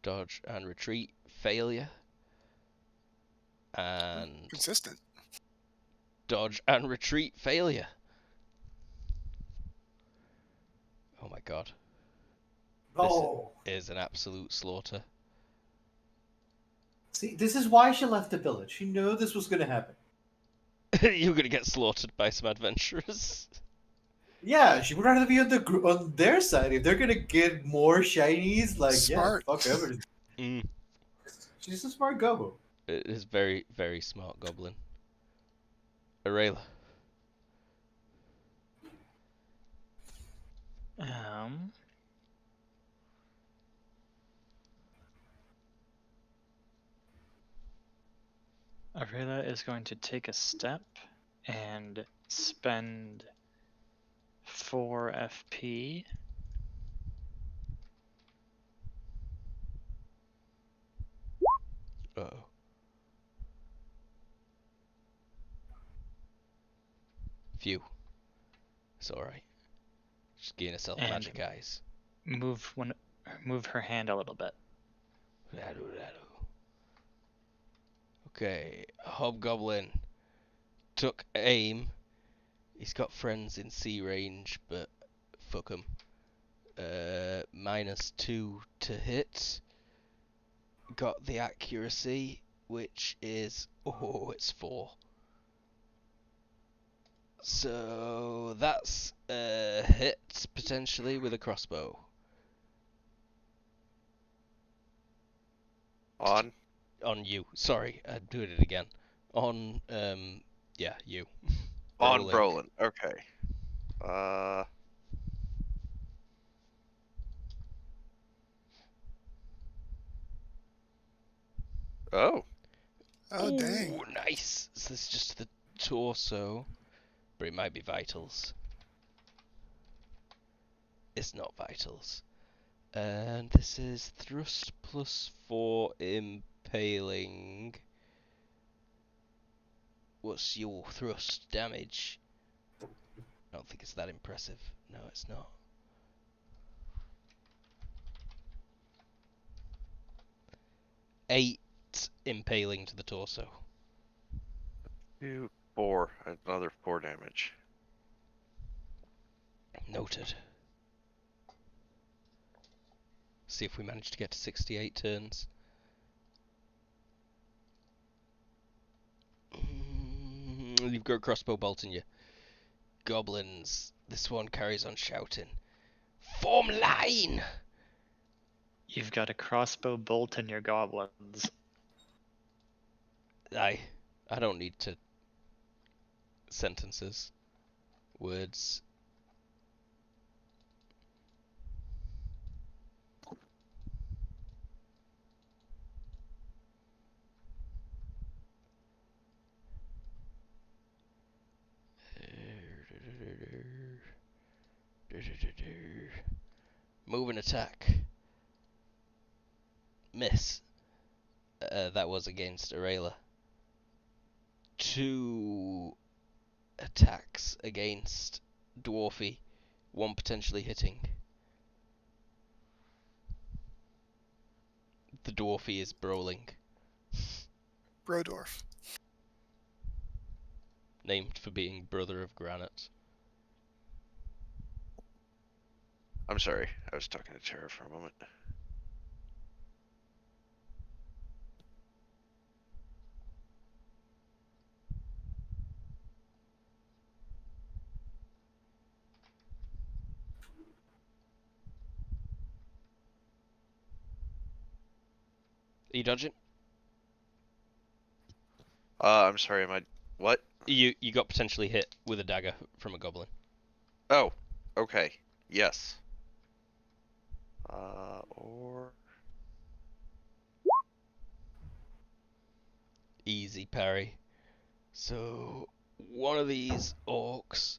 Dodge and retreat. Failure. And Consistent. dodge and retreat. Failure. Oh my god. Oh! This is an absolute slaughter. See, this is why she left the village. She knew this was gonna happen. You're gonna get slaughtered by some adventurers. Yeah, she would rather be on their side. If they're gonna get more shinies, like, Smart. yeah, fuck everything. Mm. She's a smart gobbo. It is very, very smart goblin. Arayla. Arela is going to take a step and spend 4 FP Uh-oh. Phew. It's alright. Just giving herself And- magic eyes. Move her hand a little bit. Okay, Hobgoblin took aim. He's got friends in sea range, but fuck him. -2 to hit. Got the accuracy, which is it's 4. So that's a hit potentially with a crossbow. On. On you. Sorry, I'm doing it again. On yeah, you. On Brolin. Brolin. Okay. Oh. Oh, dang. Ooh, nice. So this is just the torso, but it might be vitals. It's not vitals. And this is thrust +4 impaling. What's your thrust damage? I don't think it's that impressive. No, it's not. Eight impaling to the torso. 2, 4. Another 4 damage. Noted. See if we manage to get to 68 turns. You've got a crossbow bolt in you. Goblins. This one carries on shouting. Form line! You've got a crossbow bolt in your goblins. I don't need to sentences. Words. Move and attack. Miss. That was against Arela. 2 attacks against Dwarfy. 1 potentially hitting. The Dwarfy is brawling. Brodorf. Named for being brother of granite. I'm sorry. I was talking to Tara for a moment. Are you dodging? I'm sorry. Am I... What? You got potentially hit with a dagger from a goblin. Oh. Okay. Yes. Or... Easy parry. So one of these orcs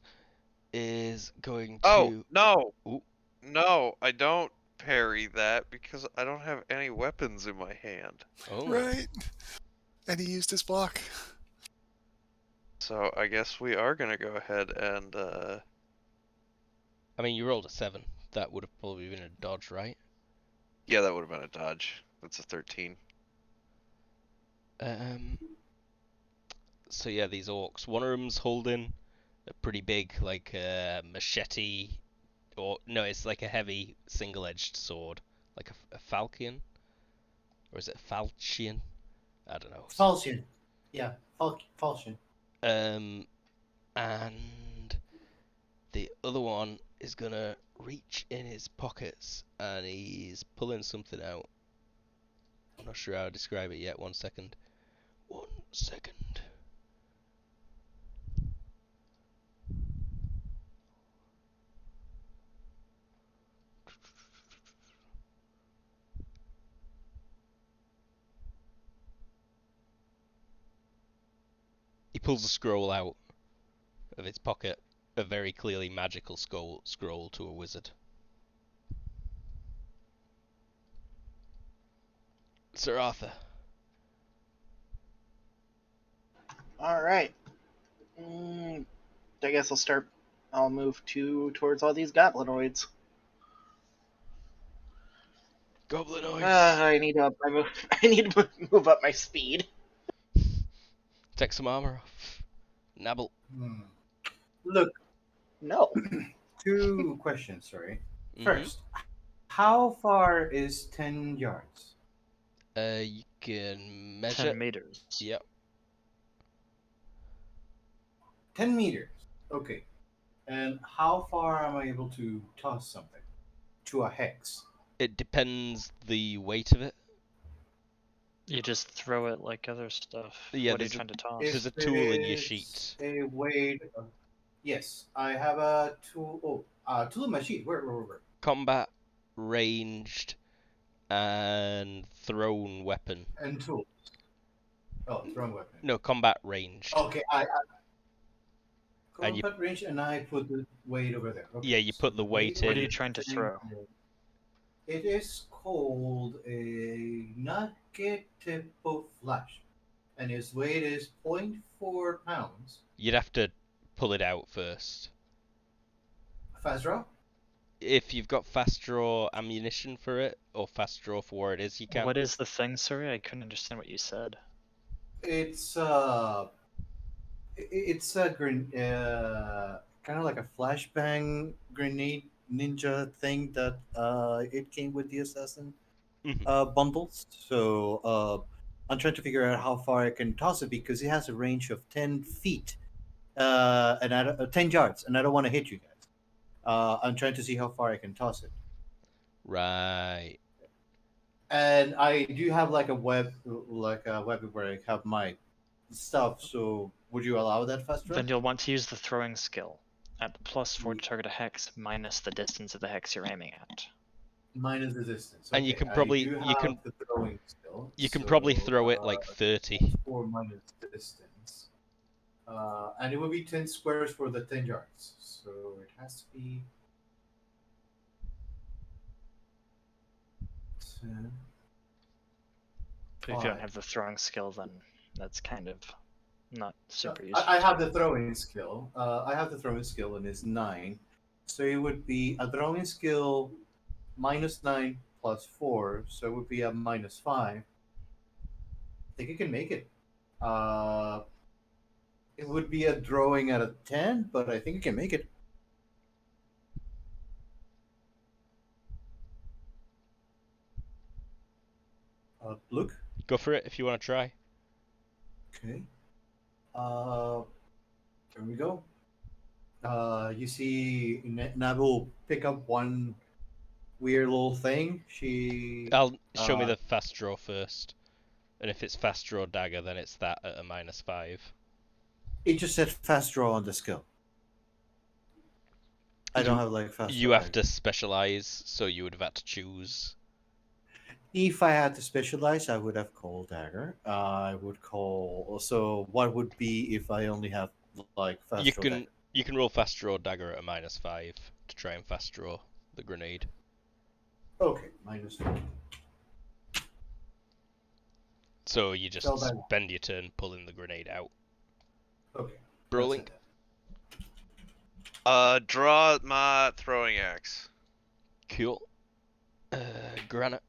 is going to... Oh, no! Ooh. No, I don't parry that because I don't have any weapons in my hand. Oh. Right. And he used his block. So I guess we are gonna go ahead and I mean, you rolled a 7. That would have probably been a dodge, right? yeah, that would have been a dodge. That's a 13. So yeah, these orcs. One of them's holding a pretty big, like, machete, or no, it's like a heavy single-edged sword, like a falchion, or is it a falchion? I don't know. Falchion. Yeah, falchion. And the other one is gonna reach in his pockets and he's pulling something out. I'm not sure how to describe it yet. 1 second. 1 second. He pulls a scroll out of his pocket, a very clearly magical scroll to a wizard. Sir Arthur. All right. I guess I'll move towards all these goblinoids. Goblinoids. I need to up my move. I need to move up my speed. Take some armor off. Nabble. Look, No. 2 questions, sorry. Mhm. First, how far is 10 yards? You can measure. 10 meters. Yep. 10 meters. Okay. And how far am I able to toss something? To a hex? It depends the weight of it. You just throw it like other stuff. Yeah, What are you there's a- trying to toss? There's a If tool in your it's sheet. A weight. Yes, I have a tool. Oh, tool in my sheet. Where? Combat, ranged, and thrown weapon. And tools. Oh, thrown weapon. No, combat ranged. Okay, I And you- combat range, and I put the weight over there. Okay, Yeah, you put the weight What in. are you trying to throw? It is called a nugget tipo flash, and its weight is 0.4 pounds. You'd have to pull it out first. Fast draw? If you've got fast draw ammunition for it, or fast draw for where it is, you can. What is the thing? Sorry, I couldn't understand what you said. It's a kind of like a flashbang grenade ninja thing that it came with the assassin Mhm. bundles. So I'm trying to figure out how far I can toss it because it has a range of 10 feet, and 10 yards, and I don't want to hit you guys. I'm trying to see how far I can toss it. Right. And I do have like a web where I have my stuff. So would you allow that fast draw? Then you'll want to use the throwing skill. At +4 to target a hex, minus the distance of the hex you're aiming at. Minus the distance. And you Okay, can probably- I do you can- have the throwing skill. You can probably so, throw it like 30. 4 minus distance. And it will be 10 squares for the 10 yards. So it has to be 10. But if you don't Fine. have the throwing skill, then that's kind of not super I useful. have the throwing skill. I have the throwing skill, and it's 9. So it would be a throwing skill minus 9 plus 4. So it would be a minus 5. I think you can make it. It would be a drawing at a 10, but I think you can make it. Look. Go for it if you want to try. Okay. There we go. You see Nabu pick up one weird little thing. She. I'll show me Uh, the fast draw first. And if it's fast draw dagger, then it's that at a -5. It just said fast draw on the skill. I don't have like fast. You draw have to specialize, so you would have had to choose. If I had to specialize, I would have call dagger. I would call. Also, what would be if I only have like fast You draw can dagger? you can roll fast draw dagger at a -5 to try and fast draw the grenade. Okay, -2. So you just Spell dagger. spend your turn pulling the grenade out. Okay. Rolling. that's it. Draw my throwing axe. Cool. Granite.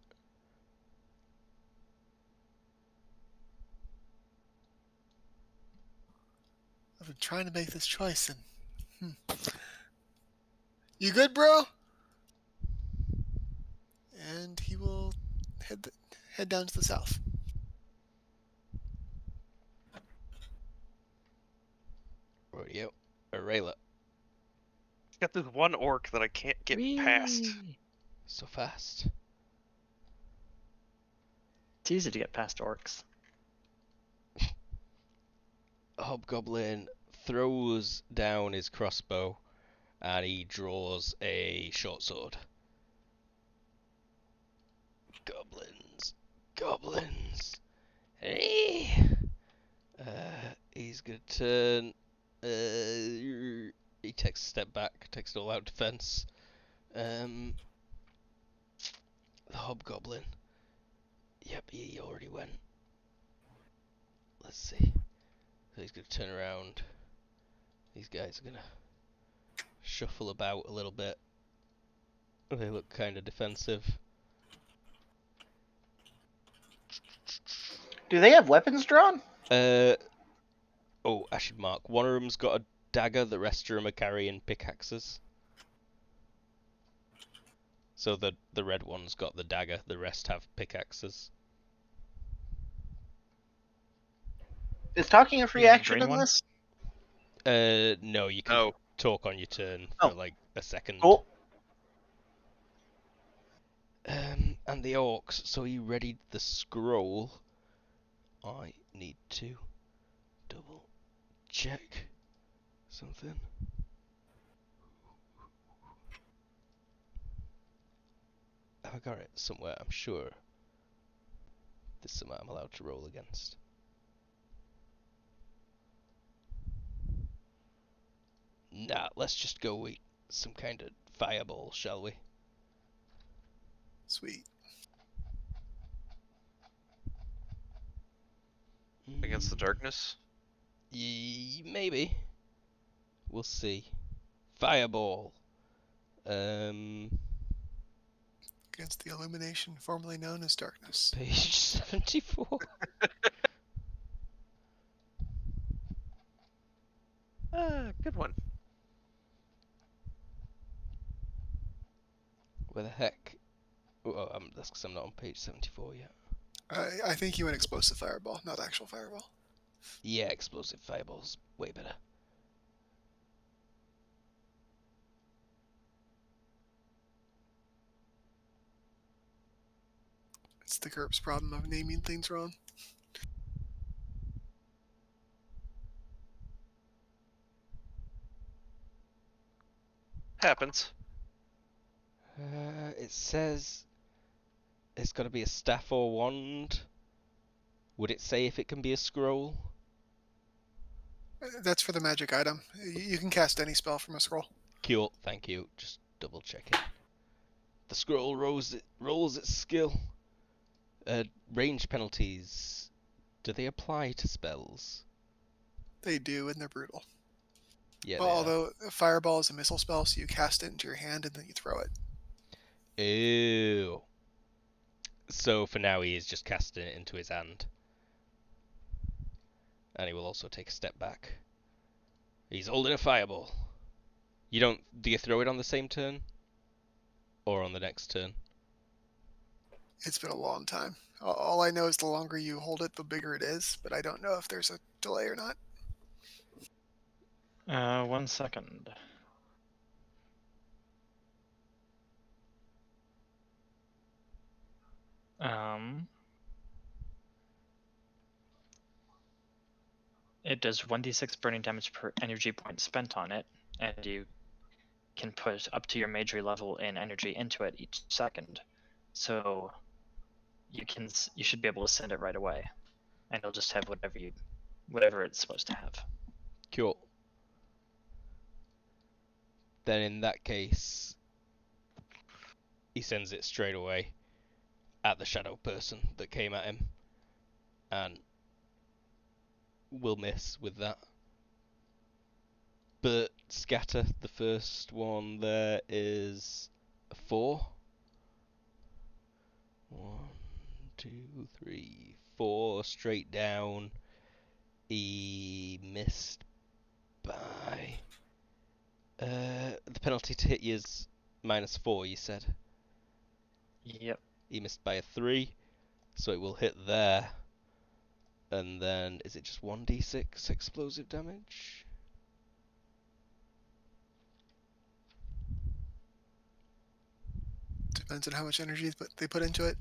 I've been trying to make this choice, and you good, bro? And he will head down to the south. Rodeo. Arayla. Got this one orc that I can't get past. Whee! So fast. It's easy to get past orcs. Hobgoblin throws down his crossbow and he draws a short sword. Goblins. Goblins. Hey! He's gonna turn. He takes a step back, takes an all-out defense. The Hobgoblin. Yep, he already went. Let's see. So he's gonna turn around These guys are gonna shuffle about a little bit. They look kind of defensive. Do they have weapons drawn? Oh, I should mark. One of them's got a dagger, the rest of them are carrying pickaxes. So the red one's got the dagger, the rest have pickaxes. Is talking a free Yeah, action green in one? this? No, you can No. talk on your turn Oh. for like a second. Cool. And the orcs, so he readied the scroll. I need to double check something. Have I got it somewhere? I'm sure. This is something I'm allowed to roll against. Nah, let's just go with some kind of fireball, shall we? Sweet. Against the darkness? Maybe. We'll see. Fireball. Against the illumination formerly known as darkness. Page 74. Good one. Where the heck? Oh, that's because I'm not on page 74 yet. I think you went explosive fireball, not actual fireball. Yeah, explosive fireballs. Way better. It's the GURPS problem of naming things wrong. Happens. It says it's got to be a staff or wand. Would it say if it can be a scroll? That's for the magic item. You can cast any spell from a scroll. Cool, thank you. Just double checking. The scroll rolls its skill. Range penalties. Do they apply to spells? They do, and they're brutal. Yeah. Well, although fireball is a missile spell, so you cast it into your hand and then you throw it. Ew. So for now he is just casting it into his hand. And he will also take a step back. He's holding a fireball. Do you throw it on the same turn? Or on the next turn? It's been a long time. All I know is the longer you hold it, the bigger it is, but I don't know if there's a delay or not. 1 second. It does 1d6 burning damage per energy point spent on it, and you can put up to your magery level in energy into it each second. So you should be able to send it right away, and it'll just have whatever it's supposed to have. Cool. Then in that case, he sends it straight away at the shadow person that came at him, and will miss with that. But scatter, the first one there is a 4. 1, 2, 3, 4 straight down. He missed by the penalty to hit you is -4, you said. Yep. He missed by a 3, so it will hit there. And then, is it just 1d6 explosive damage? Depends on how much energy they put into it.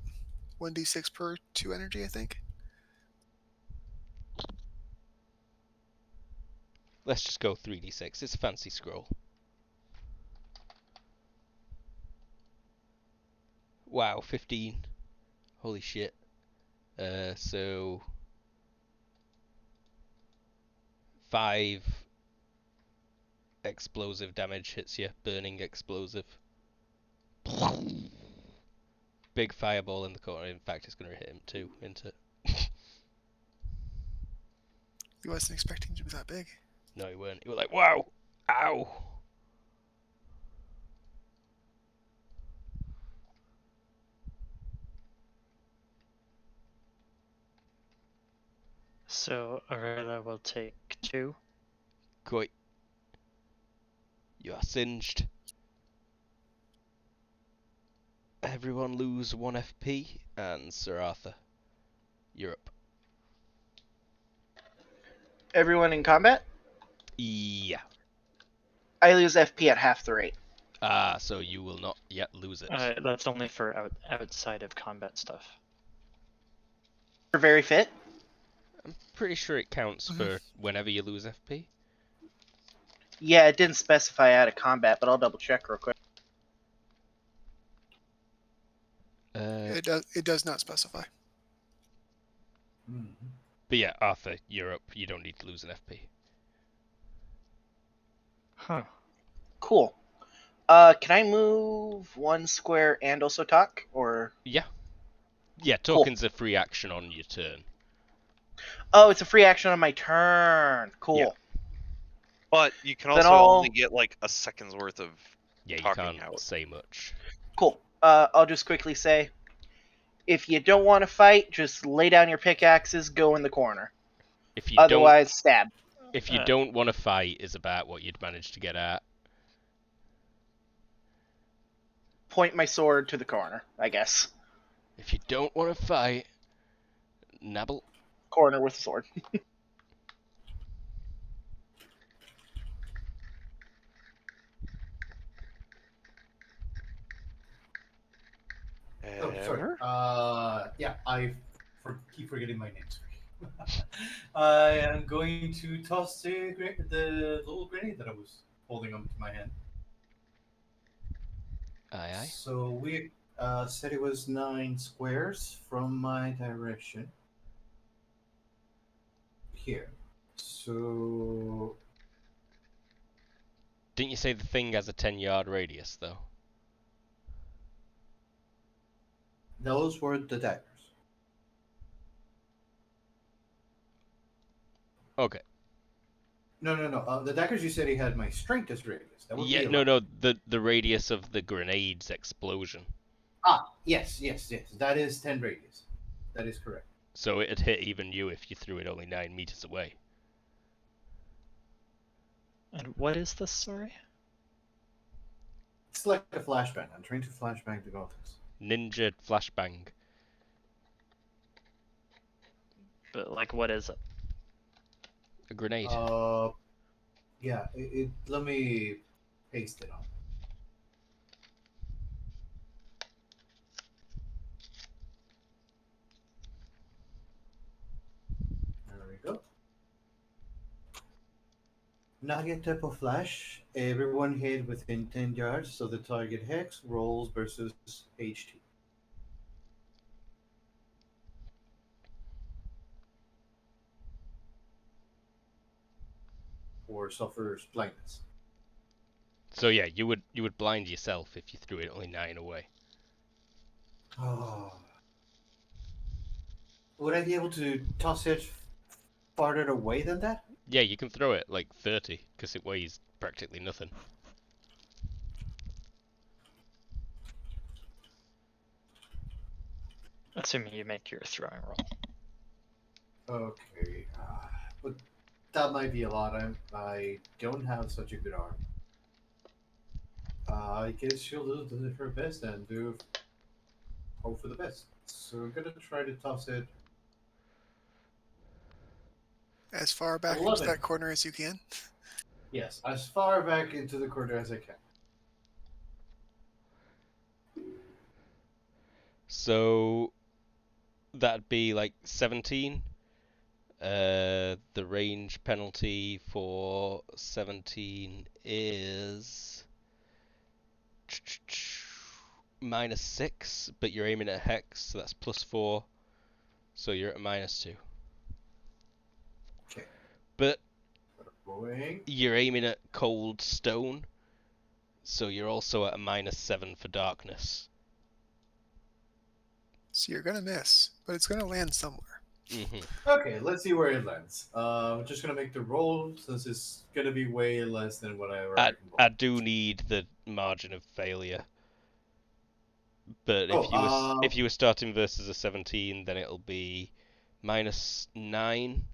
1d6 per 2 energy, I think. Let's just go 3d6. It's a fancy scroll. Wow, 15. Holy shit. So 5 explosive damage hits you, burning explosive. Big fireball in the corner. In fact, it's going to hit him too, isn't it? He wasn't expecting to be that big. No, you weren't. You were like, wow, ow. So Aurelia will take 2. Quite. You are singed. Everyone lose 1 FP, and Sir Arthur, you're up. Everyone in combat? Yeah. I lose FP at half the rate. Ah, so you will not yet lose it. That's only for outside of combat stuff. You're very fit. I'm pretty sure it counts for whenever you lose FP. Yeah, it didn't specify out of combat, but I'll double check real quick. It does not specify. But yeah, Arthur, you're up. You don't need to lose an FP. Huh. Cool. Can I move 1 square and also talk, or? Yeah. Yeah, talking's a free action on your turn. Oh, it's a free action on my turn. Cool. Yeah. But you can Then also I'll- only get like a second's worth of Yeah, you talking can't out. say much. Cool. I'll just quickly say, if you don't want to fight, just lay down your pickaxes, go in the corner. If you Otherwise, stab. if you don't want to fight, is about what you'd manage to get at. Point my sword to the corner, I guess. If you don't want to fight, nabble. Corner with the sword. Oh, sorry. Ever? Yeah, keep forgetting my name. Sorry. I am going to toss the little grenade that I was holding onto my hand. Aye, aye. So we said it was 9 squares from my direction. Here. So Didn't you say the thing has a 10-yard radius, though? those were the daggers. Okay. No. The daggers you said he had my strength as radius. That would Yeah, be no, 11. the radius of the grenade's explosion. Ah, yes. That is 10 radius. That is correct. So it'd hit even you if you threw it only 9 meters away. And what is this, sorry? It's like a flashbang. I'm trying to flashbang the goblins. Ninja flashbang. But like, what is it? A grenade. Yeah. Let me paste it on. There we go. Nugget type of flash. Everyone hit within 10 yards, so the target hex rolls versus HT. Or suffers blindness. So yeah, you would blind yourself if you threw it only 9 away. Oh. Would I be able to toss it farther away than that? Yeah, you can throw it like 30 because it weighs practically nothing. Assuming you make your throwing roll. Okay. But that might be a lot. I don't have such a good arm. I guess she'll do her best and hope for the best. So I'm gonna try to toss it. As far back into 11. that corner as you can. Yes, as far back into the corner as I can. So that'd be like 17. The range penalty for 17 is -6, but you're aiming at hex, so that's +4. So you're at -2. Okay. But Going. you're aiming at cold stone, so you're also at a -7 for darkness. So you're going to miss, but it's going to land somewhere. Okay, let's see where it lands. I'm just gonna make the roll since it's gonna be way less than whatever I can roll. I do need the margin of failure. But if you were starting versus a 17, then it'll be -9.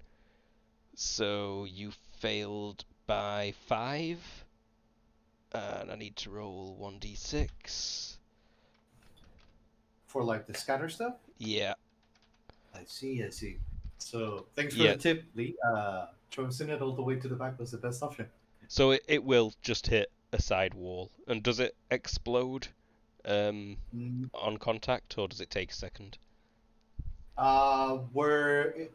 So you failed by 5. And I need to roll 1d6. For like the scatter stuff? Yeah. I see. So thanks for Yeah. the tip, Lee. Choosing it all the way to the back was the best option. So it will just hit a side wall. And does it explode on contact, or does it take a second? Where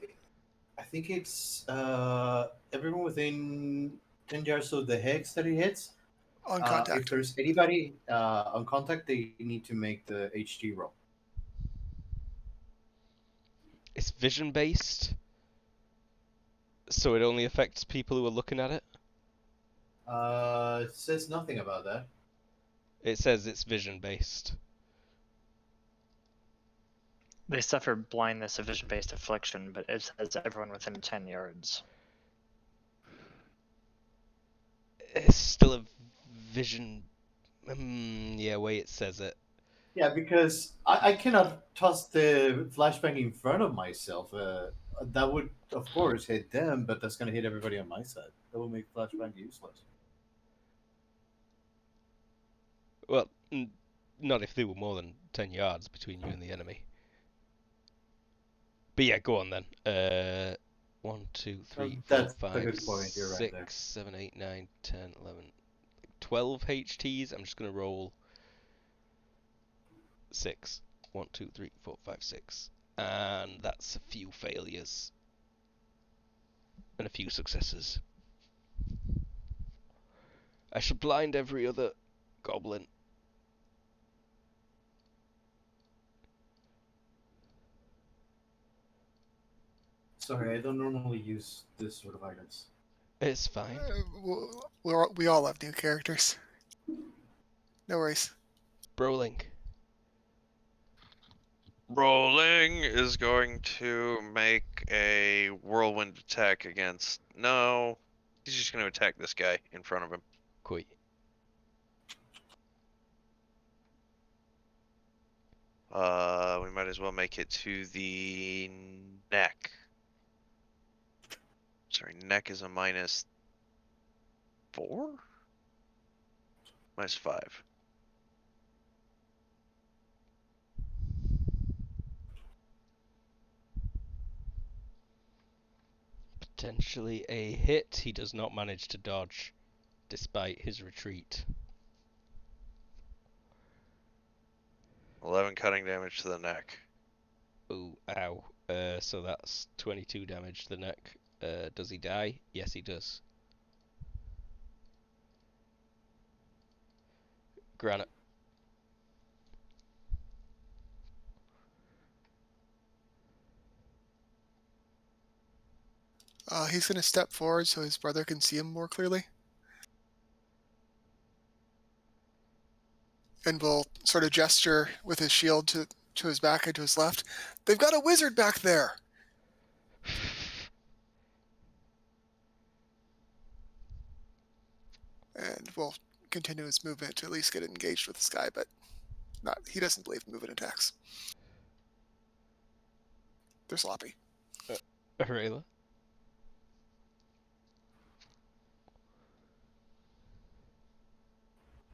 I think it's everyone within 10 yards of the hex that it hits. On If contact. there's anybody on contact, they need to make the HG roll. It's vision based, so it only affects people who are looking at it. It says nothing about that. It says it's vision based. They suffer blindness of vision-based affliction, but it says everyone within 10 yards. It's still a vision. Yeah, way it says it. Yeah, because I cannot toss the flashbang in front of myself. That would, of course, hit them, but that's going to hit everybody on my side. That will make flashbang useless. Well, not if there were more than 10 yards between you and the enemy. But yeah, go on then. 1, 2, 3, 4, That's a 5, good point. You're right 6, there. 7, 8, 9, 10, 11, 12 HTs. I'm just going to roll 6. 1, 2, 3, 4, 5, 6. And that's a few failures. And a few successes. I shall blind every other goblin. Sorry, I don't normally use this sort of items. It's fine. We all have new characters. No worries. Brawling. Rolling is going to make a whirlwind attack against. No, he's just going to attack this guy in front of him. Quite. We might as well make it to the neck. Sorry, neck is a -4? -5. Potentially a hit. He does not manage to dodge, despite his retreat. 11 cutting damage to the neck. Ooh, ow. So that's 22 damage to the neck. Does he die? Yes, he does. Granite. He's going to step forward so his brother can see him more clearly. And will sort of gesture with his shield to his back and to his left. They've got a wizard back there! And will continue his movement to at least get engaged with this guy, but he doesn't believe in movement attacks. They're sloppy. Rayla.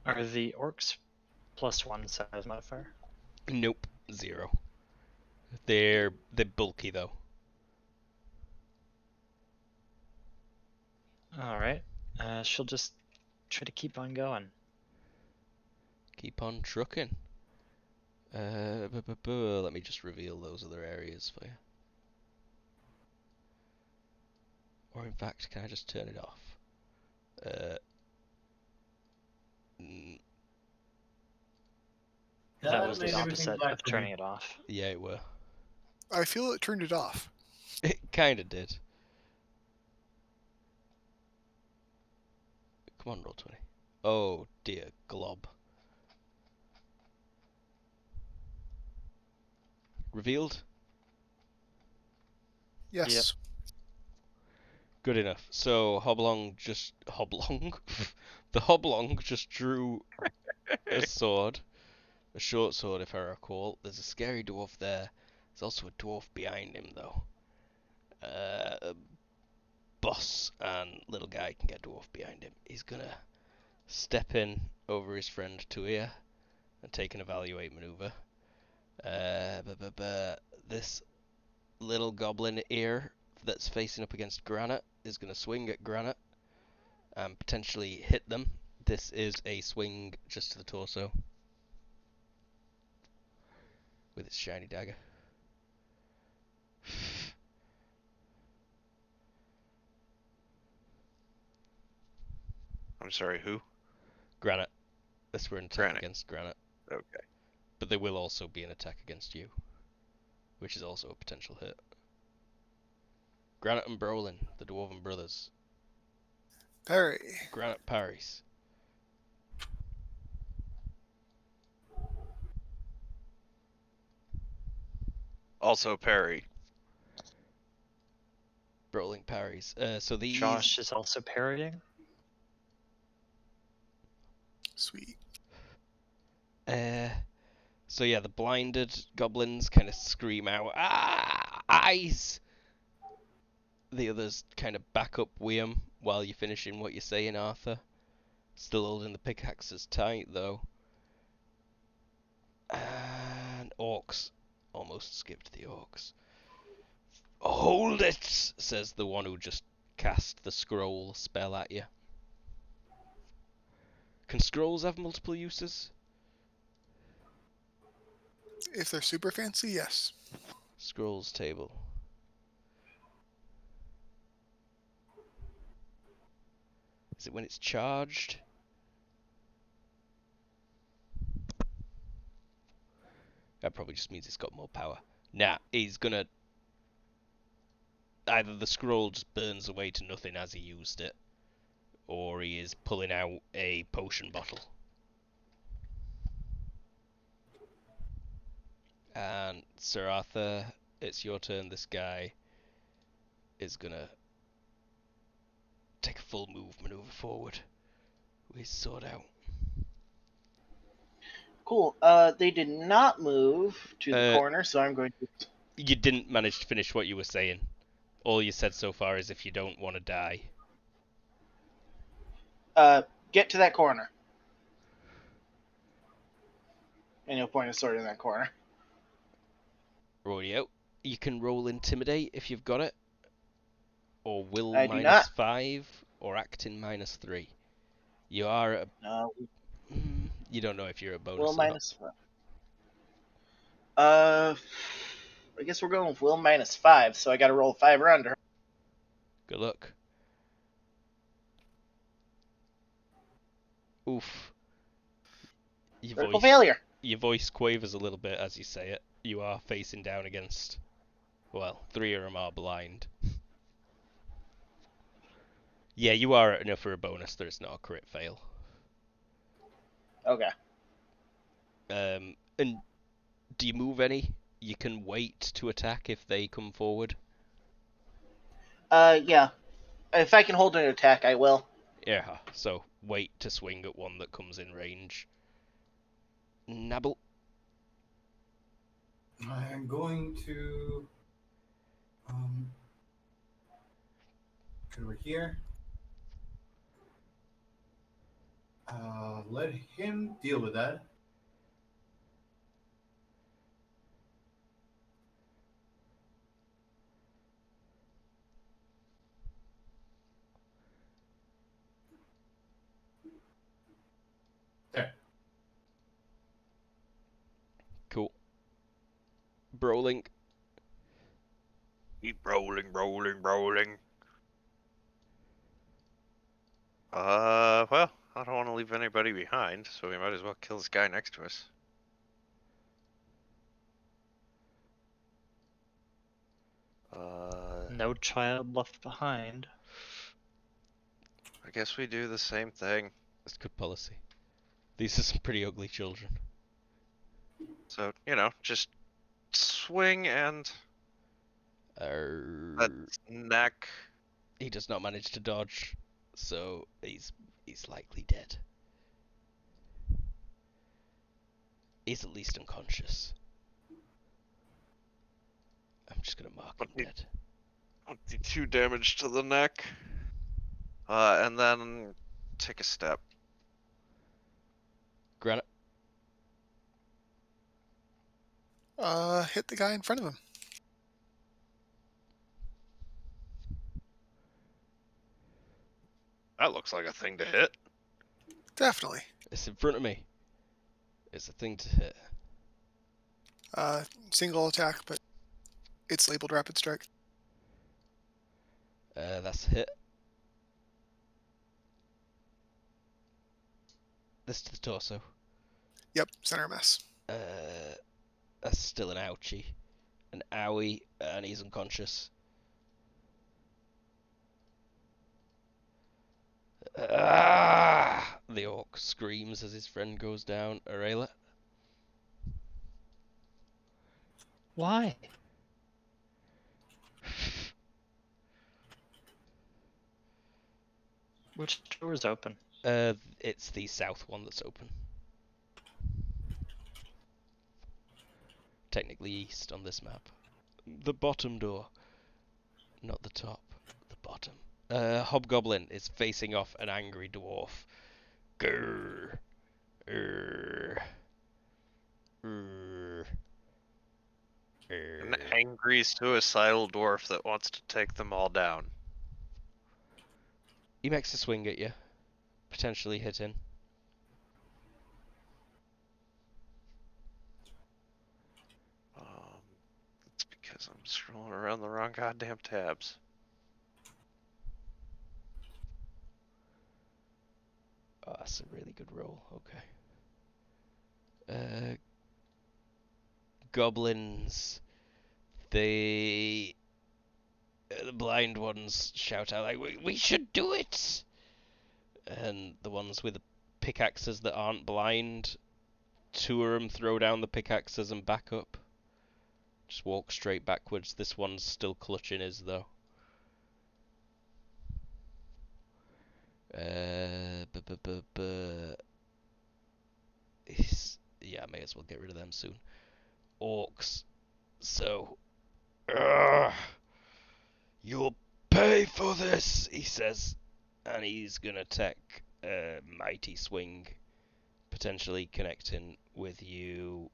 Are the orcs +1 size modifier? Nope. 0. They're bulky though. Alright. She'll just try to keep on going. Keep on trucking. Let me just reveal those other areas for you. Or in fact, can I just turn it off? That was made the everything opposite black of for me. turning it off. Yeah, it were. I feel it turned it off. It kinda did. Come on, roll 20. Oh dear, glob. Revealed? Yes. Good enough. So Hoblong, the Hoblong just drew a sword, a short sword if I recall. There's a scary dwarf there. There's also a dwarf behind him though. Boss and little guy can get dwarf behind him. He's gonna step in over his friend Tuia and take an evaluate maneuver. This little goblin ear that's facing up against Granite is going to swing at Granite and potentially hit them. This is a swing just to the torso with its shiny dagger. I'm sorry, who? Granite. This were an attack Granite. against Granite. Okay. But there will also be an attack against you, which is also a potential hit. Granite and Brolin, the Dwarven brothers. Parry. Granite parries. Also parry. Brolin parries. So these. Josh is also parrying. Sweet. So yeah, the blinded goblins kind of scream out, "Ah, eyes!" The others kind of back up William while you're finishing what you're saying, Arthur. Still holding the pickaxes tight though. And orcs. Almost skipped the orcs. Hold it, says the one who just cast the scroll spell at you. Can scrolls have multiple uses? If they're super fancy, yes. Scrolls table. Is it when it's charged? That probably just means it's got more power. Nah, he's gonna... Either the scroll just burns away to nothing as he used it, or he is pulling out a potion bottle. And Sir Arthur, it's your turn. This guy is gonna take a full maneuver forward with his sword out. Cool. They did not move to the corner, so I'm going to. You didn't manage to finish what you were saying. All you said so far is if you don't want to die. Get to that corner. And you'll point a sword in that corner. Rodeo. You can roll Intimidate if you've got it. Or Will I do minus not. 5, or Acting minus 3. You are at No. you don't know if you're a bonus Will or minus 5. I guess we're going with Will minus 5, so I gotta roll 5 or under. not. Good luck. Oof. Critical failure. Your voice quavers a little bit as you say it. You are facing down against... Well, 3 of them are blind. Yeah, you are at enough for a bonus that it's not a crit fail. Okay. And do you move any? You can wait to attack if they come forward. Yeah. If I can hold an attack, I will. Yeah, so wait to swing at one that comes in range. Nabble. I'm going to over here. Let him deal with that. There. Cool. Brawling. Keep rolling. Well, I don't want to leave anybody behind, so we might as well kill this guy next to us. No child left behind. I guess we do the same thing. That's good policy. These are some pretty ugly children. So, just swing and... That's neck. He does not manage to dodge, so he's likely dead. He's at least unconscious. I'm just gonna mark him dead. 22 damage to the neck. And then take a step. Granite. Hit the guy in front of him. That looks like a thing to hit. Definitely. It's in front of me. It's a thing to hit. Single attack, but it's labeled rapid strike. That's a hit. This to the torso. Yep, center mass. That's still an ouchie. An owie, and he's unconscious. The orc screams as his friend goes down. Aurelia. Why? Which door is open? It's the south one that's open. Technically east on this map. The bottom door. Not the top. The bottom. Hobgoblin is facing off an angry dwarf. Grrr. An angry, suicidal dwarf that wants to take them all down. He makes a swing at you. Potentially hitting. It's because I'm scrolling around the wrong goddamn tabs. Oh, that's a really good roll. Okay. Goblins. The blind ones shout out like, "We should do it!" And the ones with the pickaxes that aren't blind, two of them throw down the pickaxes and back up. Just walk straight backwards. This one's still clutching his though. Yeah, I may as well get rid of them soon. Orcs. So, you'll pay for this, he says, and he's gonna take a mighty swing, potentially connecting with you,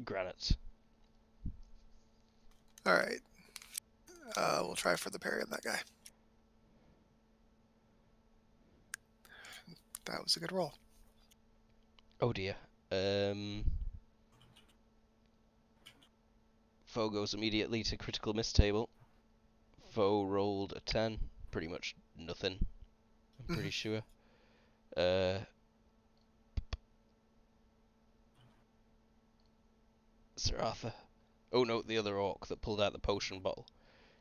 Granite. All right. We'll try for the parry on that guy. That was a good roll. Oh dear. Foe goes immediately to critical miss table. Foe rolled a 10. Pretty much nothing. I'm pretty sure. Sir Arthur. Oh no, the other orc that pulled out the potion bottle.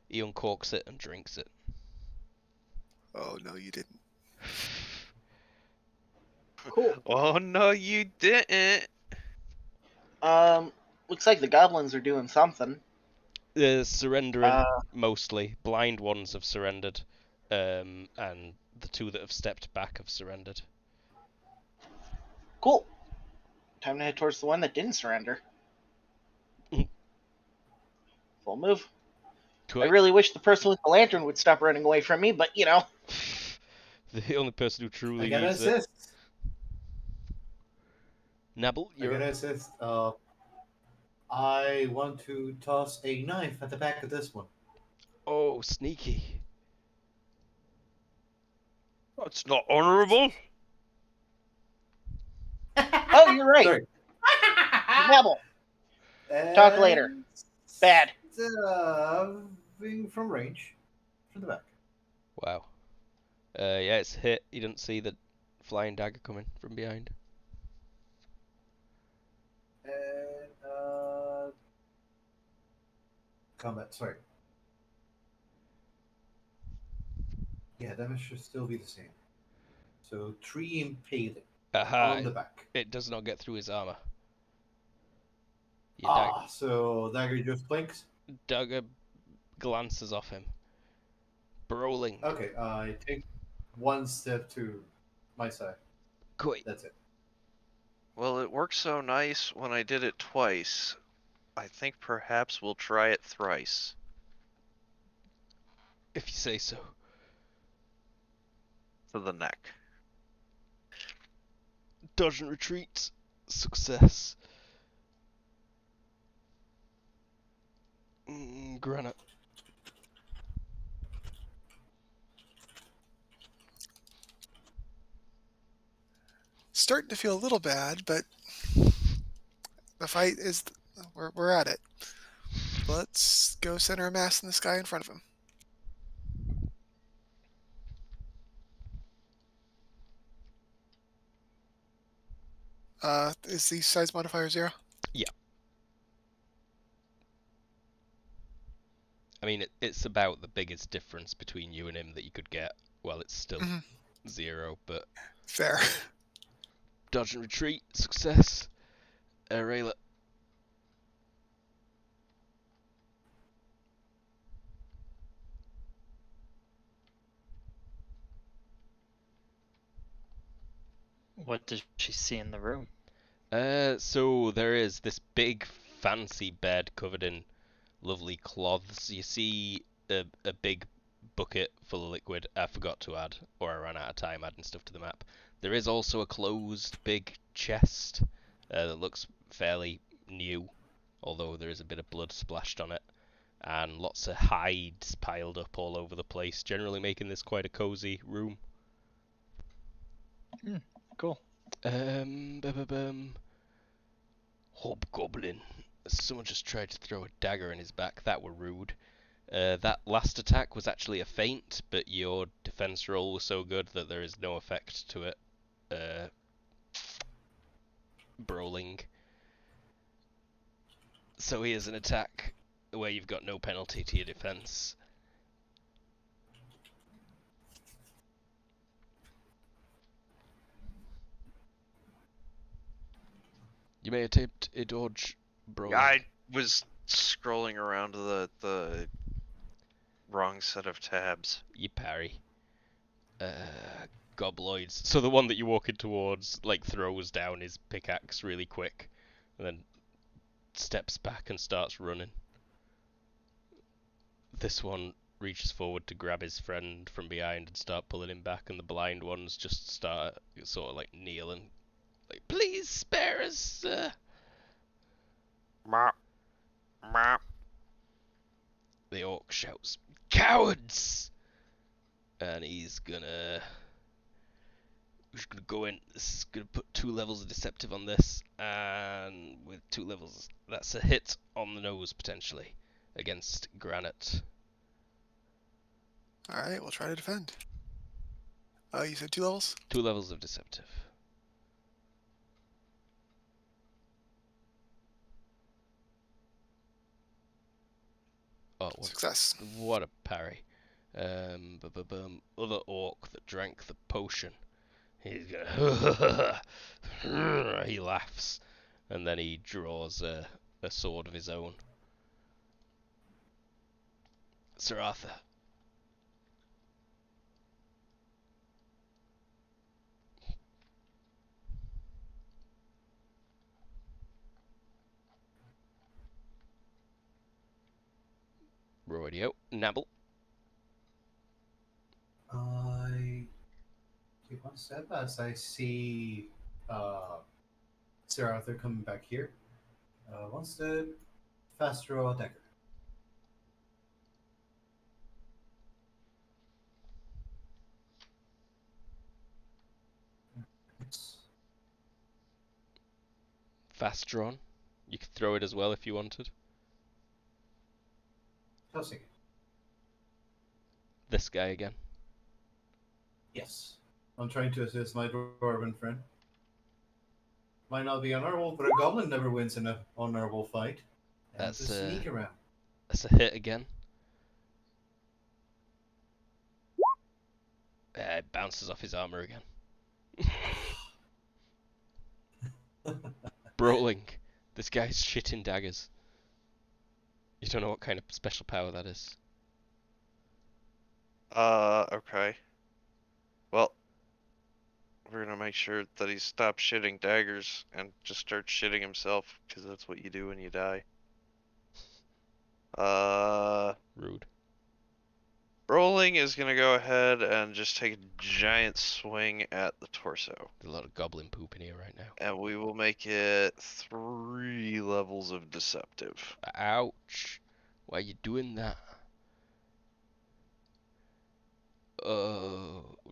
He uncorks it and drinks it. Oh, no, you didn't. Cool. Oh no, you didn't. Looks like the goblins are doing something. Surrendering, mostly. Blind ones have surrendered. And the two that have stepped back have surrendered. Cool. Time to head towards the one that didn't surrender. Full move. Cool. I really wish the person with the lantern would stop running away from me, but you know. The only person who truly I gotta needs it. assist. Nabble, I you're gotta assist. I want to toss a knife at the back of this one. Oh, sneaky. That's not honorable. Oh, you're right. Sorry. Nabble. Talk later. Bad. Being from range, from the back. Wow. Yeah, it's hit. You didn't see the flying dagger coming from behind. And combat. Sorry. Yeah, damage should still be the same. So 3 impaling on the back. It does not get through his armor. So dagger just blinks. Dagger glances off him. Brawling. Okay, I take one step to my side. Quick. That's it. Well, it worked so nice when I did it twice. I think perhaps we'll try it thrice. If you say so. For the neck. Dodge and retreat. Success. Granite. Starting to feel a little bad, but the fight is... We're at it. Let's go center a mass in the sky in front of him. Is the size modifier 0? Yeah. I mean, it's about the biggest difference between you and him that you could get. Well, it's still 0, but... Fair. Dodge and retreat. Success. Rayla. What does she see in the room? So there is this big fancy bed covered in lovely cloths. You see a big bucket full of liquid. I forgot to add, or I ran out of time adding stuff to the map. There is also a closed big chest that looks fairly new, although there is a bit of blood splashed on it, and lots of hides piled up all over the place, generally making this quite a cozy room. Cool. Hobgoblin. Someone just tried to throw a dagger in his back. That were rude. That last attack was actually a feint, but your defense roll was so good that there is no effect to it. Brawling. So here's an attack where you've got no penalty to your defense. You may attempt a dodge, brawling. I was scrolling around the wrong set of tabs. You parry. Gobloids. So the one that you're walking towards, like, throws down his pickaxe really quick, and then steps back and starts running. This one reaches forward to grab his friend from behind and start pulling him back, and the blind ones just start sort of like kneel and like, please spare us, sir. Mop. Mop. The orc shouts, cowards! And he's gonna go in. This is gonna put 2 levels of deceptive on this, and with 2 levels, that's a hit on the nose potentially against Granite. Alright, we'll try to defend. You said 2 levels? 2 levels of deceptive. Oh, Success. what a parry. Other orc that drank the potion. He's gonna... he laughs. And then he draws a sword of his own. Sir Arthur. Rodio. Nabble. I take one step as I see Sir Arthur coming back here. One step, fast draw dagger. Fast drawn. You could throw it as well if you wanted. Tossing it. This guy again. Yes. I'm trying to assist my dwarven friend. Might not be honorable, but a goblin never wins in an honorable fight. And That's, to sneak around. That's a hit again. It bounces off his armor again. Brawling. This guy's shitting daggers. You don't know what kind of special power that is. Okay. Well, we're gonna make sure that he stops shitting daggers and just starts shitting himself, because that's what you do when you die. Rude. Rolling is gonna go ahead and just take a giant swing at the torso. There's a lot of goblin poop in here right now. And we will make it 3 levels of deceptive. Ouch. Why are you doing that?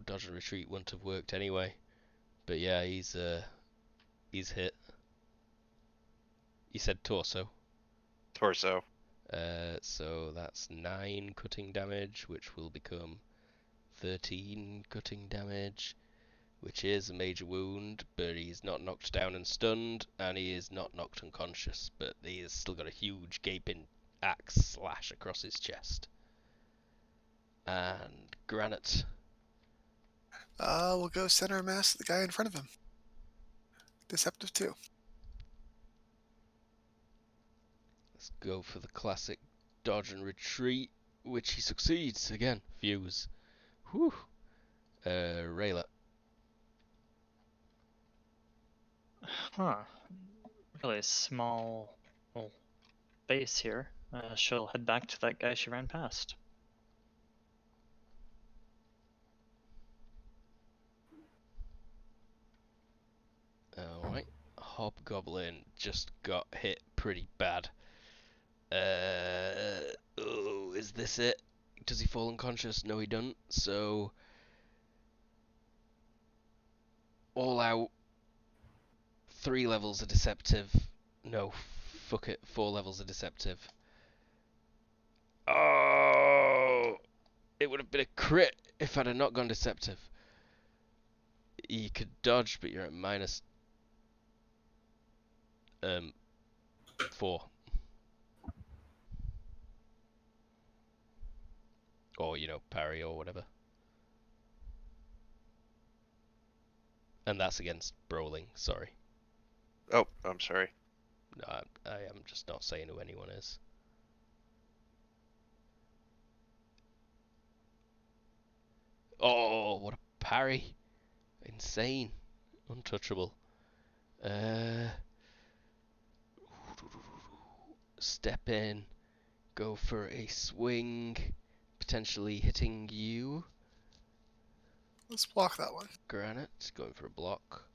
Dodge and retreat wouldn't have worked anyway. But yeah, he's hit. You said torso. Torso. So that's 9 cutting damage, which will become 13 cutting damage, which is a major wound, but he's not knocked down and stunned, and he is not knocked unconscious, but he has still got a huge gaping axe slash across his chest. And Granite. We'll go center mass the guy in front of him. Deceptive 2. Let's go for the classic dodge and retreat, which he succeeds again. Fuse. Whew. Rayla. Huh. Really small little base here. She'll head back to that guy she ran past. Alright. Hobgoblin just got hit pretty bad. Is this it? Does he fall unconscious? No, he doesn't. So, all out. 3 levels of deceptive. No, fuck it. 4 levels of deceptive. Oh, it would have been a crit if I'd have not gone deceptive. You could dodge, but you're at minus 4. Or, parry or whatever. And that's against brawling, sorry. Oh, I'm sorry. No, I am just not saying who anyone is. Oh, what a parry. Insane. Untouchable. Step in. Go for a swing. Potentially hitting you. Let's block that one. Granite. Going for a block.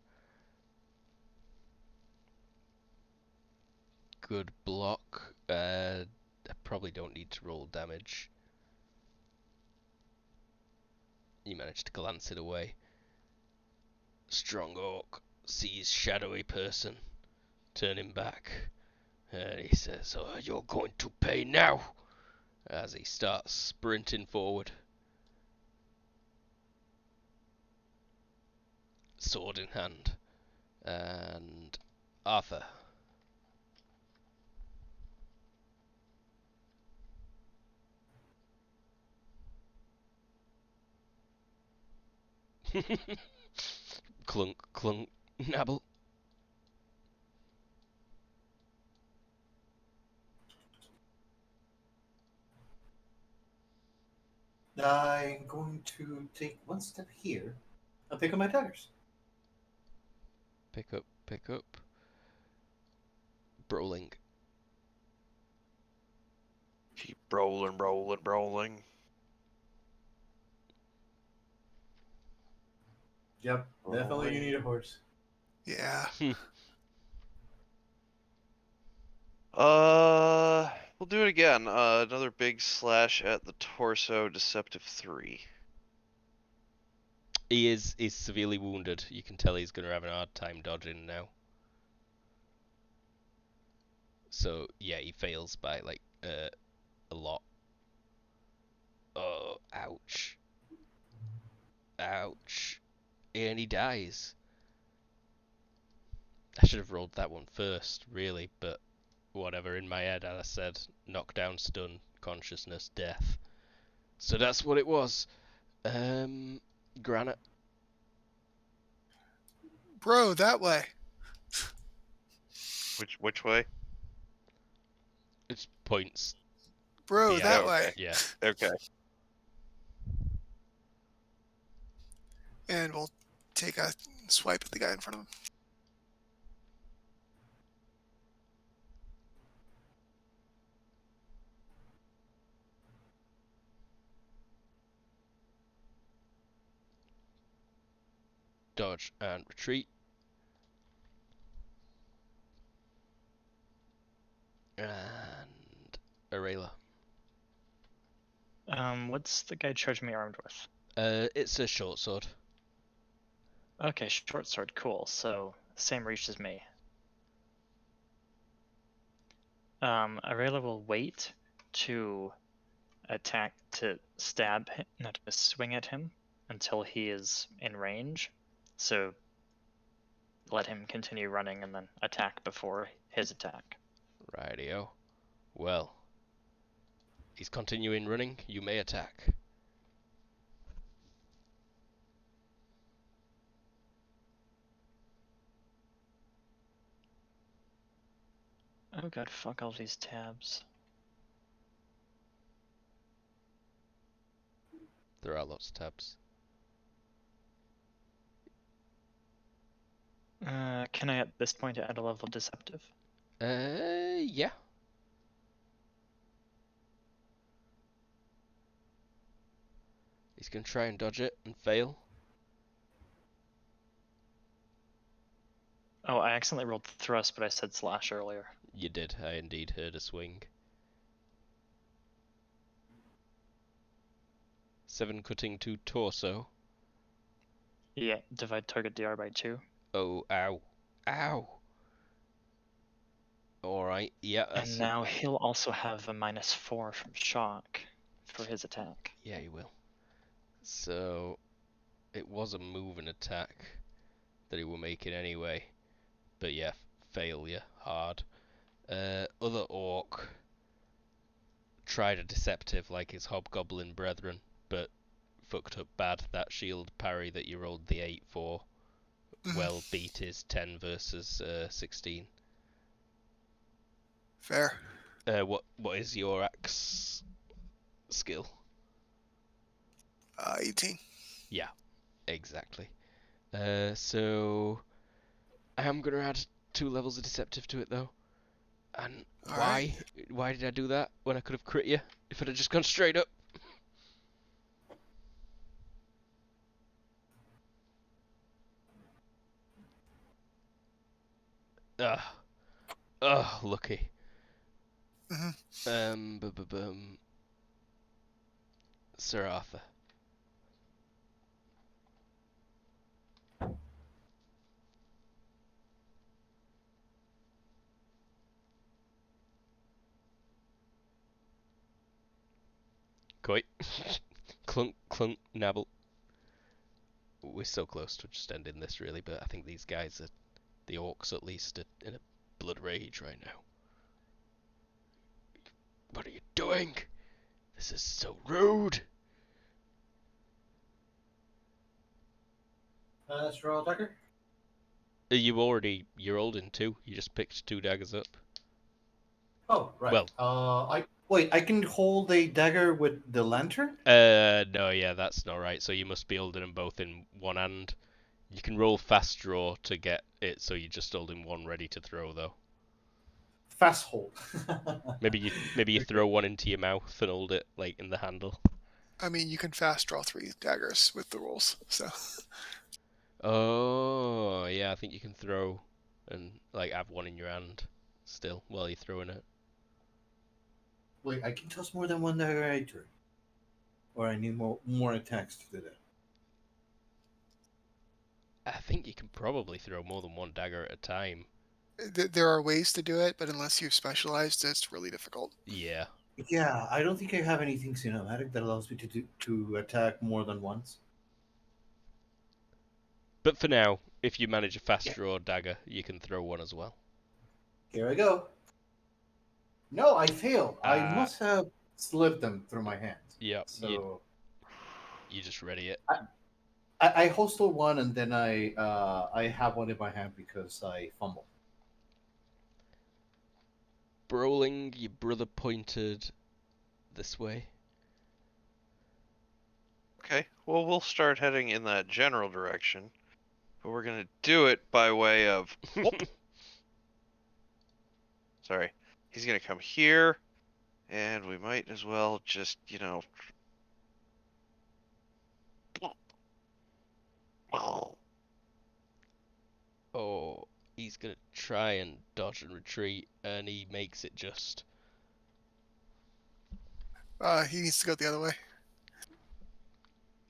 Good block. I probably don't need to roll damage. You managed to glance it away. Strong Orc sees shadowy person. Turning back. And he says, "Oh, you're going to pay now!" As he starts sprinting forward. Sword in hand. And Arthur. Clunk, clunk, nabble. I'm going to take one step here. I'll pick up my daggers. Pick up, pick up. Brawling. Keep rolling, rolling, rolling. Yep, definitely you need a horse. Yeah. We'll do it again. Another big slash at the torso, deceptive 3. He's severely wounded. You can tell he's going to have a hard time dodging now. So, yeah, he fails by, like, a lot. Oh, ouch. Ouch. And he dies. I should have rolled that one first, really, but whatever. In my head, I said knockdown, stun, consciousness, death. So that's what it was. Granite. Bro, that way. Which way? It's points. Bro, Yeah, that okay. way. Yeah. Okay. And we'll take a swipe at the guy in front of him. Dodge and retreat. And Arela. What's the guy charging me armed with? It's a short sword. Okay, short sword, cool. So same reach as me. Arela will wait to attack, to stab him, not to swing at him until he is in range. So let him continue running and then attack before his attack. Rightio. Well, he's continuing running. You may attack. Oh god, fuck all these tabs. There are lots of tabs. Can I at this point add a level of deceptive? Yeah. He's gonna try and dodge it and fail. Oh, I accidentally rolled thrust, but I said slash earlier. You did. I indeed heard a swing. 7 cutting to torso. Yeah, divide target DR by 2. Oh, ow. Ow! Alright, yeah, that's And now he'll also have a -4 from shock for his attack. Yeah, he will. So, it was a move and attack that he were making anyway. But yeah, failure. Hard. Other orc tried a deceptive like his hobgoblin brethren, but fucked up bad. That shield parry that you rolled the 8 for well beat his 10 versus 16. Fair. What is your axe skill? 18. Yeah, exactly. So I am gonna add 2 levels of deceptive to it though. And why? Alright. Why did I do that when I could have crit you if I'd have just gone straight up? Lucky. Sir Arthur. Koi. Clunk, clunk, nabble. We're so close to just ending this really, but I think these guys are, the orcs at least, are in a blood rage right now. What are you doing? This is so rude. That's roll attacker. You're holding 2. You just picked 2 daggers up. Oh, right. Well- I can hold a dagger with the lantern? No, yeah, that's not right. So you must be holding them both in one hand. You can roll fast draw to get it, so you're just holding one ready to throw, though. Fast hold. Maybe you throw one into your mouth and hold it like in the handle. I mean, you can fast draw 3 daggers with the rolls, so. Oh, yeah, I think you can throw and like have one in your hand still while you're throwing it. Wait, I can toss more than one dagger at a turn. Or I need more attacks to do that. I think you can probably throw more than one dagger at a time. There are ways to do it, but unless you've specialized, it's really difficult. Yeah. Yeah, I don't think I have anything cinematic that allows me to attack more than once. But for now, if you manage a fast draw dagger, you can throw one as well. Here I go. No, I failed. I must have slipped them through my hands. Yep. So You just ready it. I hostel one and then I have one in my hand because I fumbled. Brawling, your brother pointed this way. Okay, well, we'll start heading in that general direction, but we're gonna do it by way of. Whoop. Sorry, he's gonna come here, and we might as well just, Oh, he's gonna try and dodge and retreat, and he makes it just. He needs to go the other way.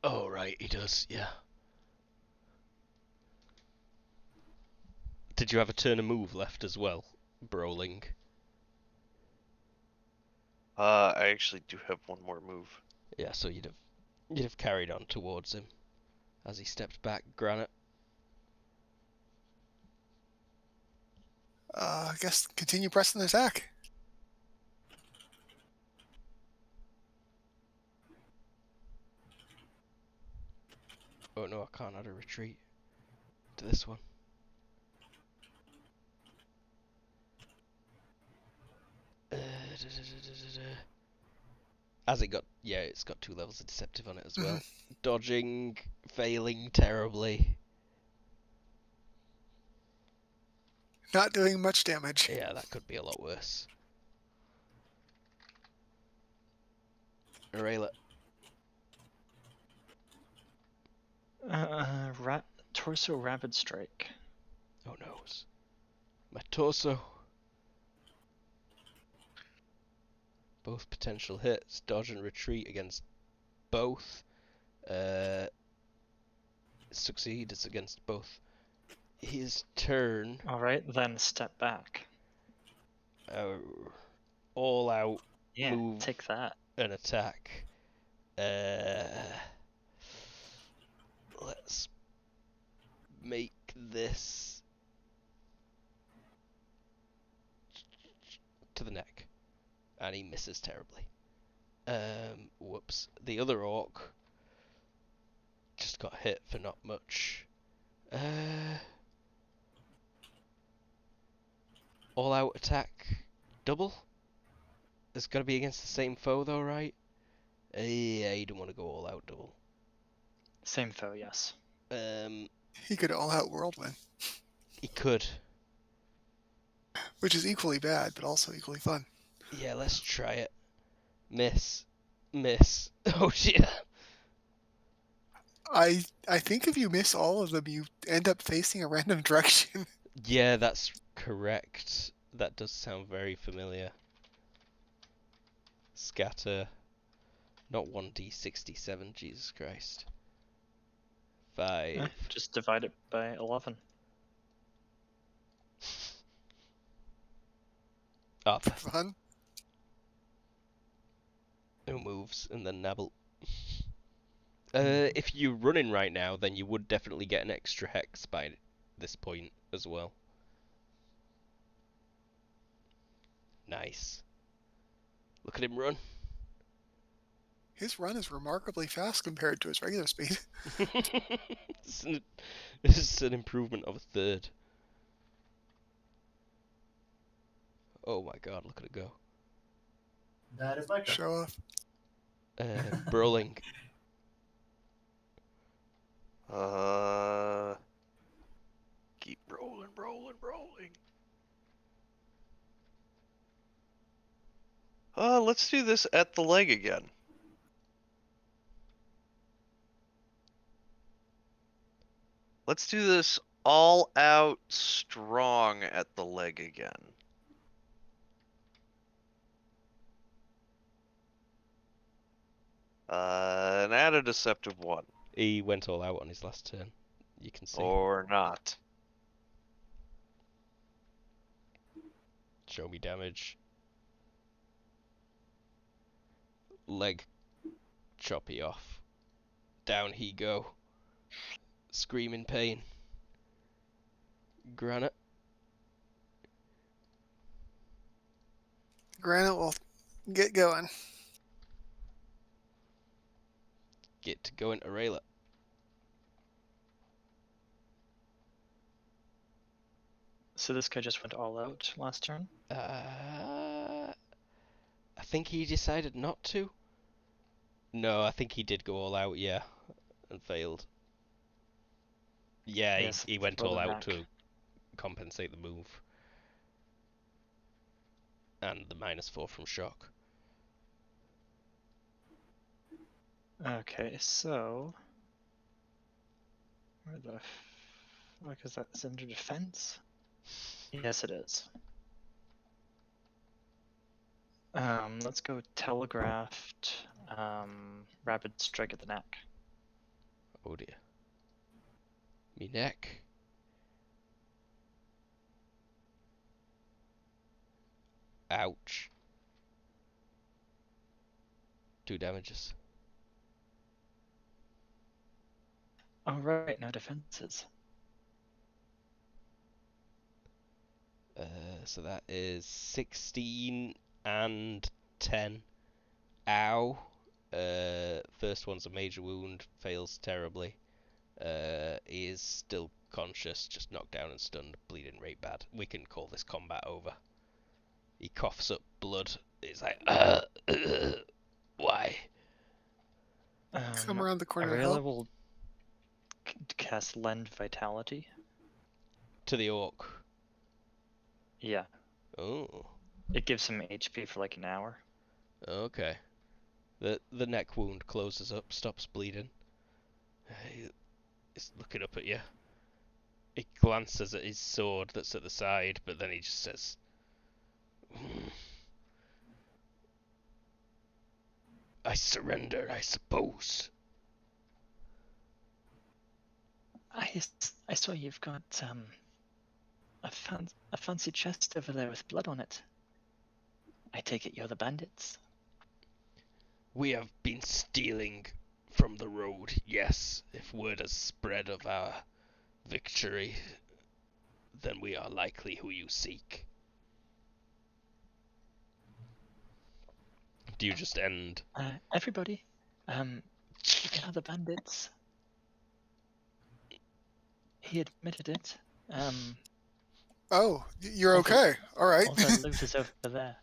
Oh, right, he does, yeah. Did you have a turn of move left as well, Brawling? I actually do have one more move. Yeah, so you'd have carried on towards him as he stepped back. Granite. I guess continue pressing the attack. Oh no, I can't add a retreat to this one. As it got, yeah, it's got 2 levels of deceptive on it as well. Dodging, failing terribly. Not doing much damage. Yeah, that could be a lot worse. Arayla. Torso rapid strike. Oh noes. My torso. Both potential hits. Dodge and retreat against both. Succeeds against both. His turn. Alright, then step back. All out Yeah, move take that. and attack. Let's make this to the neck. And he misses terribly. Whoops. The other orc just got hit for not much. All out attack double? It's gotta be against the same foe though, right? Yeah, you don't want to go all out double. Same foe, yes. He could all out whirlwind, He could. which is equally bad, but also equally fun. Yeah, let's try it. Miss. Miss. Oh shit. I think if you miss all of them, you end up facing a random direction. Yeah, that's correct. That does sound very familiar. Scatter. Not 1d67, Jesus Christ. 5. Just divide it by 11. Up. Fun. No moves, and then nabble. If you're running right now, then you would definitely get an extra hex by this point as well. Nice. Look at him run. His run is remarkably fast compared to his regular speed. It's an improvement of a third. Oh my god, look at it go. That is my turn. Show off. Brawling. Keep rolling, rolling, rolling. Let's do this at the leg again. Let's do this all out strong at the leg again. And add a deceptive 1. He went all out on his last turn. You can see. Or not. Show me damage. Leg choppy off. Down he go. Scream in pain. Granite. Granite will get going. Get to go into Rayla. So this guy just went all out last turn? I think he decided not to. No, I think he did go all out, yeah, and failed. Yeah, Yes, he went for all the out knack. to compensate the move. And the -4 from shock. Okay, so where the fuck is that? Is it under defense? Yes, it is. Let's go telegraphed. Rapid strike at the neck. Oh dear. Me neck. Ouch. 2 damages. Oh right, no defenses. So that is 16 and 10. Ow. First one's a major wound, fails terribly. He is still conscious, just knocked down and stunned, bleeding right bad. We can call this combat over. He coughs up blood. He's like, why? Come around the corner to Ariella help. will cast Lend Vitality. To the orc. Yeah, Oh, it gives him HP for like an hour. okay. The neck wound closes up, stops bleeding. He's looking up at you. He glances at his sword that's at the side, but then he just says, I surrender, I suppose. I saw you've got a fancy chest over there with blood on it. I take it you're the bandits. We have been stealing from the road, yes. If word has spread of our victory, then we are likely who you seek. Do you just end? Everybody, we are the bandits. He admitted it. Oh, you're All the- okay. All right. All the loot is over there.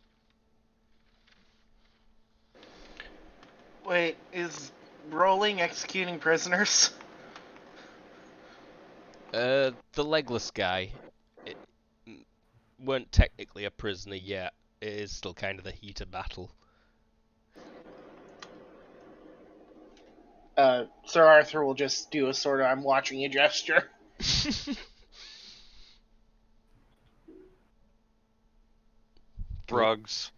Wait, is rolling executing prisoners? The legless guy weren't technically a prisoner yet. It is still kind of the heat of battle. Sir Arthur will just do a sort of "I'm watching you" gesture. Drugs.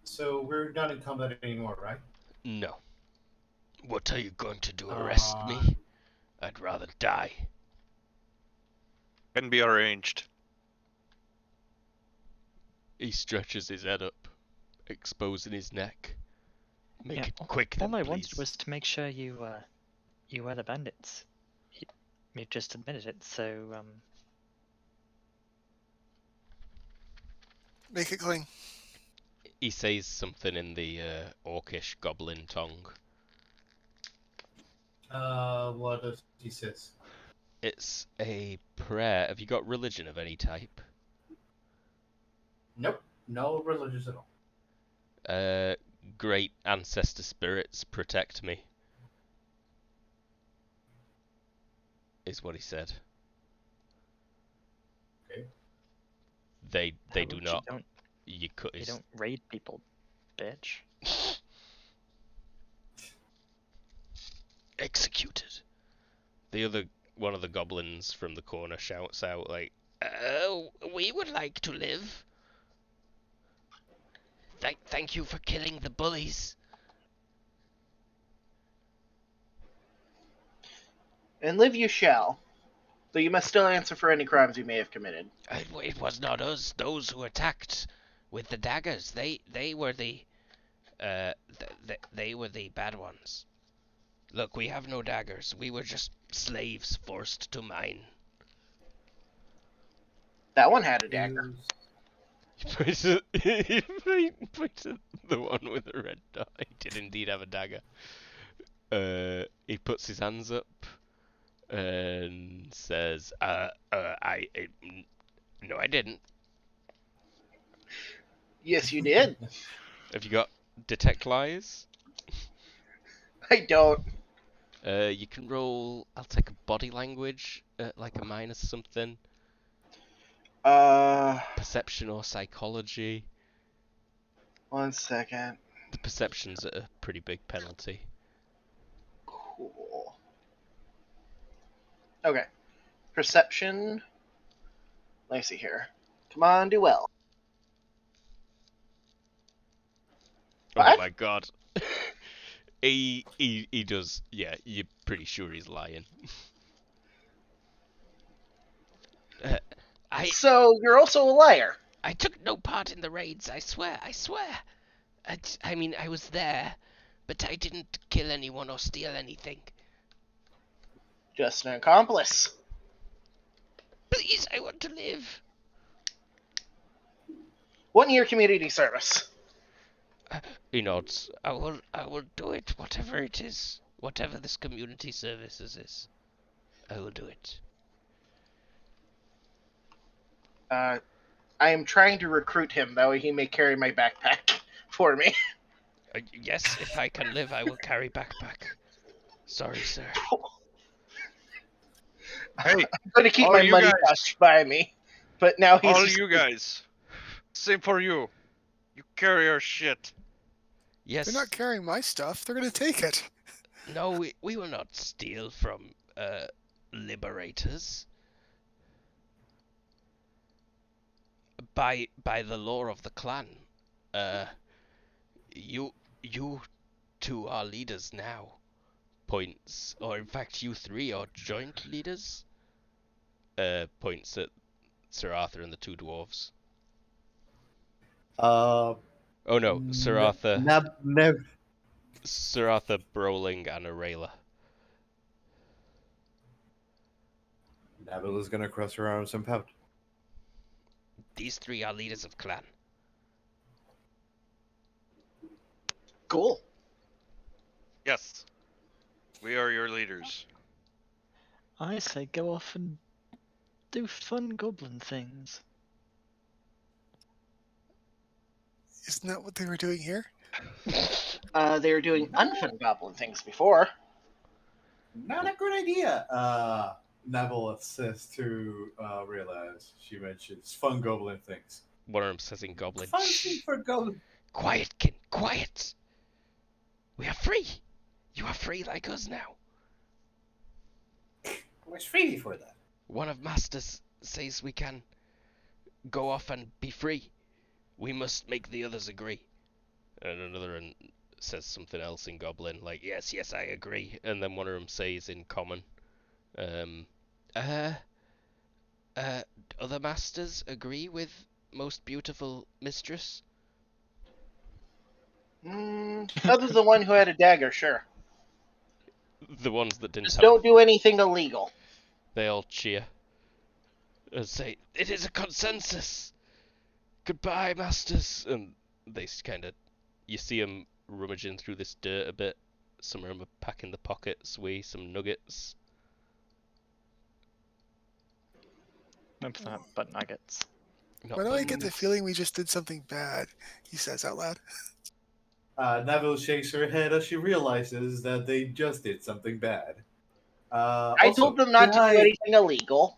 So we're not in combat anymore, right? No. What are you going to do? Arrest me? I'd rather die. Can be arranged. He stretches his head up, exposing his neck. Make Yeah, it quick then, All I please. wanted was to make sure you were the bandits. You just admitted it, so Make it clean. He says something in the Orcish goblin tongue. What does he says? It's a prayer. Have you got religion of any type? Nope, no religious at all. Great ancestor spirits, protect me. Is what he said. Okay. They how do about not. You don't, You cut you his. don't raid people, bitch. Executed. One of the goblins from the corner shouts out like, we would like to live. Thank you for killing the bullies. And live you shall, though you must still answer for any crimes you may have committed. It was not us. Those who attacked with the daggers. They were the they were the bad ones. Look, we have no daggers. We were just slaves forced to mine. That one had a dagger. He points at the one with the red dot. He did indeed have a dagger. He puts his hands up and says, no, I didn't. Yes, you did. Have you got detect lies? I don't. You can roll. I'll take a body language, like a minus something. Perception or psychology. 1 second. The perception's at a pretty big penalty. Cool. Okay. Perception. Let me see here. Come on, do well. Oh 5? my god. He does. Yeah, you're pretty sure he's lying. I So you're also a liar. I took no part in the raids. I swear. I mean, I was there, but I didn't kill anyone or steal anything. Just an accomplice. Please, I want to live. 1 year community service. He nods. I will do it. Whatever it is, whatever this community services is, I will do it. I am trying to recruit him. That way he may carry my backpack for me. Yes, if I can live, I will carry backpack. Sorry, sir. Hey, I'm going to keep all my you money guys. pouch by me. But now he's all just... you guys. Same for you. You carry our shit. Yes. They're not carrying my stuff. They're going to take it. No, we will not steal from liberators. By the law of the clan, you two are leaders now. Points, or in fact, you three are joint leaders. Points at Sir Arthur and the two dwarves. Uh, Oh no, Sir Arthur, Nev. Sir Arthur, Brolin, and Aurelia. Neville is gonna cross her arms and pout. These three are leaders of clan. Cool. Yes. We are your leaders. I say go off and do fun goblin things. Isn't that what they were doing here? They were doing unfun goblin things before. Not a good idea. Neville says to realize she mentions fun goblin things. One of them says in Goblin. Fun thing for goblin. Quiet, kid, quiet. We are free. You are free like us now. Where's Freely for that? One of masters says we can go off and be free. We must make the others agree. And another one says something else in Goblin, like, yes, I agree. And then one of them says in Common, other masters agree with most beautiful mistress? Other than the one who had a dagger, sure. The ones that didn't Just have... don't do anything illegal. They all cheer and say, it is a consensus! Goodbye, masters! And they kind of... You see them rummaging through this dirt a bit. Some of them are packing the pockets with some nuggets. Nope, not but nuggets. Not Why do I get the nuggets. feeling we just did something bad? He says out loud. Neville shakes her head as she realizes that they just did something bad. I told them not to do anything illegal.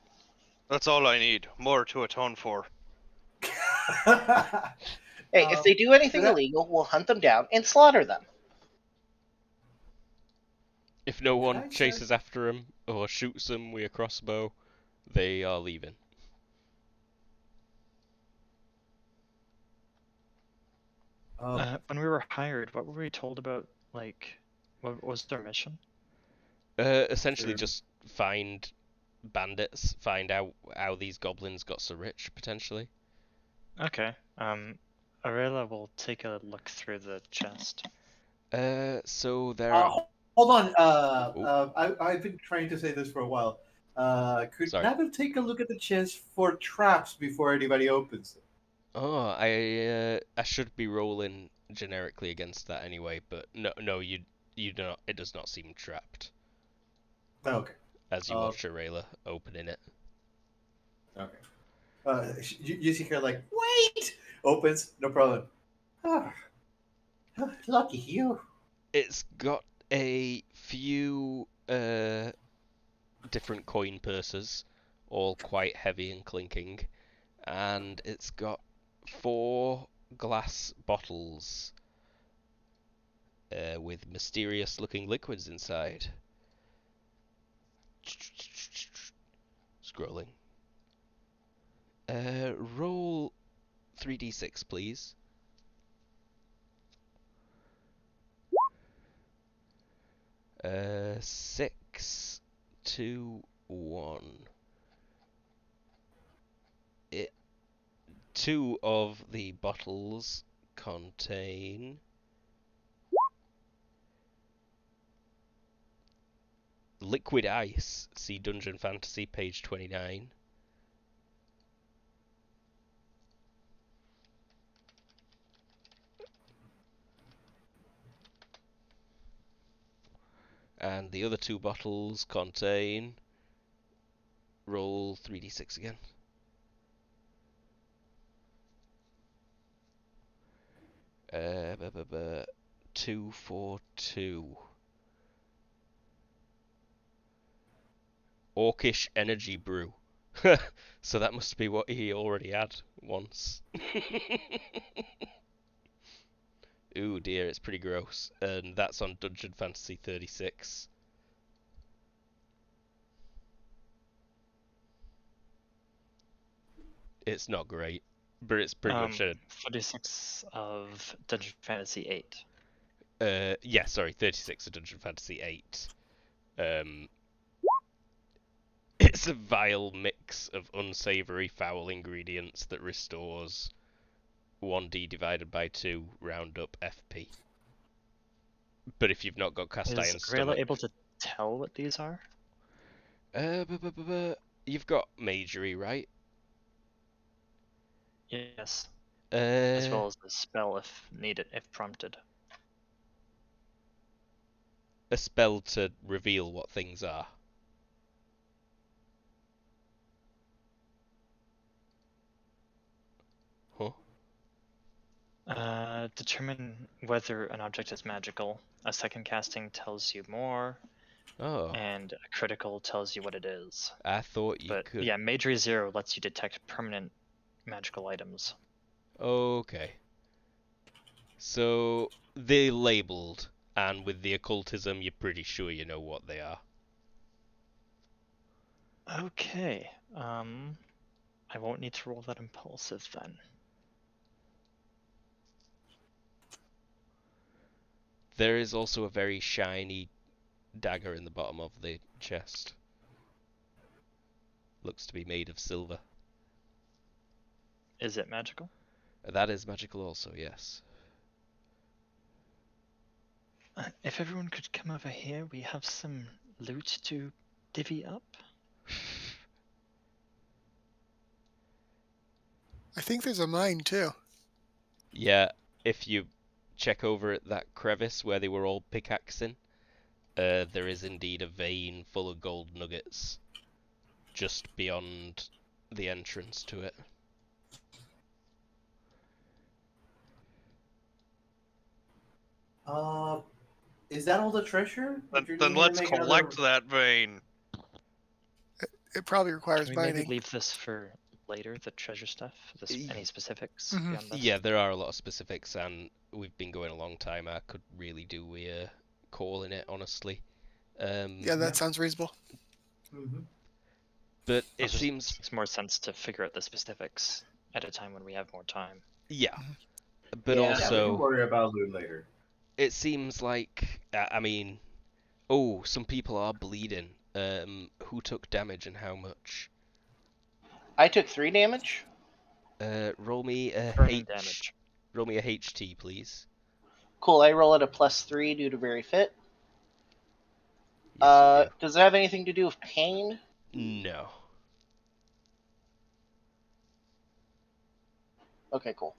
That's all I need. More to atone for. Hey, if they do anything illegal, we'll hunt them down and slaughter them. If no Can I one say- chases after them or shoots them with a crossbow, they are leaving. When we were hired, what were we told about, like, what was their mission? Essentially Sure. just find bandits, find out how these goblins got so rich, potentially. Okay, Aurelia will take a look through the chest. So there are... Hold on. I've been trying to say this for a while. Could Sorry. Neville take a look at the chest for traps before anybody opens it? Oh, I should be rolling generically against that anyway, but no, you do not. It does not seem trapped Okay. as you watch Aurelia opening it. Okay. You see her like, wait! Opens, no problem. Ah, lucky you. It's got a few different coin purses, all quite heavy and clinking, and it's got 4 glass bottles with mysterious-looking liquids inside. Scrolling. Roll 3d6, please. 6, 2, 1. 2 of the bottles contain liquid ice. See Dungeon Fantasy, page 29. And the other 2 bottles contain... Roll 3d6 again. 2, 4, 2. Orcish energy brew. So that must be what he already had once. Ooh dear, it's pretty gross. And that's on Dungeon Fantasy 36. It's not great, but it's pretty much a... 46 of Dungeon Fantasy 8. Yeah, sorry, 36 of Dungeon Fantasy 8. It's a vile mix of unsavory foul ingredients that restores 1d divided by 2 round up FP. But if you've not got cast iron Is stomach... Grayla able to tell what these are? You've got magery, right? Yes. As Uh, well as the spell if needed, if prompted. a spell to reveal what things are. Huh? Determine whether an object is magical. A second casting tells you more, Oh, and a critical tells you what it is. I thought you But could... yeah, Magery 0 lets you detect permanent magical items. Okay. So, they're labelled, and with the occultism, you're pretty sure you know what they are. Okay. I won't need to roll that impulsive then. There is also a very shiny dagger in the bottom of the chest. Looks to be made of silver. Is it magical? That is magical also, yes. If everyone could come over here, we have some loot to divvy up. I think there's a mine too. Yeah, if you check over at that crevice where they were all pickaxing, there is indeed a vein full of gold nuggets just beyond the entrance to it. Is that all the treasure? Would you Then need me to let's make collect another... that vein. It probably requires Can we maybe mining. leave this for later, the treasure stuff? Any specifics Mhm. beyond this? Yeah, there are a lot of specifics, and we've been going a long time. I could really do with a call in it, honestly. Yeah, that sounds reasonable. Mhm. But It it seems... makes more sense to figure out the specifics at a time when we have more time. Yeah. But Yeah, we can also, worry about loot later. it seems like... I mean... Oh, some people are bleeding. Who took damage and how much? I took 3 damage. Roll me a Burning damage. Roll me a HT, please. Cool, I roll at a +3 due to very fit. Yes, Does it have anything to do with pain? you do. No. Okay, cool.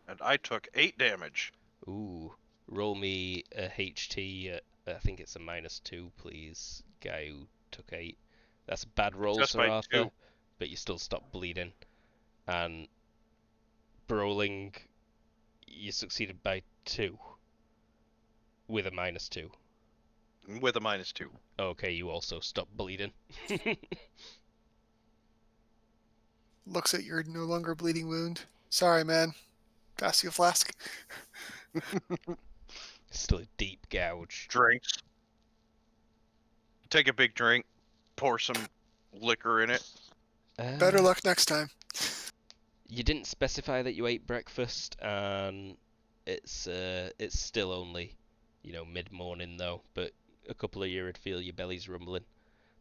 And I took 8 damage. Ooh. Roll me a HT at, I think it's a -2, please. Guy who took 8. That's a bad roll, Just Sir by Arthur. 2. But you still stop bleeding. And brawling, you succeeded by 2. With a -2. With a -2. Okay, you also stop bleeding. Looks at your no longer bleeding wound. Sorry, man. Pass you a flask. Still a deep gouge. Drinks. Take a big drink. Pour some liquor in it. Better luck next time. You didn't specify that you ate breakfast, and it's still only, mid-morning though. But a couple of you would feel your belly's rumbling.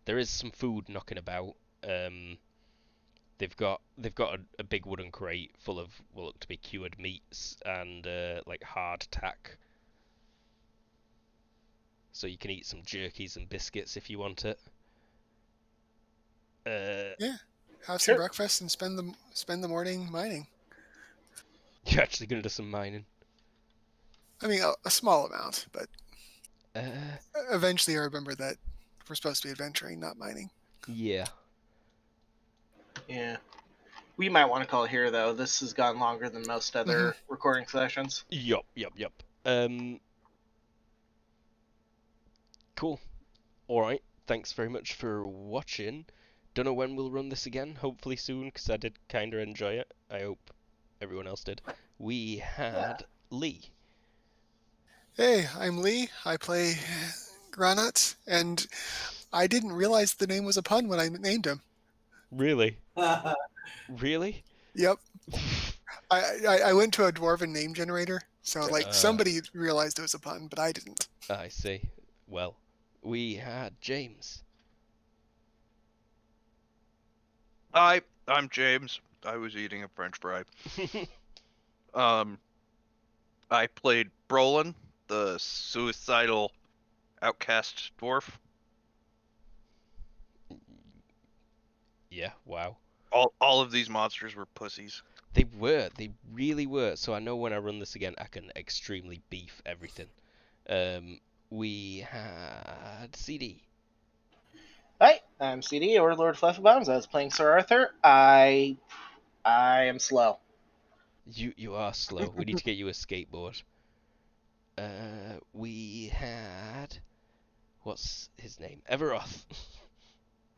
There is some food knocking about. They've got a big wooden crate full of what look to be cured meats and like hard tack. So you can eat some jerkies and biscuits if you want it. Yeah. Have some Sure. breakfast and spend the morning mining. You're actually gonna do some mining. I mean, a small amount, but Uh, eventually I remember that we're supposed to be adventuring, not mining. yeah. Yeah. We might want to call it here, though. This has gone longer than most other recording sessions. Yup. Cool. Alright, thanks very much for watching. Don't know when we'll run this again, hopefully soon, because I did kind of enjoy it. I hope everyone else did. We had Lee. Hey, I'm Lee. I play Granat, and I didn't realize the name was a pun when I named him. Really? Really? Yep. I went to a dwarven name generator, so somebody realized it was a pun, but I didn't. I see. Well, we had James. Hi, I'm James. I was eating a French fry. I played Brolin, the suicidal outcast dwarf. Yeah, wow. All of these monsters were pussies. They really were. So I know when I run this again, I can extremely beef everything. We had CD. Hi, I'm CD, or Lord Fluffabombs. I was playing Sir Arthur. I am slow. You are slow. We need to get you a skateboard. We had, what's his name? Everoth.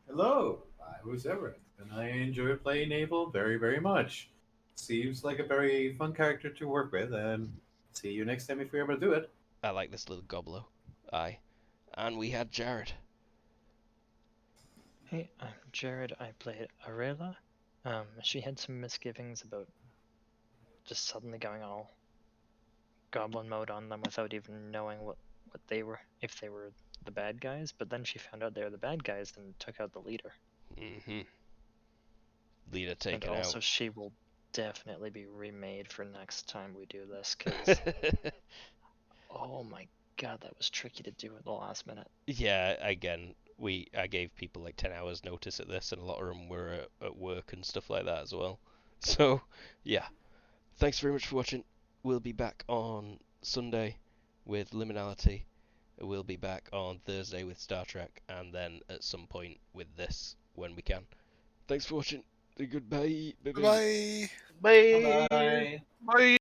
Hello, I was Everett, and I enjoy playing Abel very, very much. Seems like a very fun character to work with, and see you next time if we're able to do it. I like this little goblo. Aye. And we had Jared. Hey, I'm Jared. I played Arela. She had some misgivings about just suddenly going all goblin mode on them without even knowing what they were, if they were the bad guys, but then she found out they were the bad guys and took out the leader. Leader taken and also out. she will definitely be remade for next time we do this, because oh my god, that was tricky to do at the last minute. Yeah, again, I gave people like 10 hours notice at this, and a lot of them were at work and stuff like that as well. So, yeah. Thanks very much for watching. We'll be back on Sunday with Liminality. We'll be back on Thursday with Star Trek, and then at some point with this when we can. Thanks for watching. Goodbye. Bye. Bye. Bye. Bye.